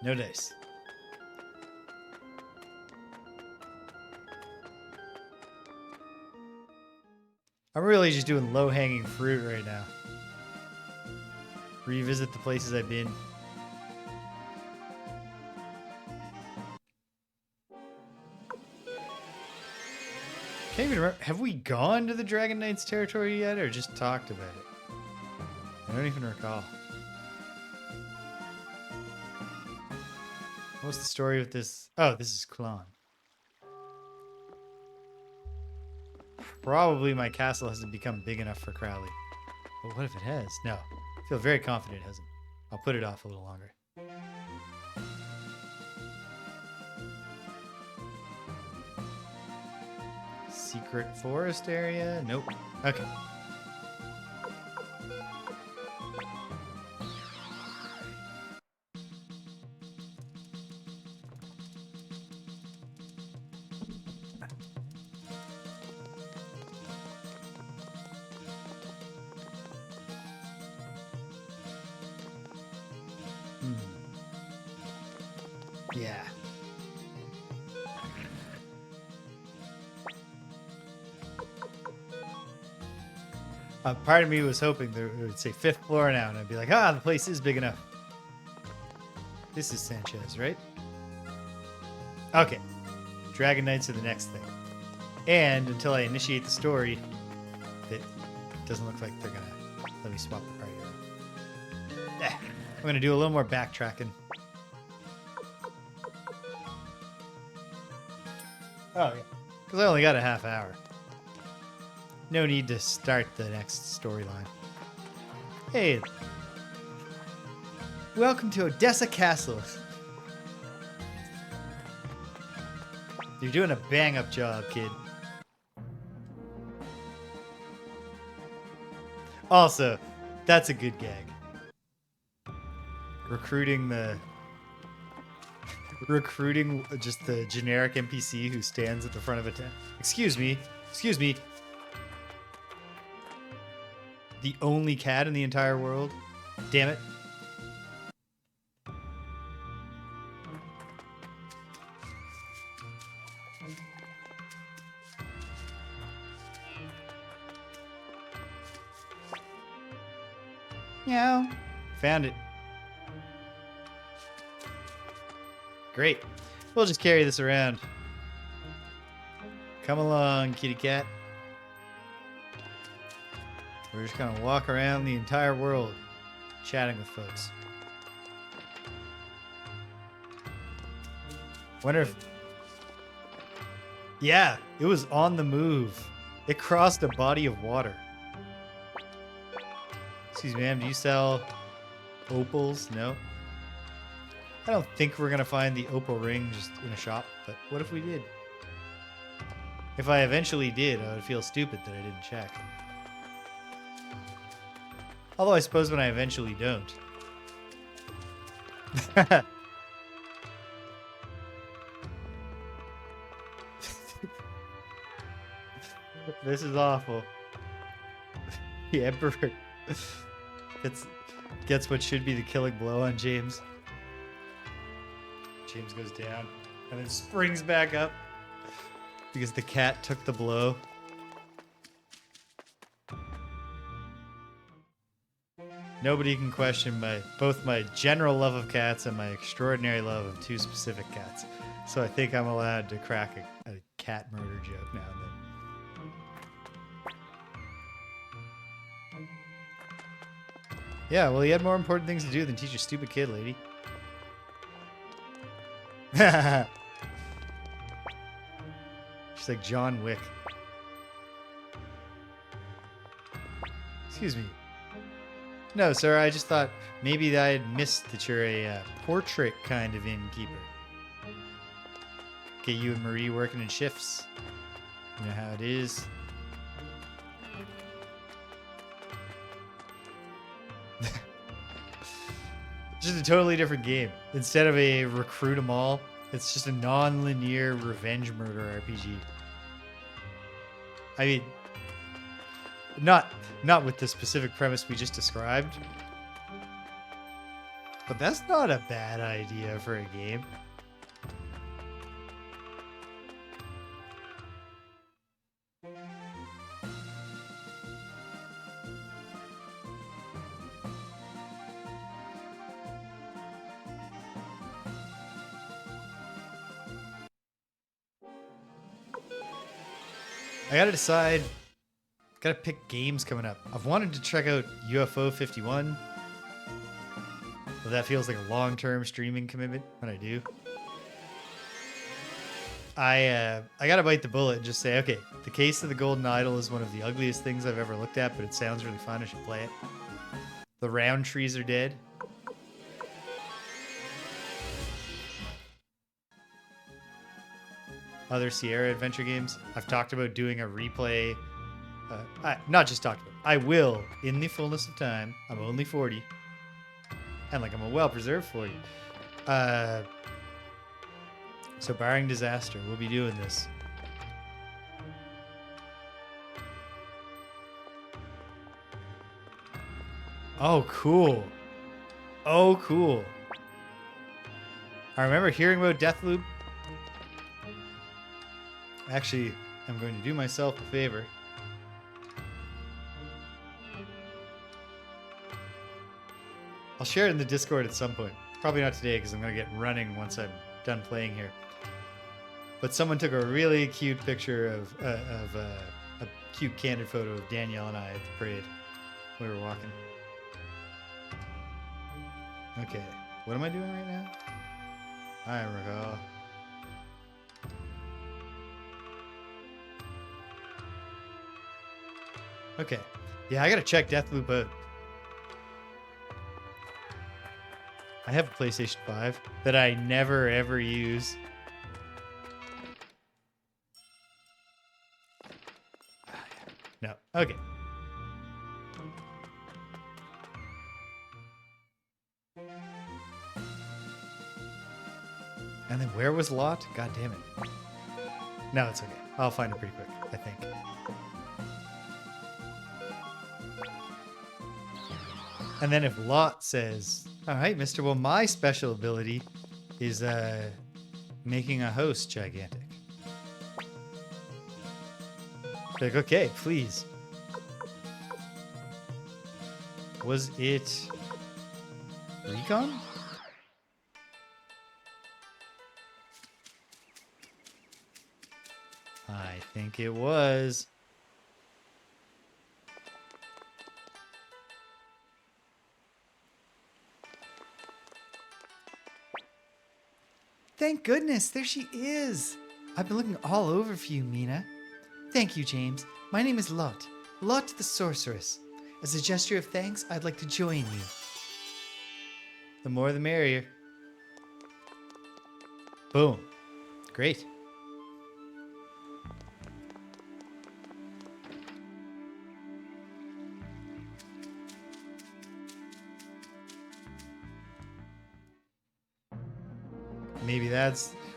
No dice. I'm really just doing low-hanging fruit right now. Revisit the places I've been. Can't even remember. Have we gone to the Dragon Knight's territory yet, or just talked about it? I don't even recall. What's the story with this? Oh, this is Qlon. Probably my castle hasn't become big enough for Crowley. But what if it has? No. I feel very confident it hasn't. I'll put it off a little longer. Secret forest area? Nope. Okay. Yeah. Part of me was hoping that it would say 5th floor now, and I'd be like, ah, the place is big enough. This is Sanchez, right? Okay. Dragon Knights are the next thing. And until I initiate the story, it doesn't look like they're going to let me swap the party around. I'm going to do a little more backtracking. Oh, yeah. Because I only got a half hour. No need to start the next storyline. Hey. Welcome to Odessa Castle. You're doing a bang-up job, kid. Also, that's a good gag. Recruiting just the generic NPC who stands at the front of a tent. Excuse me. The only cat in the entire world? Damn it. Meow. Found it. Great. We'll just carry this around. Come along, kitty cat. We're just gonna walk around the entire world, chatting with folks. Wonder if... Yeah, it was on the move. It crossed a body of water. Excuse me, ma'am, do you sell opals? No? I don't think we're gonna find the opal ring just in a shop, but what if we did? If I eventually did, I would feel stupid that I didn't check. Although I suppose when I eventually don't. This is awful. The Emperor gets what should be the killing blow on James. James goes down and then springs back up because the cat took the blow. Nobody can question both my general love of cats and my extraordinary love of two specific cats. So I think I'm allowed to crack a cat murder joke now and then. Yeah, well, he had more important things to do than teach a stupid kid, lady. She's like John Wick. Excuse me. No, sir, I just thought maybe I had missed that you're a portrait kind of innkeeper. Get you and Marie working in shifts. You know how it is. Just a totally different game. Instead of a recruit 'em all, it's just a non-linear revenge murder RPG. I mean, not with the specific premise we just described, but that's not a bad idea for a game. I gotta decide. Gotta pick games coming up. I've wanted to check out UFO 51. But that feels like a long-term streaming commitment when I do. I gotta bite the bullet and just say, okay, The Case of the Golden Idol is one of the ugliest things I've ever looked at, but it sounds really fun. I should play it. The Round Trees Are Dead. Other Sierra adventure games. I've talked about doing a replay. Not just talked about. I will, in the fullness of time. I'm only 40. And like I'm a well-preserved 40. So barring disaster, we'll be doing this. Oh, cool. Oh, cool. I remember hearing about Deathloop. Actually, I'm going to do myself a favor. I'll share it in the Discord at some point. Probably not today because I'm going to get running once I'm done playing here. But someone took a really cute picture of a cute candid photo of Danielle and I at the parade. We were walking. Okay, what am I doing right now? I recall. Okay. Yeah, I gotta check Deathloop out. I have a PlayStation 5 that I never ever use. No. Okay. And then where was Lotte? God damn it. No, it's okay. I'll find it pretty quick, I think. And then if Lotte says, all right, mister, well, my special ability is making a house gigantic. Like, okay, please. Was it Recon? I think it was. Thank goodness, there she is. I've been looking all over for you, Mina. Thank you, James. My name is Lotte. Lotte the Sorceress. As a gesture of thanks, I'd like to join you. The more the merrier. Boom. Great.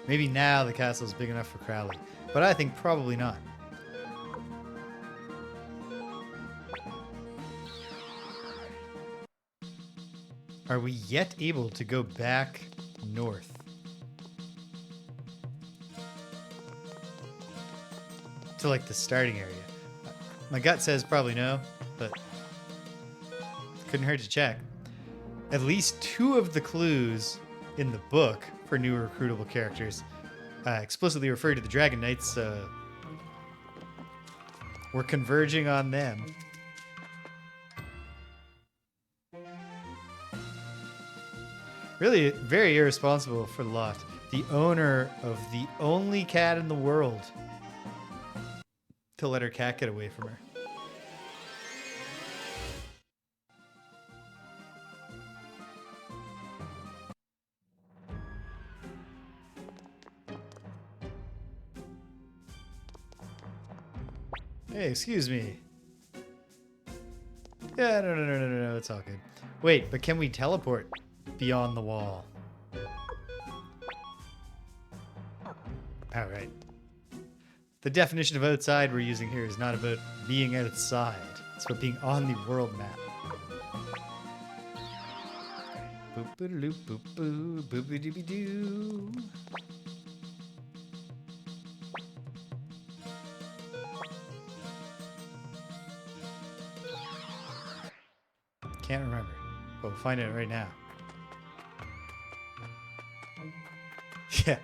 Maybe now the castle's big enough for Crowley, but I think probably not. Are we yet able to go back north? To like the starting area. My gut says probably no, but couldn't hurt to check. At least 2 of the clues in the book for new recruitable characters explicitly refer to the Dragon Knights, so we're converging on them. Really very irresponsible for Lotte, the owner of the only cat in the world, to let her cat get away from her. Hey, excuse me. Yeah, no, it's all good. Wait, but can we teleport beyond the wall? All right. The definition of outside we're using here is not about being outside. It's about being on the world map. Boop-a-doop, boop-boo, boop-a-doobie-doo. Can't remember, but we'll find out right now. Yeah,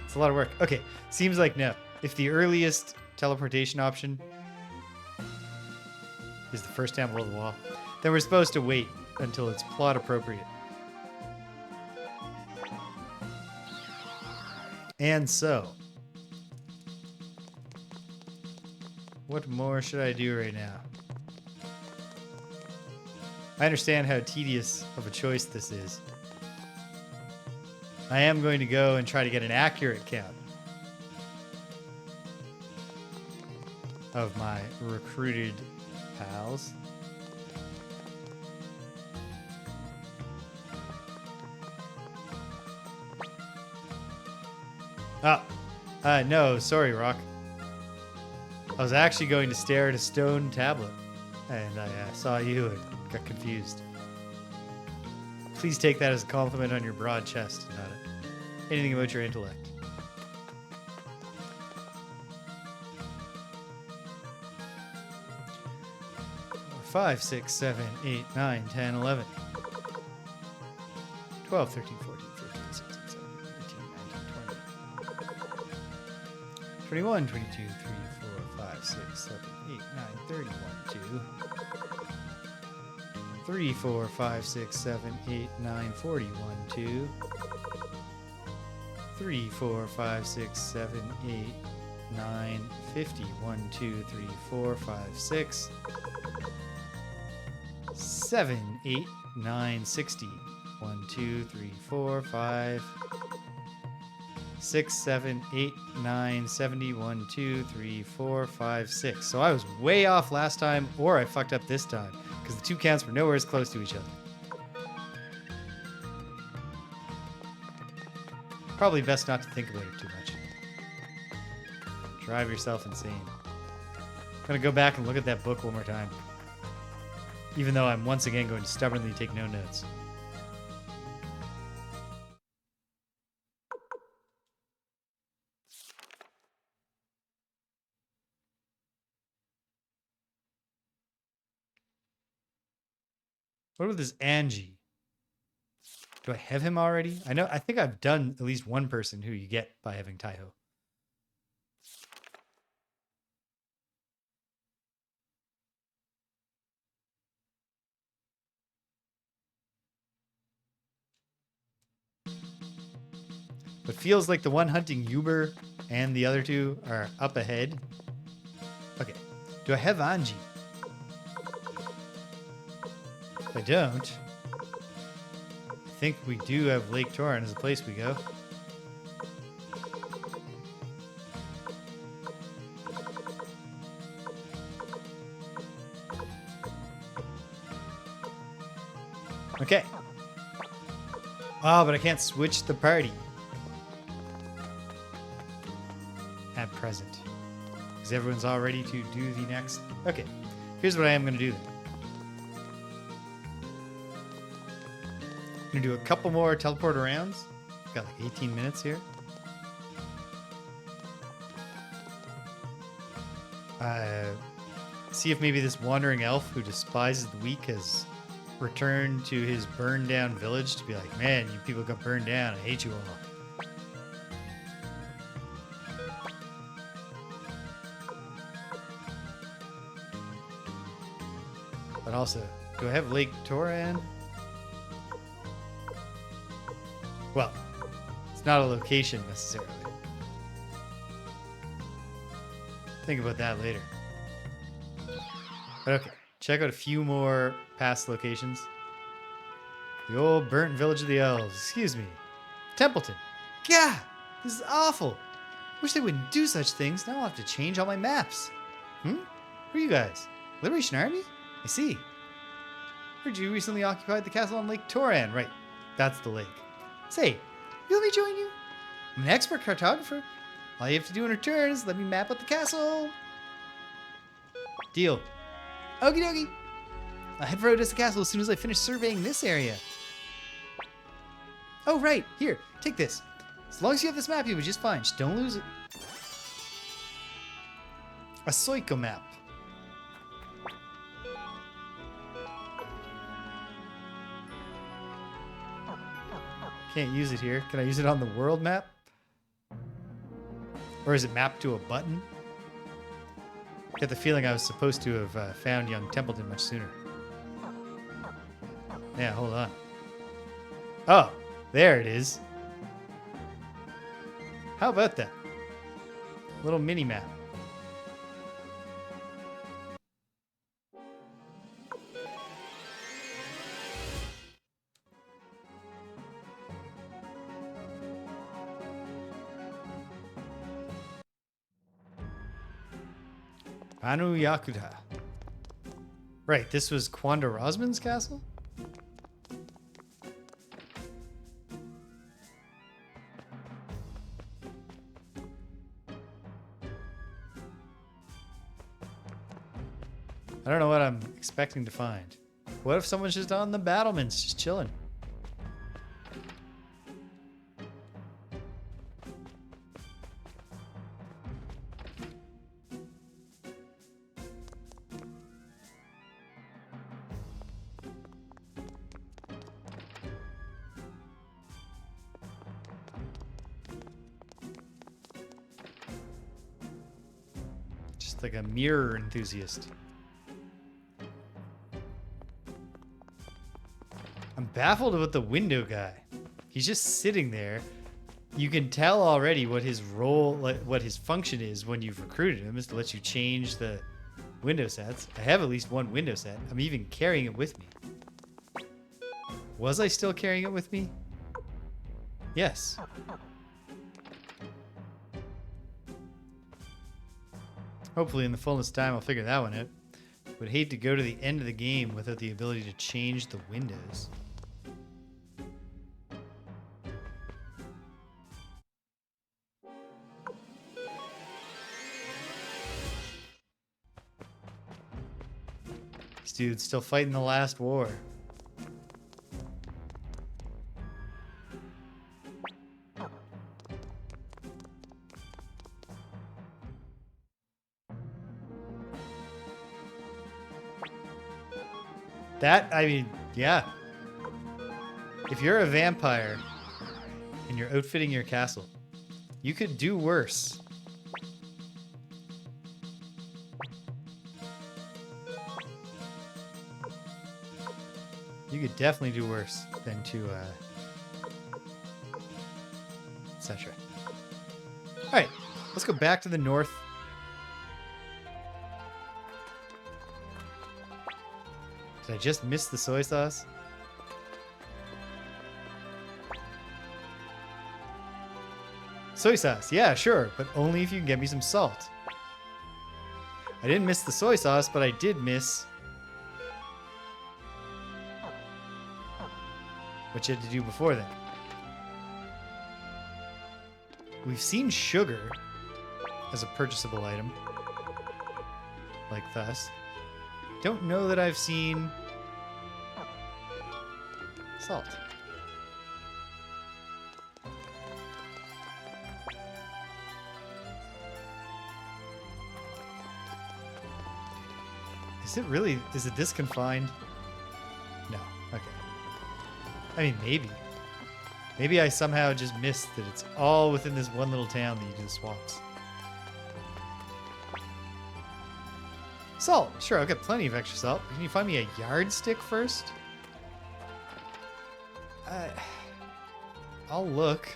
it's a lot of work. Okay, seems like no. If the earliest teleportation option is the first time below the wall, then we're supposed to wait until it's plot appropriate. And so, what more should I do right now? I understand how tedious of a choice this is. I am going to go and try to get an accurate count of my recruited pals. No, sorry, Rock. I was actually going to stare at a stone tablet, and I saw you and got confused. Please take that as a compliment on your broad chest, not anything about your intellect. Five, 6, 7, 8, 9, 10, 11, 12, 13, 14, 15, 16, 17, 18, 19, 20, 21, 22, 3, 4, 5, 6, 7, 8, 9, 30, 1, 2, 3, 4, 5, 6, 7, 8, 9, 40, 1, 2, 3, 4, 5, 6, 7, 8, 9, 50, 1, 2, 3, 4, 5, 6, 7, 8, 9, 60, 1, 2, 3, 4, 5, 6, 7, 8, 9, 70, 1, 2, 3, 4, 5, 6. So I was way off last time, or I fucked up this time, because the two counts were nowhere as close to each other. Probably best not to think about it too much. Drive yourself insane. I'm gonna go back and look at that book one more time. Even though I'm once again going to stubbornly take no notes. What about this Angie? Do I have him already? I think I've done at least one person who you get by having Taiho. But feels like the one hunting Uber and the other two are up ahead. Okay. Do I have Angie? If I don't, I think we do have Lake Torin as a place we go. Okay. Oh, but I can't switch the party at present because everyone's all ready to do the next. Okay, here's what I am going to do then. I'm going to do a couple more teleport rounds. Got like 18 minutes here. See if maybe this wandering elf who despises the weak has return to his burned down village to be like, man, you people got burned down. I hate you all. But also, do I have Lake Toran? Well, it's not a location necessarily. Think about that later. But okay, check out a few more past locations. The old burnt village of the elves. Excuse me. Templeton. Gah! This is awful. Wish they wouldn't do such things. Now I'll have to change all my maps. Who are you guys? Liberation Army? I see. Heard you recently occupied the castle on Lake Toran. Right, that's the lake. Say, you let me join you? I'm an expert cartographer. All you have to do in return is let me map out the castle. Deal. Okie dokie. I'll head for Odessa Castle as soon as I finish surveying this area. Oh, right. Here, take this. As long as you have this map, you'll be just fine. Just don't lose it. A Suikoden map. Can't use it here. Can I use it on the world map? Or is it mapped to a button? Get the feeling I was supposed to have found young Templeton much sooner. Yeah, hold on. Oh, there it is. How about that? Little mini map. Anu Yakuta. Right, this was Quanda Rosman's castle? I don't know what I'm expecting to find. What if someone's just on the battlements, just chilling? Just like a mirror enthusiast. I'm baffled about the window guy. He's just sitting there. You can tell already what his role, what his function is when you've recruited him, is to let you change the window sets. I have at least one window set. I'm even carrying it with me. Was I still carrying it with me? Yes. Hopefully in the fullness of time I'll figure that one out. Would hate to go to the end of the game without the ability to change the windows. This dude's still fighting the last war. That, I mean, yeah. If you're a vampire and you're outfitting your castle, you could do worse. You could definitely do worse than to, etc. Alright, let's go back to the north. Did I just miss the soy sauce? Soy sauce, yeah, sure, but only if you can get me some salt. I didn't miss the soy sauce, but I did miss what you had to do before that. We've seen sugar as a purchasable item, like thus. Don't know that I've seen salt. Is it really, is it this confined? No. I mean, maybe. Maybe I somehow just missed that it's all within this one little town that you do the swaps. Salt. Sure, I've got plenty of extra salt. Can you find me a yardstick first? I'll look.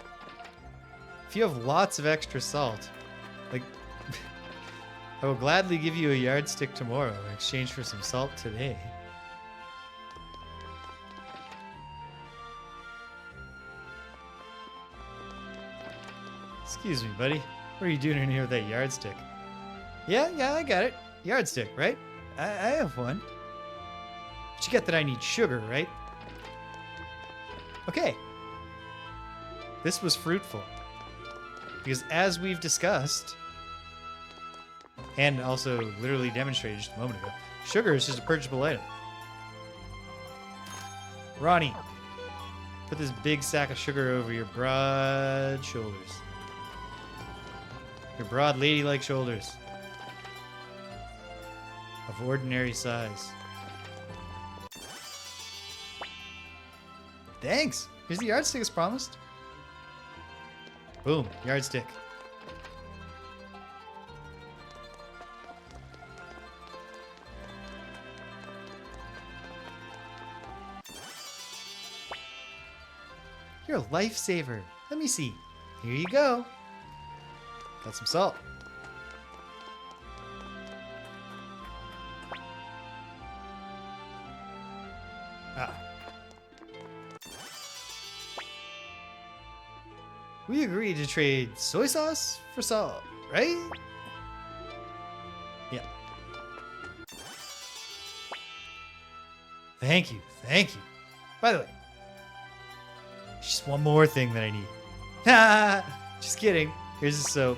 If you have lots of extra salt, like, I will gladly give you a yardstick tomorrow in exchange for some salt today. Excuse me, buddy. What are you doing in here with that yardstick? Yeah, I got it. Yardstick, right? I have one. But you get that I need sugar, right? Okay. This was fruitful. Because as we've discussed, and also literally demonstrated just a moment ago, sugar is just a purchasable item. Ronnie, put this big sack of sugar over your broad shoulders. Your broad ladylike shoulders. Of ordinary size. Thanks! Here's the yardstick as promised. Boom, yardstick. You're a lifesaver. Let me see. Here you go. Got some salt. We agreed to trade soy sauce for salt, right? Yeah. Thank you. By the way, just one more thing that I need. Just kidding. Here's the soap.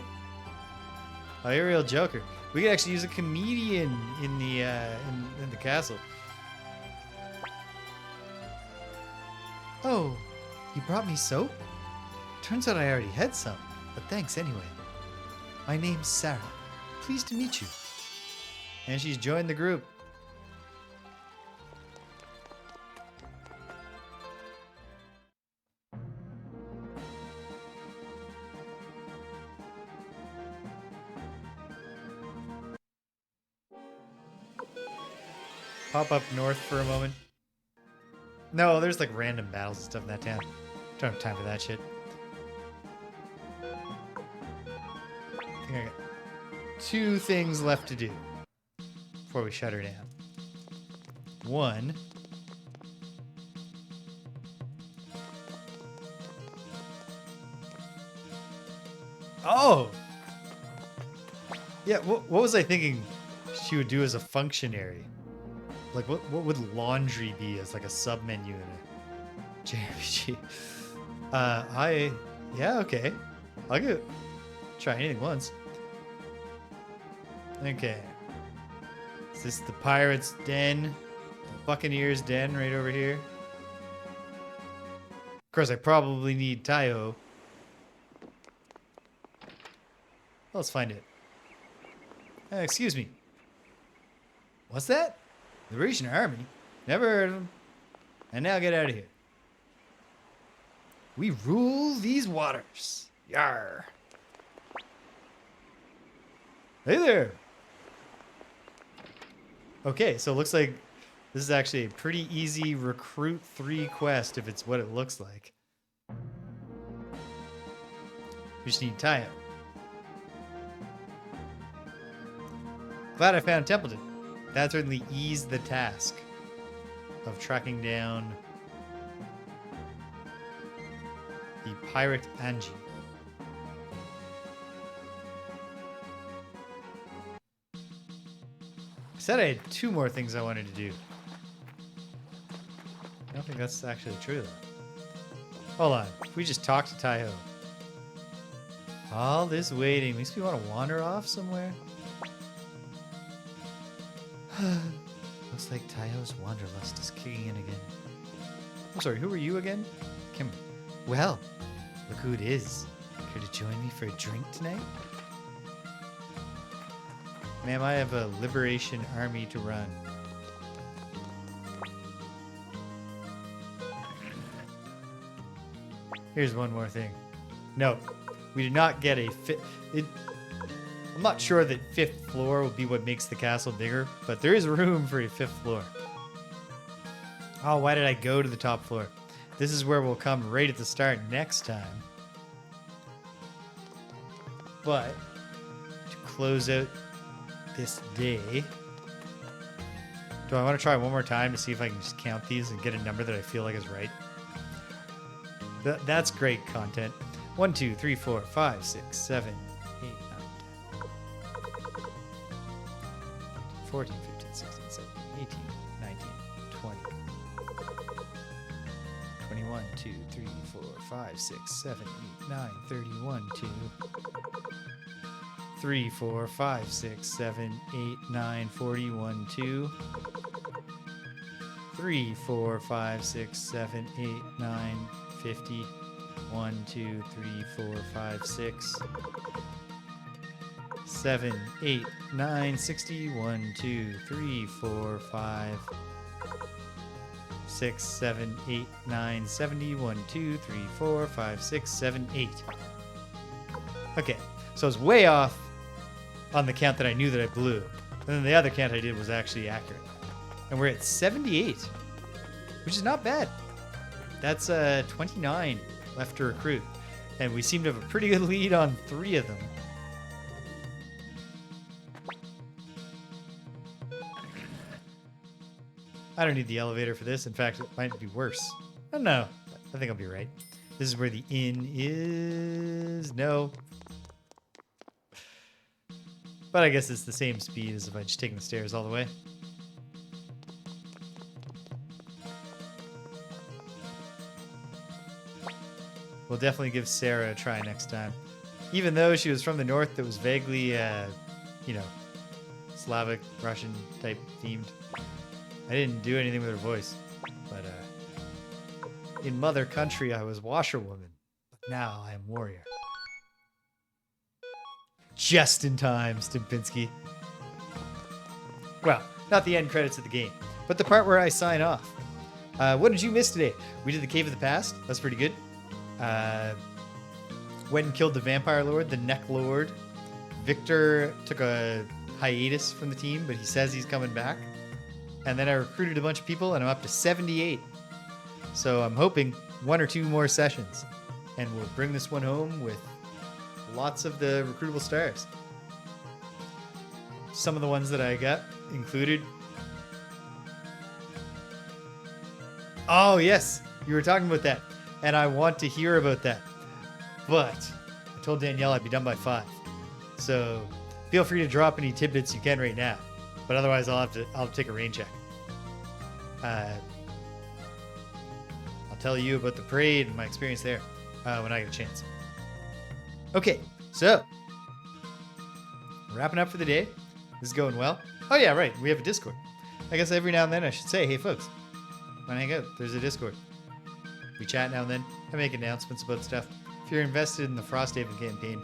Oh, you're a real joker. We could actually use a comedian in the castle. Oh, you brought me soap? Turns out I already had some, but thanks anyway. My name's Sarah. Pleased to meet you. And she's joined the group. Pop up north for a moment. No, there's like random battles and stuff in that town. Don't have time for that shit. I think I got 2 things left to do before we shut her down. 1. Oh! Yeah, what was I thinking she would do as a functionary? Like, what would laundry be as like a sub menu in a JRPG? Yeah, okay. I'll go try anything once. Okay. Is this the pirate's den? The Buccaneer's den right over here? Of course, I probably need Taiho. Let's find it. Excuse me. What's that? The Grecian army? Never heard of them. And now get out of here. We rule these waters. Yar. Hey there. Okay, so it looks like this is actually a pretty easy Recruit 3 quest if it's what it looks like. We just need Taiho. Glad I found Templeton. That certainly eased the task of tracking down the pirate Angie. I said I had 2 more things I wanted to do. I don't think that's actually true though. Hold on. If we just talk to Taiho. All this waiting makes me want to wander off somewhere. Looks like Taiho's wanderlust is kicking in again. I'm sorry, who are you again? Kim. Well, look who it is. Care to join me for a drink tonight? Ma'am, I have a liberation army to run. Here's one more thing. No, we did not get a I'm not sure that 5th floor will be what makes the castle bigger, but there is room for a 5th floor. Oh, why did I go to the top floor? This is where we'll come right at the start next time. But to close out this day, do I want to try one more time to see if I can just count these and get a number that I feel like is right? That's great content. 1, 2, 3, 4, 5, 6, 7, 8, 9, 10, 14, 15, 16, 17, 18, 19, 20, 21, 2, 3, 4, 5, 6, 7, 8, 9, 31, 2, 3, 4, 5, 6, 7, 8, 9, 41, 2, 3, 4, 5, 6, 7, 8, 9, 50, 1, 2, 3, 4, 5, 6, 7, 8, 9, 60, 1, 2, 3, 4, 5, 6, 7, 8, 9, 70, 1, 2, 3, 4, 5, 6, 7, 8. Okay, so I was way off on the count that I knew that I blew. And then the other count I did was actually accurate. And we're at 78, which is not bad. That's 29 left to recruit. And we seem to have a pretty good lead on 3 of them. I don't need the elevator for this. In fact, it might be worse. I don't know. I think I'll be right. This is where the inn is. No. But I guess it's the same speed as if I just taken the stairs all the way. We'll definitely give Sarah a try next time. Even though she was from the north that was vaguely, Slavic, Russian type themed. I didn't do anything with her voice. But in mother country, I was washerwoman. But now I am warrior. Just in time, Stimpinski. Well, not the end credits of the game, but the part where I sign off. What did you miss today? We did the Cave of the Past. That's pretty good. Went and killed the Vampire Lord, the Neclord. Victor took a hiatus from the team, but he says he's coming back. And then I recruited a bunch of people, and I'm up to 78. So I'm hoping 1 or 2 more sessions. And we'll bring this one home with lots of the recruitable stars. Some of the ones that I got included. Oh, yes. You were talking about that. And I want to hear about that. But I told Danielle I'd be done by 5. So feel free to drop any tidbits you can right now. But otherwise, I'll take a rain check. I'll tell you about the parade and my experience there when I get a chance. Okay, so wrapping up for the day. This is going well. Oh yeah, right. We have a Discord. I guess every now and then I should say, hey folks, when I hang out, there's a Discord. We chat now and then. I make announcements about stuff. If you're invested in the Frosthaven campaign,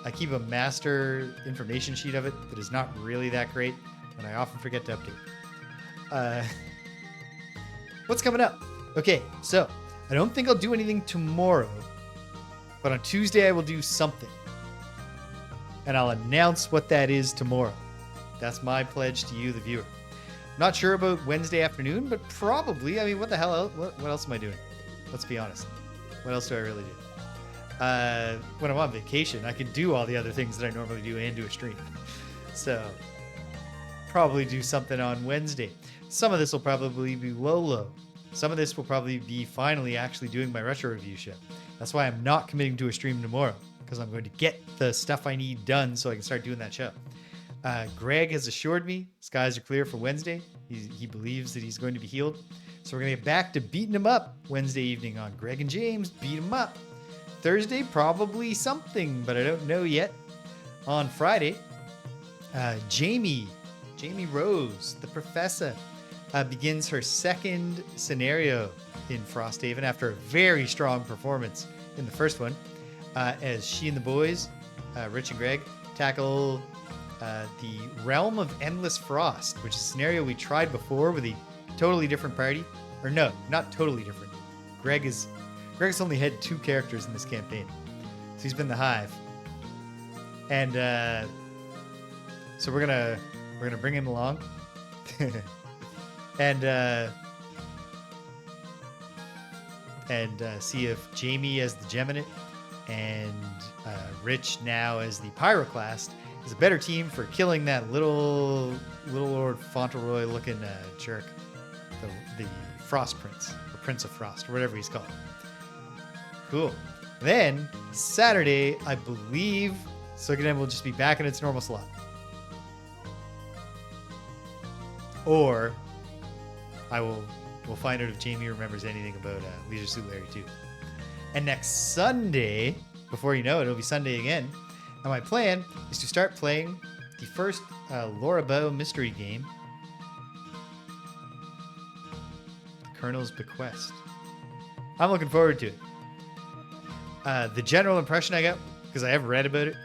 I keep a master information sheet of it that is not really that great, and I often forget to update. What's coming up? Okay, so I don't think I'll do anything tomorrow, but on Tuesday I will do something. And I'll announce what that is tomorrow. That's my pledge to you, the viewer. Not sure about Wednesday afternoon, but probably. I mean, what the hell? What else am I doing? Let's be honest. What else do I really do? When I'm on vacation, I can do all the other things that I normally do and do a stream. So, probably do something on Wednesday. Some of this will probably be low. Some of this will probably be finally actually doing my retro review show. That's why I'm not committing to a stream tomorrow, because I'm going to get the stuff I need done so I can start doing that show. Greg has assured me skies are clear for Wednesday. He believes that he's going to be healed. So we're going to get back to beating him up Wednesday evening on Greg and James. Beat him up. Thursday, probably something, but I don't know yet. On Friday, Jamie Rose, the professor, begins her second scenario in Frosthaven after a very strong performance in the first one, as she and the boys, Rich and Greg, tackle the Realm of Endless Frost, which is a scenario we tried before with a totally different party. Or no, not totally different. Greg is Greg's only had 2 characters in this campaign. So he's been the Hive. And so we're gonna bring him along. and see if Jamie as the Geminate and Rich now as the Pyroclast is a better team for killing that little Lord Fauntleroy looking jerk, the Frost Prince, or Prince of Frost, or whatever he's called. Cool. Then Saturday, I believe Suikoden will just be back in its normal slot. Or we'll find out if Jamie remembers anything about Leisure Suit Larry 2. And next Sunday, before you know it, it'll be Sunday again. And my plan is to start playing the first Laura Bow mystery game, The Colonel's Bequest. I'm looking forward to it. The general impression I got, because I have read about it,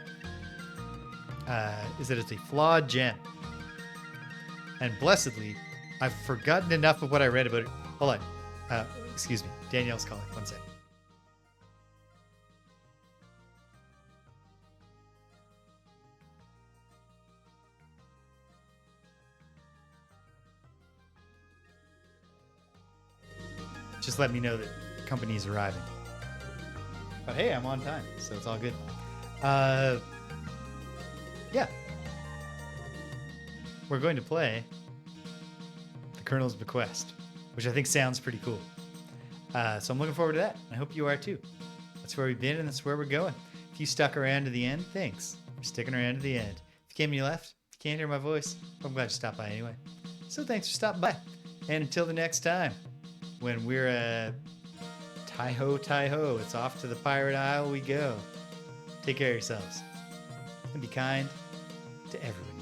is that it's a flawed gem. And blessedly, I've forgotten enough of what I read about it. Hold on. Excuse me. Danielle's calling. One sec. Just let me know that company is arriving. But hey, I'm on time, so it's all good. Yeah. We're going to play The Colonel's Bequest, which I think sounds pretty cool. So I'm looking forward to that. I hope you are too. That's where we've been and that's where we're going. If you stuck around to the end, thanks for sticking around to the end. If you came and you left, if you can't hear my voice, I'm glad you stopped by anyway. So thanks for stopping by. And until the next time, when we're Hi-ho, Hi-ho, it's off to the Pirate Isle we go. Take care of yourselves. And be kind to everyone.